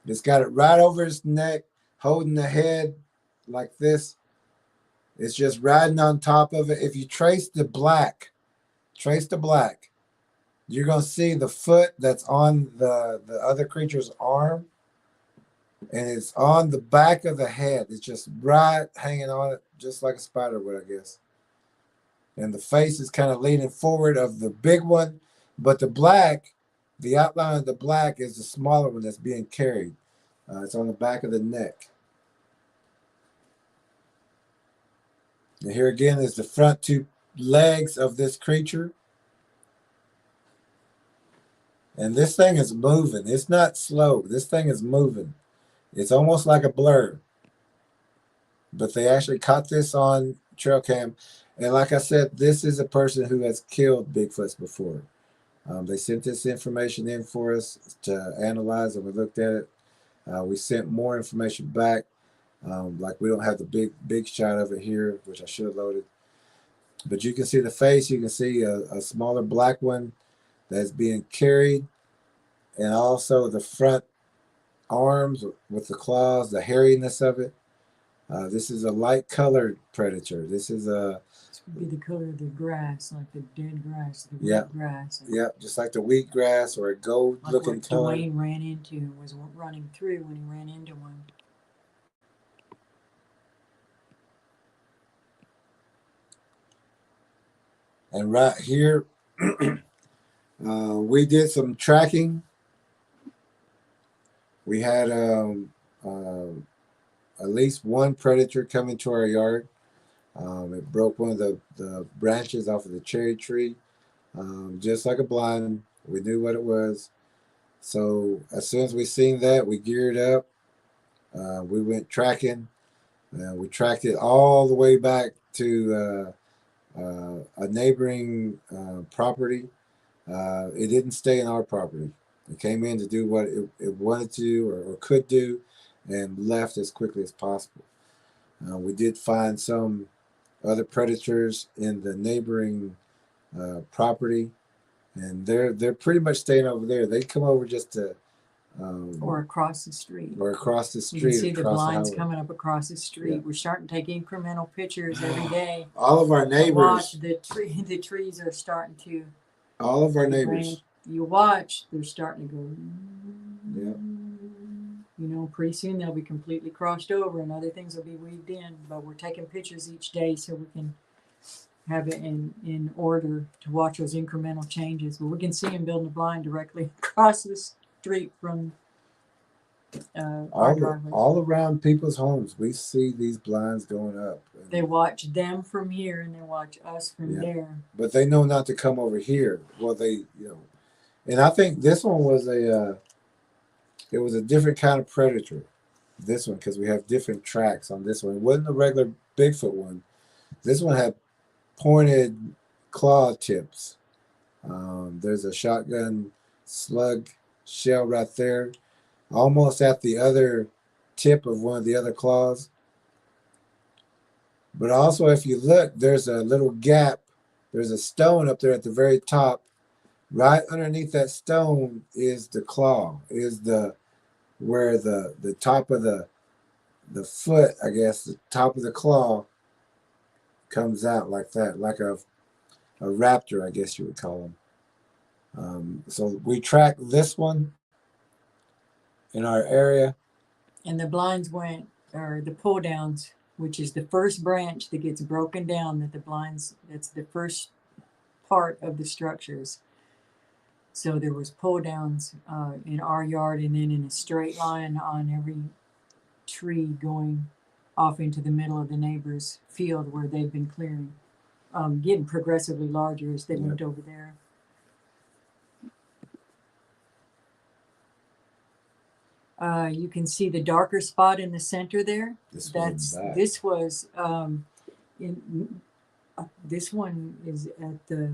It's got it right over its neck, holding the head like this. It's just riding on top of it. If you trace the black, you're going to see the foot that's on the other creature's arm. And it's on the back of the head. It's just right hanging on it, just like a spider would, I guess. And the face is kind of leaning forward of the big one. But the black, the outline of the black is the smaller one that's being carried. It's on the back of the neck. And here again is the front two legs of this creature. And this thing is moving. It's not slow. This thing is moving. It's almost like a blur. But they actually caught this on trail cam. And like I said, this is a person who has killed Bigfoots before. They sent this information in for us to analyze, and we looked at it. We sent more information back. Like we don't have the big shot of it here, which I should have loaded. But you can see the face. You can see a smaller black one that's being carried. And also the front arms with the claws, the hairiness of it. This is a light colored predator. This would be the color of the grass, like the dead grass, the wheat grass. Yeah, just like the wheat grass, or a gold looking like color. Dwayne ran into, was running through when he ran into one. And right here, we did some tracking. We had at least one predator come into our yard. It broke one of the branches off of the cherry tree, just like a blind. We knew what it was. So as soon as we seen that, we geared up. We went tracking. We tracked it all the way back to a neighboring property. It didn't stay in our property. It came in to do what it wanted to or could do, and left as quickly as possible. We did find some other predators in the neighboring property, and they're pretty much staying over there. They come over just to or across the street. Or across the street. You can see the blinds coming up across the street. Yeah. We're starting to take incremental pictures every day. All of our neighbors. Watch the trees are starting to. All of our neighbors. You watch, they're starting to go. Yeah. You know, pretty soon they'll be completely crossed over, and other things will be weaved in. But we're taking pictures each day so we can have it in order to watch those incremental changes. But we can see them building a blind directly across the street from our driveway. All around people's homes, we see these blinds going up. They watch them from here, and they watch us from there. But they know not to come over here. Well, and I think this one was it was a different kind of predator. This one, because we have different tracks on this one. It wasn't a regular Bigfoot one. This one had pointed claw tips. There's a shotgun slug shell right there, almost at the other tip of one of the other claws. But also, if you look, there's a little gap. There's a stone up there at the very top. Right underneath that stone is the claw, where the top of the foot, I guess, the top of the claw comes out like that, like a raptor, I guess you would call them. So we track this one in our area. And the blinds went, or the pull downs, which is the first branch that gets broken down, that the blinds, that's the first part of the structures. So there was pull downs in our yard, and then in a straight line on every tree going off into the middle of the neighbor's field where they've been clearing, getting progressively larger as they went over there. You can see the darker spot in the center there. This was this one is at the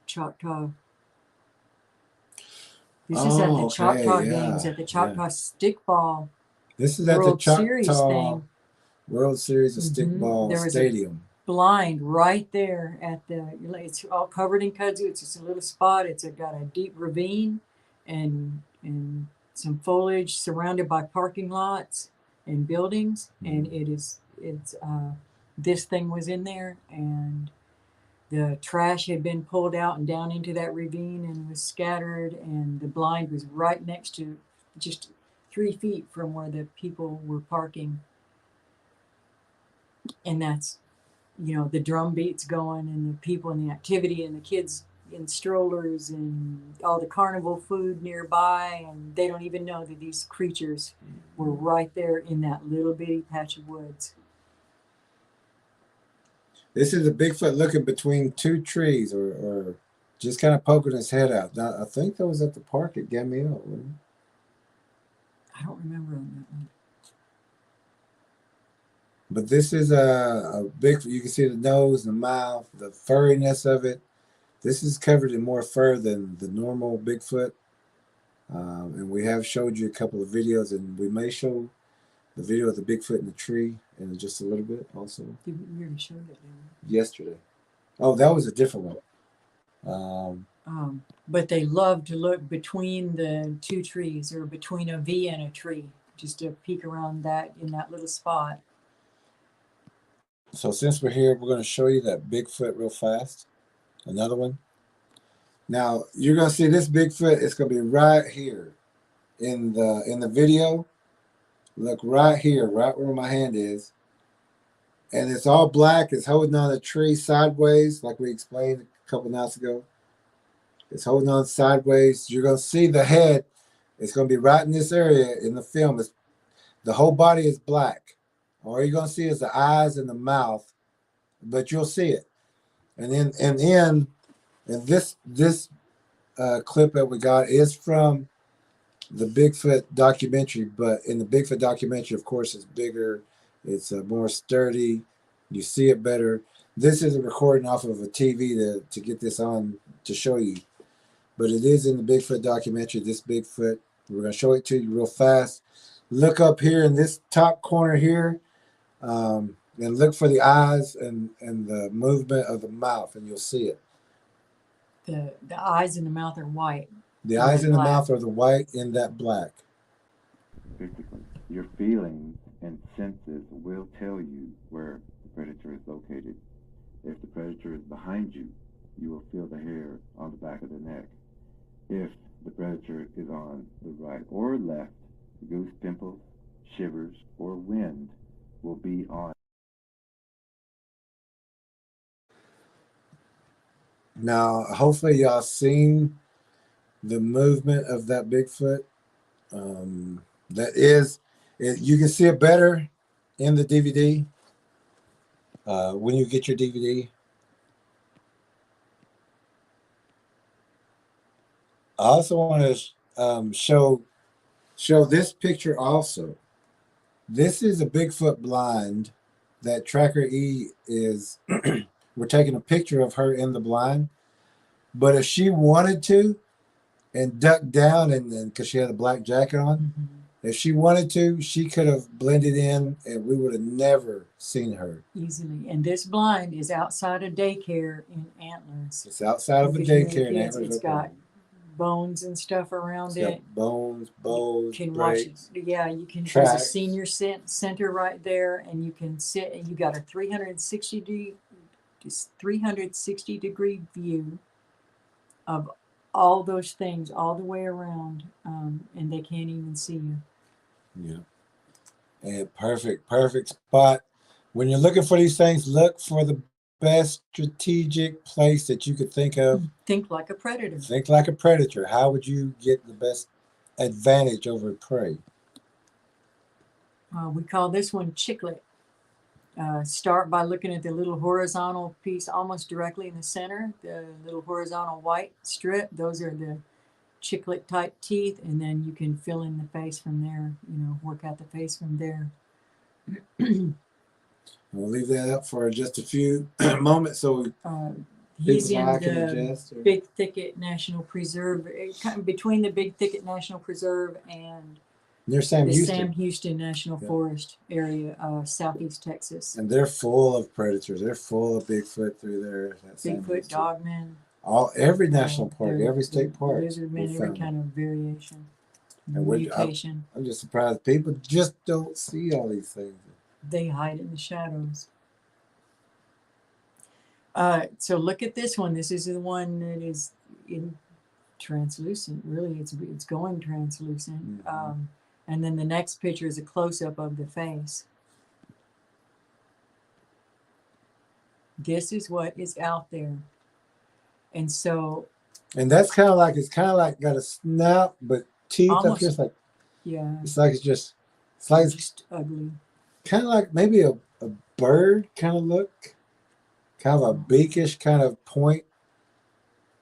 Choctaw. This is at the Choctaw games, at the Choctaw stickball. This is at the Choctaw World Series of Stickball Stadium. Blind right there at the, it's all covered in kudzu. It's just a little spot. It's got a deep ravine and some foliage surrounded by parking lots and buildings. And it's this thing was in there, and the trash had been pulled out and down into that ravine and was scattered, and the blind was right next to, just 3 feet from where the people were parking. And that's, the drum beats going and the people and the activity and the kids in strollers and all the carnival food nearby, and they don't even know that these creatures were right there in that little bitty patch of woods. This is a Bigfoot looking between 2 trees, or just kind of poking his head out. Now, I think that was at the park at Gamio, wasn't it? I don't remember on that one. But this is a Bigfoot. You can see the nose, the mouth, the furriness of it. This is covered in more fur than the normal Bigfoot. And we have showed you a couple of videos, and we may show the video of the Bigfoot in the tree in just a little bit also. We already showed it, didn't we? Yesterday. Oh, that was a different one. But they love to look between the 2 trees, or between a V and a tree, just to peek around that in that little spot. So since we're here, we're going to show you that Bigfoot real fast. Another one. Now you're going to see this Bigfoot. It's going to be right here in the video. Look right here, right where my hand is. And it's all black. It's holding on a tree sideways, like we explained a couple nights ago. It's holding on sideways. You're going to see the head. It's going to be right in this area in the film. The whole body is black. All you're going to see is the eyes and the mouth, but you'll see it. And then this clip that we got is from the Bigfoot documentary, but in the Bigfoot documentary, of course, it's bigger, it's more sturdy, you see it better. This is a recording off of a TV to get this on to show you, but it is in the Bigfoot documentary, this Bigfoot. We're going to show it to you real fast. Look up here in this top corner here, and look for the eyes and the movement of the mouth, and you'll see it. The eyes and the mouth are white. The eyes and the mouth are the white in that black. Basically, your feelings and senses will tell you where the predator is located. If the predator is behind you, you will feel the hair on the back of the neck. If the predator is on the right or left, goose pimples, shivers, or wind will be on. Now, hopefully y'all seen the movement of that Bigfoot. You can see it better in the DVD when you get your DVD. I also want to show this picture also. This is a Bigfoot blind that TrackerElla is. We're taking a picture of her in the blind, but if she wanted to and ducked down, and because she had a black jacket on, if she wanted to, she could have blended in and we would have never seen her. Easily. And this blind is outside a daycare in Antlers. It's outside of a daycare in Antlers. It's got bones and stuff around it. Bones, bows, you can breaks, watch it. Yeah, you can. Tracks. There's a senior center right there, and you can sit. And you got a 360 360-degree view of all those things all the way around, and they can't even see you. Yeah. And perfect spot. When you're looking for these things, look for the best strategic place that you could think of. Think like a predator. Think like a predator. How would you get the best advantage over prey? We call this one chiclet. Start by looking at the little horizontal piece almost directly in the center, the little horizontal white strip. Those are the chiclet type teeth, and then you can fill in the face from there, work out the face from there. We'll leave that up for just a few moments so He's in I can the adjust. Big Thicket National Preserve, between the Big Thicket National Preserve and near Sam the Houston. Sam Houston National Forest area, southeast Texas. And they're full of predators. They're full of Bigfoot through there. Bigfoot, dogmen. Every national park, every state park. Lizardmen, every kind of variation, and mutation. I'm just surprised people just don't see all these things. They hide in the shadows. So look at this one. This is the one that is in translucent. Really, it's going translucent. Mm-hmm. And then the next picture is a close-up of the face. This is what is out there. And so... And that's kind of like, it's kind of like got a snout, but teeth almost, up here. It's like, yeah. It's like it's just ugly. Kind of like maybe a bird kind of look. Kind of a beakish kind of point.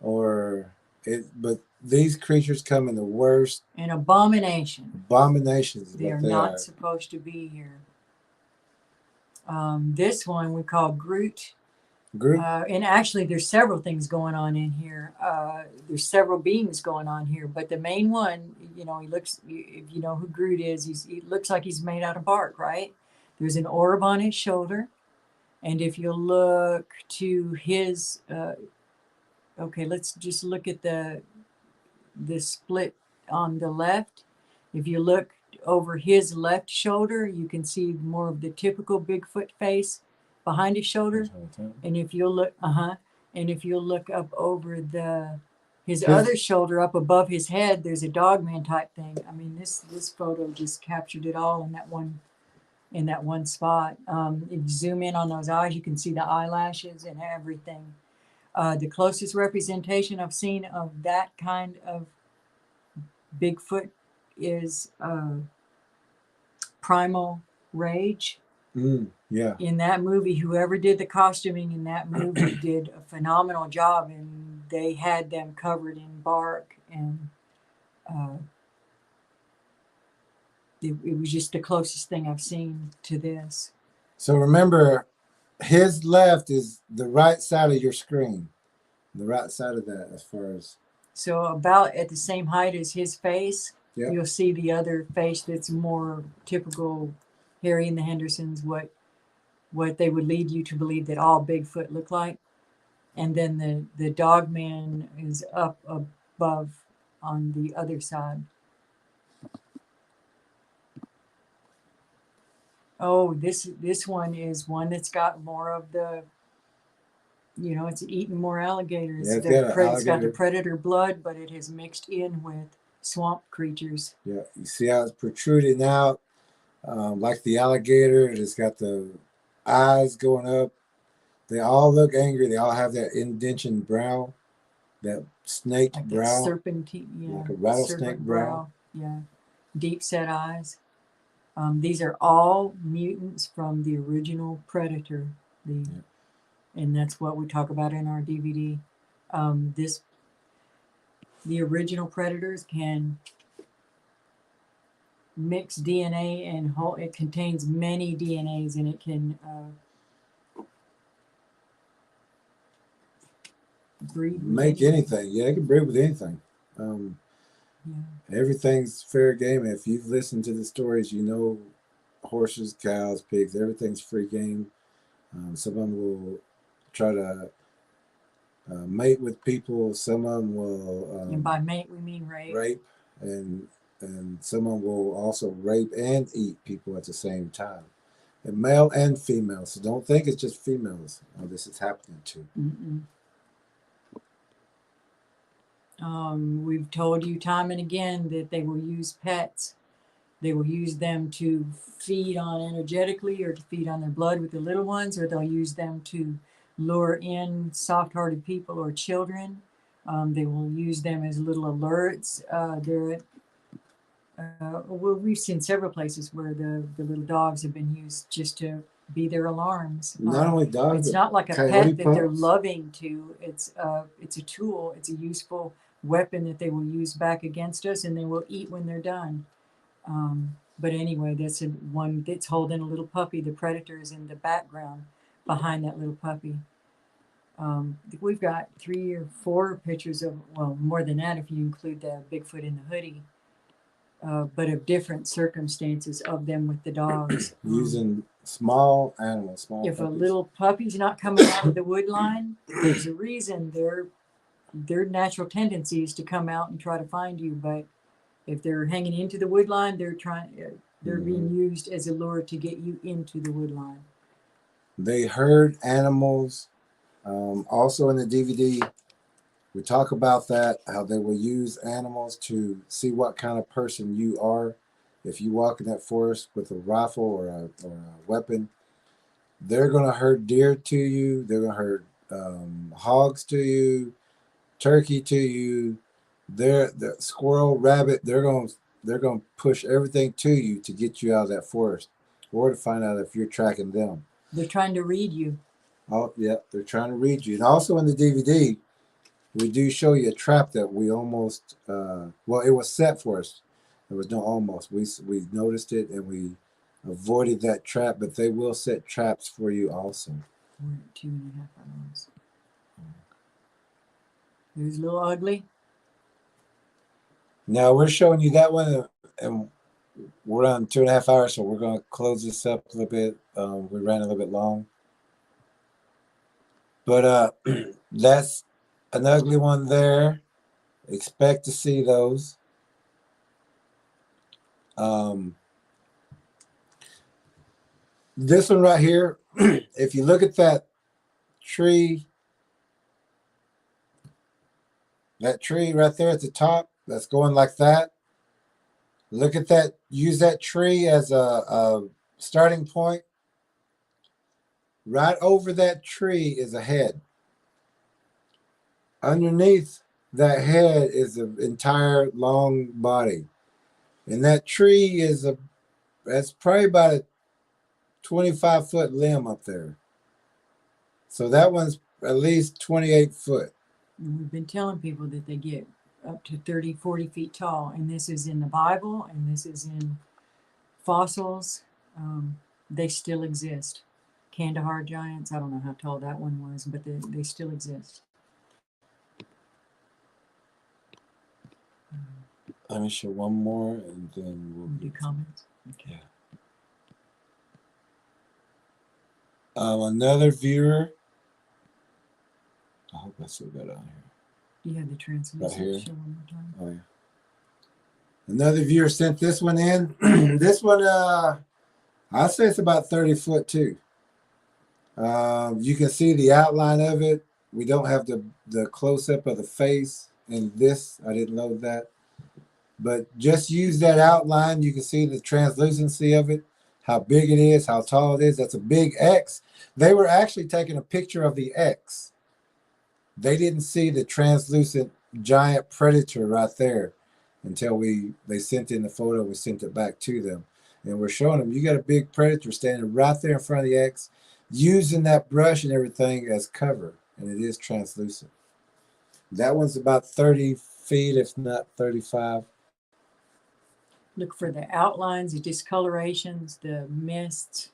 But these creatures come in the worst. An abomination. Abominations. They are not supposed to be here. This one we call Groot. And actually there's several things going on in here. There's several beings going on here, but the main one, he looks, if you know who Groot is, he looks like he's made out of bark, right? There's an orb on his shoulder. And if you look to his, okay, let's just look at the split on the left. If you look over his left shoulder, you can see more of the typical Bigfoot face behind his shoulder. And if you'll look, and if you'll look up over his other shoulder, up above his head, there's a dogman type thing. I mean, this photo just captured it all in that one spot. If you zoom in on those eyes, you can see the eyelashes and everything. The closest representation I've seen of that kind of Bigfoot is Primal Rage. Yeah. In that movie, whoever did the costuming in that movie did a phenomenal job, and they had them covered in bark, and it was just the closest thing I've seen to this. So remember, his left is the right side of your screen. The right side of that, as far as. So about at the same height as his face, yep. You'll see the other face that's more typical Harry and the Hendersons, what they would lead you to believe that all Bigfoot look like. And then the dog man is up above on the other side. Oh, this one is one that's got more of the, it's eating more alligators. Yeah, it's got the predator blood, but it has mixed in with swamp creatures. Yeah, you see how it's protruding out, like the alligator. It's got the eyes going up. They all look angry. They all have that indention brow, that snake like brow. That serpentine, yeah. Like a rattlesnake brow. Yeah. Deep set eyes. These are all mutants from the original Predator. And that's what we talk about in our DVD. The original Predators can mix DNA, and it contains many DNAs, and it can breed. Make anything. Yeah, it can breed with anything. Everything's fair game. If you've listened to the stories, horses, cows, pigs, everything's free game. Some of them will try to mate with people. Some of them will. And by mate, we mean rape. Rape, and some of them will also rape and eat people at the same time. male and female. So don't think it's just females this is happening to. We've told you time and again that they will use pets. They will use them to feed on energetically or to feed on their blood with the little ones, or they'll use them to lure in soft-hearted people or children. They will use them as little alerts. Well, we've seen several places where the little dogs have been used just to be their alarms. Not only dogs, it's not like a pet that they're loving to. It's a tool. It's a useful weapon that they will use back against us, and they will eat when they're done. But anyway, that's one that's holding a little puppy. The predator is in the background behind that little puppy. We've got 3 or 4 pictures of, well, more than that if you include the Bigfoot in the hoodie. But of different circumstances of them with the dogs. Using small animals, small If puppies. a little puppy's not coming out of the wood line, there's a reason. Their natural tendency is to come out and try to find you. But if they're hanging into the wood line, they're being used as a lure to get you into the wood line. They herd animals. Also in the DVD, we talk about that, how they will use animals to see what kind of person you are. If you walk in that forest with a rifle or a weapon, they're going to herd deer to you. They're going to herd hogs to you, turkey to you. The squirrel, rabbit. They're going to push everything to you to get you out of that forest, or to find out if you're tracking them. They're trying to read you. Oh, yeah, they're trying to read you. And also in the DVD, we do show you a trap that we almost, well, it was set for us. There was no almost. We noticed it and we avoided that trap, but they will set traps for you also. We're at 2.5 hours. There's a little ugly. Now we're showing you that one, and we're on 2.5 hours, so we're going to close this up a little bit. We ran a little bit long. But that's an ugly one there. Expect to see those. This one right here, if you look at that tree right there at the top, that's going like that. Look at that. Use that tree as a starting point. Right over that tree is a head. Underneath that head is an entire long body. And that tree is that's probably about a 25-foot limb up there. So that one's at least 28 foot. And we've been telling people that they get up to 30, 40 feet tall. And this is in the Bible, and this is in fossils. They still exist. Kandahar giants, I don't know how tall that one was, but they still exist. Let me show one more, and then we'll do comments. Okay. Another viewer. I hope I still got it on here. Do you have the translucent Right here. show one more time? Oh yeah. Another viewer sent this one in. This one, I'd say it's about 30 foot too. You can see the outline of it. We don't have the close up of the face in this. I didn't load that. But just use that outline. You can see the translucency of it, how big it is, how tall it is. That's a big X. They were actually taking a picture of the X. They didn't see the translucent giant predator right there until they sent in the photo. We sent it back to them. And we're showing them, you got a big predator standing right there in front of the X, using that brush and everything as cover. And it is translucent. That one's about 30 feet, if not 35. Look for the outlines, the discolorations, the mists.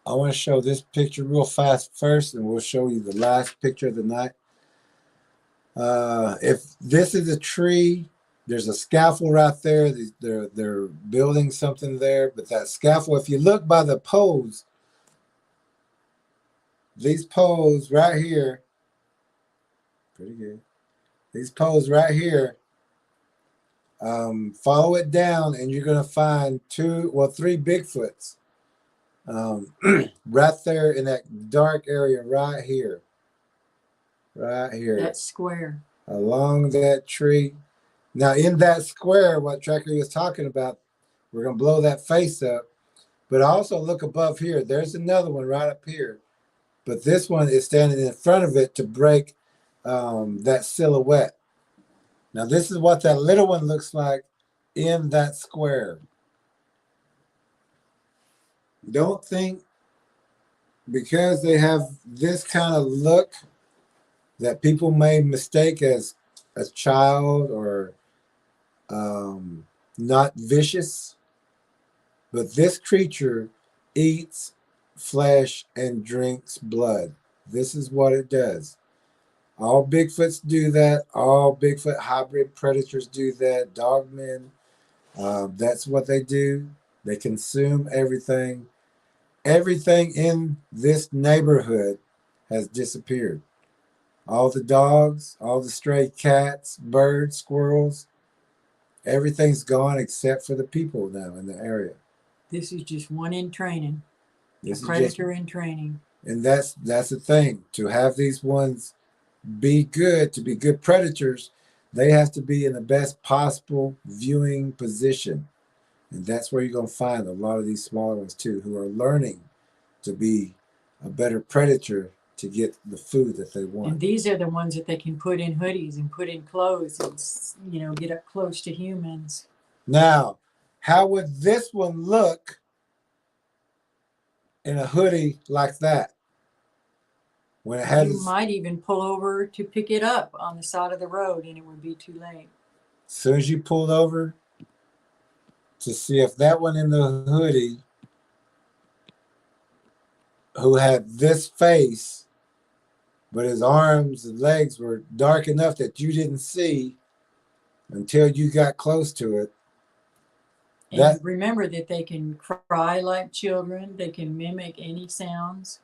I want to show this picture real fast first, and we'll show you the last picture of the night. If this is a tree, there's a scaffold right there. They're building something there, but that scaffold, if you look by the poles, these poles right here, pretty good. These poles right here Follow it down, and you're going to find three Bigfoots right there in that dark area right here. Right here. That square. Along that tree. Now, in that square, what TrackerElla is talking about, we're going to blow that face up. But also look above here. There's another one right up here. But this one is standing in front of it to break that silhouette. Now, this is what that little one looks like in that square. Don't think because they have this kind of look that people may mistake as a child or not vicious. But this creature eats flesh and drinks blood. This is what it does. All Bigfoots do that. All Bigfoot hybrid predators do that. Dogmen, that's what they do. They consume everything. Everything in this neighborhood has disappeared. All the dogs, all the stray cats, birds, squirrels, everything's gone except for the people now in the area. This is just one in training. This a predator in training. And that's the thing. To have these ones be good, to be good predators, they have to be in the best possible viewing position. And that's where you're going to find a lot of these smaller ones too, who are learning to be a better predator to get the food that they want. And these are the ones that they can put in hoodies and put in clothes and, you know, get up close to humans. Now, how would this one look in a hoodie like that? When it has, you might even pull over to pick it up on the side of the road and it would be too late. As soon as you pulled over to see if that one in the hoodie who had this face, but his arms and legs were dark enough that you didn't see until you got close to it. And remember that they can cry like children. They can mimic any sounds.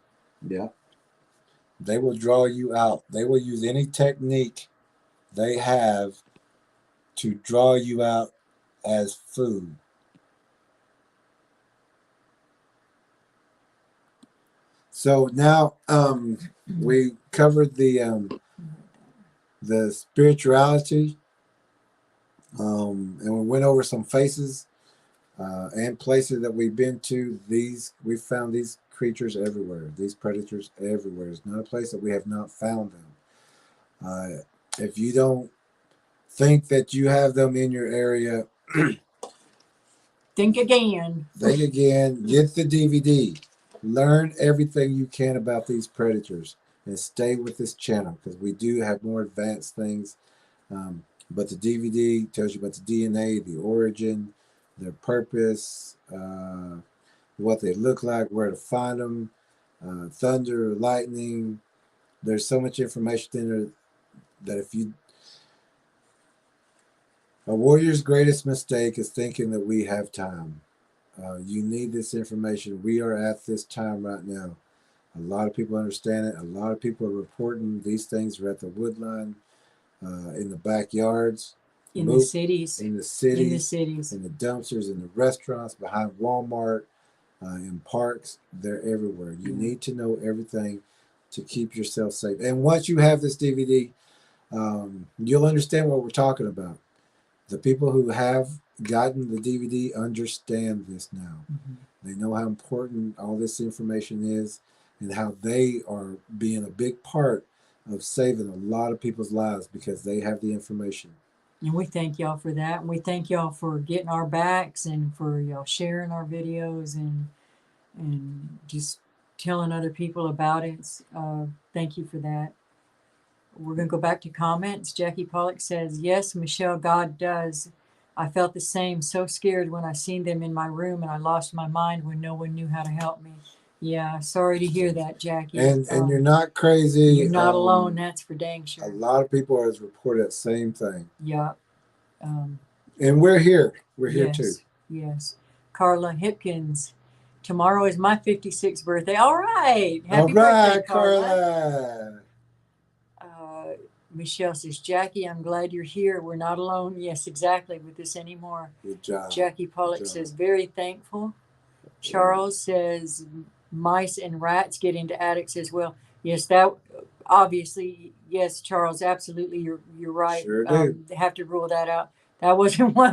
Yeah. They will draw you out. They will use any technique they have to draw you out as food. So now we covered the spirituality, and we went over some faces and places that we've been to. We found these creatures everywhere, these predators everywhere. There's not a place that we have not found them. If you don't think that you have them in your area, think again. Think again. Get the DVD. Learn everything you can about these predators and stay with this channel because we do have more advanced things. But the DVD tells you about the DNA, the origin, their purpose, what they look like, where to find them, thunder, lightning. There's so much information in there that a warrior's greatest mistake is thinking that we have time. You need this information. We are at this time right now. A lot of people understand it. A lot of people are reporting these things are at the woodline, in the backyards, in the cities, in the dumpsters, in the restaurants, behind Walmart, in parks. They're everywhere. You need to know everything to keep yourself safe. And once you have this DVD, you'll understand what we're talking about. The people who have gotten the DVD understand this now. They know how important all this information is and how they are being a big part of saving a lot of people's lives because they have the information. And we thank y'all for that. And we thank y'all for getting our backs and for y'all sharing our videos and just telling other people about it. Thank you for that. We're going to go back to comments. Jackie Pollock says, yes, Michelle, God does. I felt the same, so scared when I seen them in my room and I lost my mind when no one knew how to help me. Yeah, sorry to hear that, Jackie. And you're not crazy. You're not alone, that's for dang sure. A lot of people has reported that same thing. Yeah. And we're here. We're here too. Yes. Carla Hipkins. Tomorrow is my 56th birthday. All right. Happy birthday, Carla. Michelle says, Jackie, I'm glad you're here. We're not alone. Yes, exactly, with this anymore. Good job. Jackie Pollock Good job. says, very thankful. Charles says, mice and rats get into attics as well. Yes, that obviously, yes, Charles, absolutely, you're right. Sure do. They have to rule that out. That wasn't But-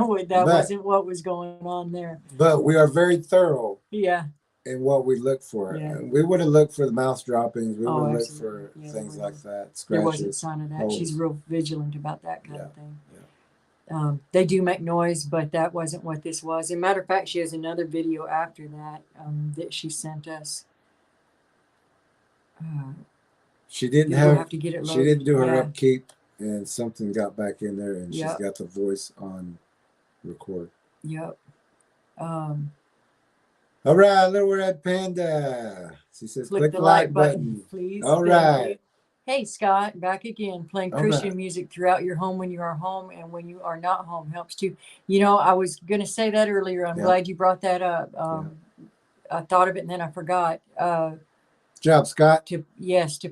what was going on there. But we are very thorough Yeah. in what we look for. Yeah. And we would have looked for the mouse droppings. We Oh, would have looked absolutely. for Yeah, things there like wasn't. that. There wasn't a Scratches. sign of that. holes. She's real vigilant about that kind of Yeah, thing. They do make noise, but that wasn't what this was. As a matter of fact, she has another video after that that she sent us. She didn't We'll have to get it she loaded. didn't do her Yeah. upkeep, and something got back in there, and Yep. she's got the voice on record. Yep. All right, little red panda. She says, click the like button. please. All Thank right. you. Hey, Scott, back again. Playing All Christian right. music throughout your home when you are home and when you are not home helps too. You know, I was going to say that earlier. I'm Yeah. glad you brought that up. I thought of it and then I forgot. Good job, Scott. To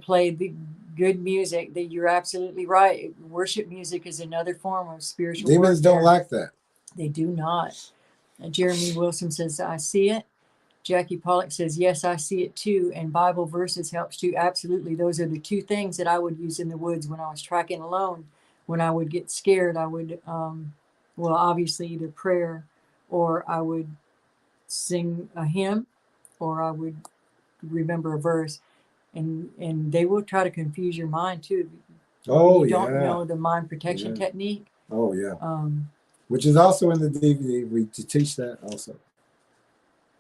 play the good music. That you're absolutely right. Worship music is another form of spiritual. Demons don't like that. They do not. Jeremy Wilson says, I see it. Jackie Pollock says, yes, I see it too. And Bible verses helps too. Absolutely. Those are the two things that I would use in the woods when I was tracking alone. When I would get scared, I would, well, obviously either prayer, or I would sing a hymn, or I would remember a verse. And they will try to confuse your mind too. Oh, you yeah. don't know the mind protection technique. Oh, yeah. Which is also in the DVD. We teach that also.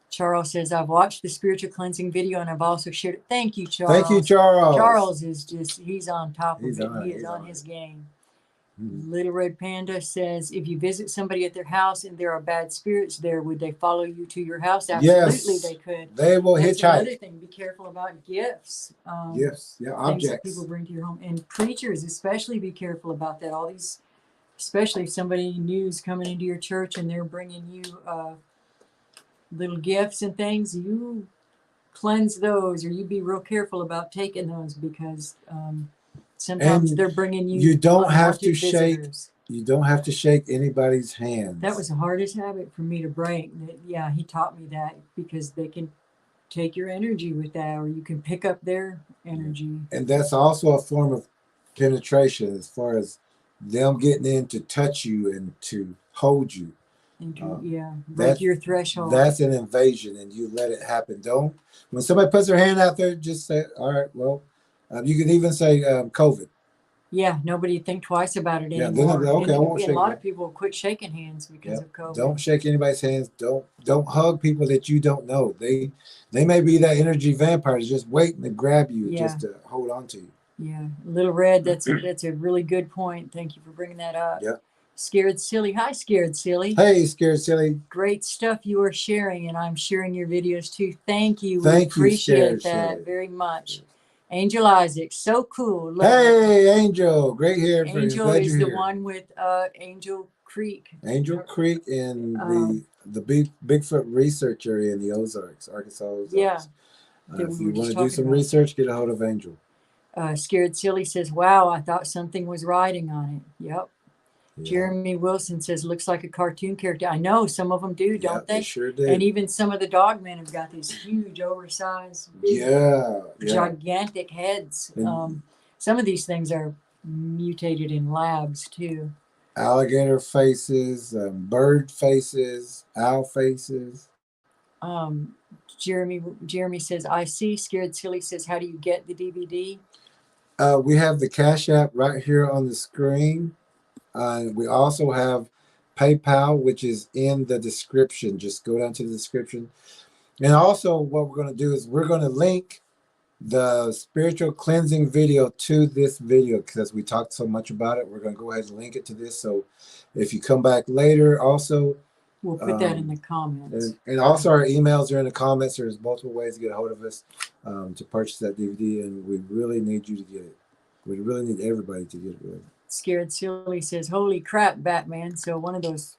Charles says, I've watched the spiritual cleansing video and I've also shared it. Thank you, Charles. Thank you, Charles. Charles is he's on top of it. He is on his game. Little Red Panda says, if you visit somebody at their house and there are bad spirits there, would they follow you to your house? Absolutely, Yes, they could. They will That's hitchhike. another thing. Be careful about gifts. Yes, yeah, Things that objects. people bring to your home. And preachers, especially, be careful about that. All these, especially if somebody new is coming into your church and they're bringing you little gifts and things, you cleanse those, or you be real careful about taking those, because sometimes they're bringing you. You don't have to visitors. You don't have to shake anybody's hands. That was the hardest habit for me to break. Yeah, he taught me that, because they can take your energy with that, or you can pick up their energy. And that's also a form of penetration, as far as them getting in to touch you and to hold you. Break your threshold. That's an invasion, and you let it happen. Don't, when somebody puts their hand out there, just say, all right, well, you can even say COVID. Yeah, nobody think twice about it Yeah, anymore. then okay, I won't shake a lot of people quit shaking hands because of COVID. Don't shake anybody's hands. Don't hug people that you don't know. They may be that energy vampire just waiting to grab you, just to hold on to you. Yeah, Little Red, that's a really good point. Thank you for bringing that up. Yeah. Scared Silly. Hi, Scared Silly. Hey, Scared Silly. Great stuff you are sharing, and I'm sharing your videos too. Thank you. Thank we you, appreciate Scared that Silly. very much. Angel Isaac, so cool. Hey, Angel, great hearing from you. Angel Glad is you're the here. one with Angel Creek. Angel Creek in the Bigfoot research area in the Ozarks, Arkansas Ozarks. Yeah. If you want to do some research, get a hold of Angel. Scared Silly says, wow, I thought something was riding on it. Yep. Yeah. Jeremy Wilson says, looks like a cartoon character. I know, some of them do, don't they? They sure do. And even some of the dog men have got these huge, oversized, big, gigantic heads. Some of these things are mutated in labs too. Alligator faces, bird faces, owl faces. Jeremy says, I see. Scared Silly says, how do you get the DVD? We have the Cash App right here on the screen. We also have PayPal, which is in the description. Just go down to the description. And also what we're going to do is we're going to link the spiritual cleansing video to this video, because we talked so much about it. We're going to go ahead and link it to this. So if you come back later, also we'll put that in the comments. And also our emails are in the comments. There's multiple ways to get a hold of us to purchase that DVD, and we really need you to get it. We really need everybody to get it. Really. Scared Silly says, holy crap, Batman. So one of those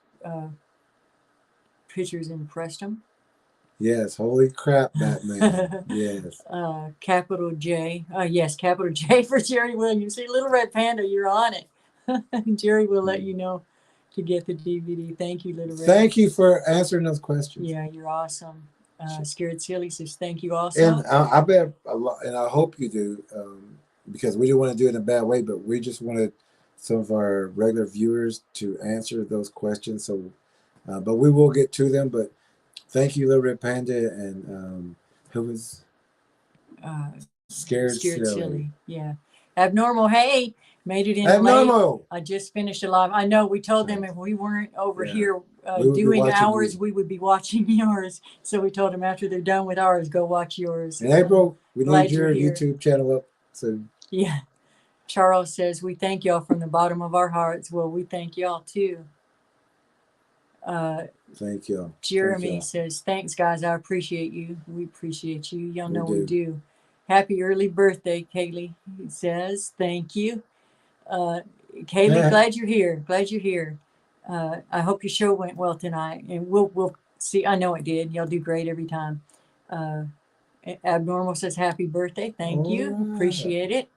pictures impressed him. Yes, holy crap, Batman. Yes. Capital J. Yes, capital J for Jerry Williams. See, Little Red Panda, you're on it. Jerry will let you know to get the DVD. Thank you, Little Red. Thank you for answering those questions. Yeah, you're awesome. Scared Silly says thank you also. And I bet a lot, and I hope you do, because we didn't want to do it in a bad way, but we just wanted some of our regular viewers to answer those questions. So, but we will get to them. But thank you, Little Red Panda, and who was Scared Silly. Yeah. Abnormal. Hey, made it in Abnormal. late. I just finished a live. I know we told them if we weren't over here doing ours, we would be watching yours. So we told them after they're done with ours, go watch yours. And April, we need your YouTube channel up soon. Yeah. Charles says, we thank y'all from the bottom of our hearts. Well, we thank y'all too. Thank y'all. Jeremy says, thanks, guys. I appreciate you. We appreciate you. Y'all know we do. Happy early birthday, Kaylee. He says, thank you. Kaylee, glad you're here. Glad you're here. I hope your show went well tonight. And we'll see. I know it did. Y'all do great every time. Abnormal says, happy birthday. Thank you. Appreciate it.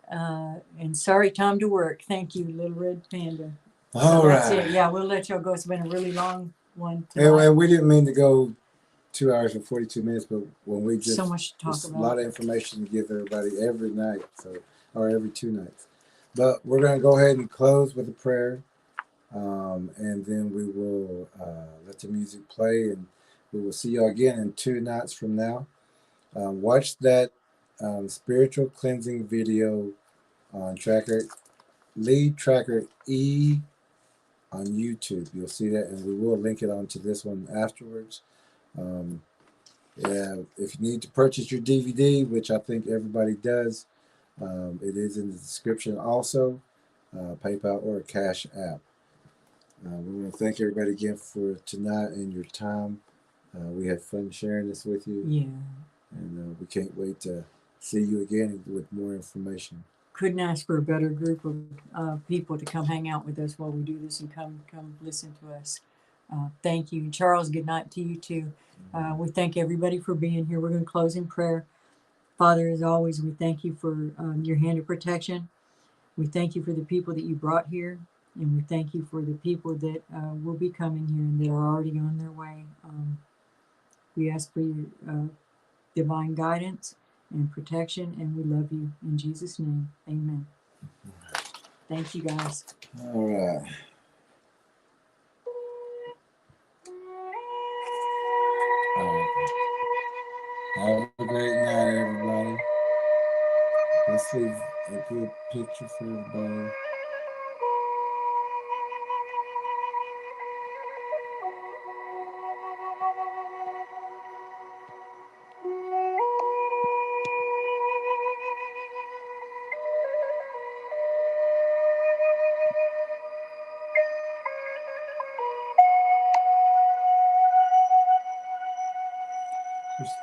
And sorry, time to work. Thank you, Little Red Panda. All so right. That's it. Yeah, we'll let y'all go. It's been a really long one tonight. And we didn't mean to go 2 hours and 42 minutes, but when we just so much to talk about. A lot of information to give everybody every night, or every 2 nights. But we're going to go ahead and close with a prayer, and then we will let the music play, and we will see you again in 2 nights from now. Watch that spiritual cleansing video on Lead Tracker E on YouTube. You'll see that, and we will link it onto this one afterwards. Yeah, if you need to purchase your DVD, which I think everybody does, it is in the description also, PayPal or Cash App. We want to thank everybody again for tonight and your time. We had fun sharing this with you. Yeah. And we can't wait to see you again with more information. Couldn't ask for a better group of people to come hang out with us while we do this and come listen to us. Thank you. Charles, good night to you too. We thank everybody for being here. We're going to close in prayer. Father, as always, we thank you for your hand of protection. We thank you for the people that you brought here. And we thank you for the people that will be coming here and that are already on their way. We ask for your divine guidance and protection, and we love you. In Jesus' name, amen. Thank you, guys. All right. Have a great night, everybody. Let's leave a good picture for everybody. Just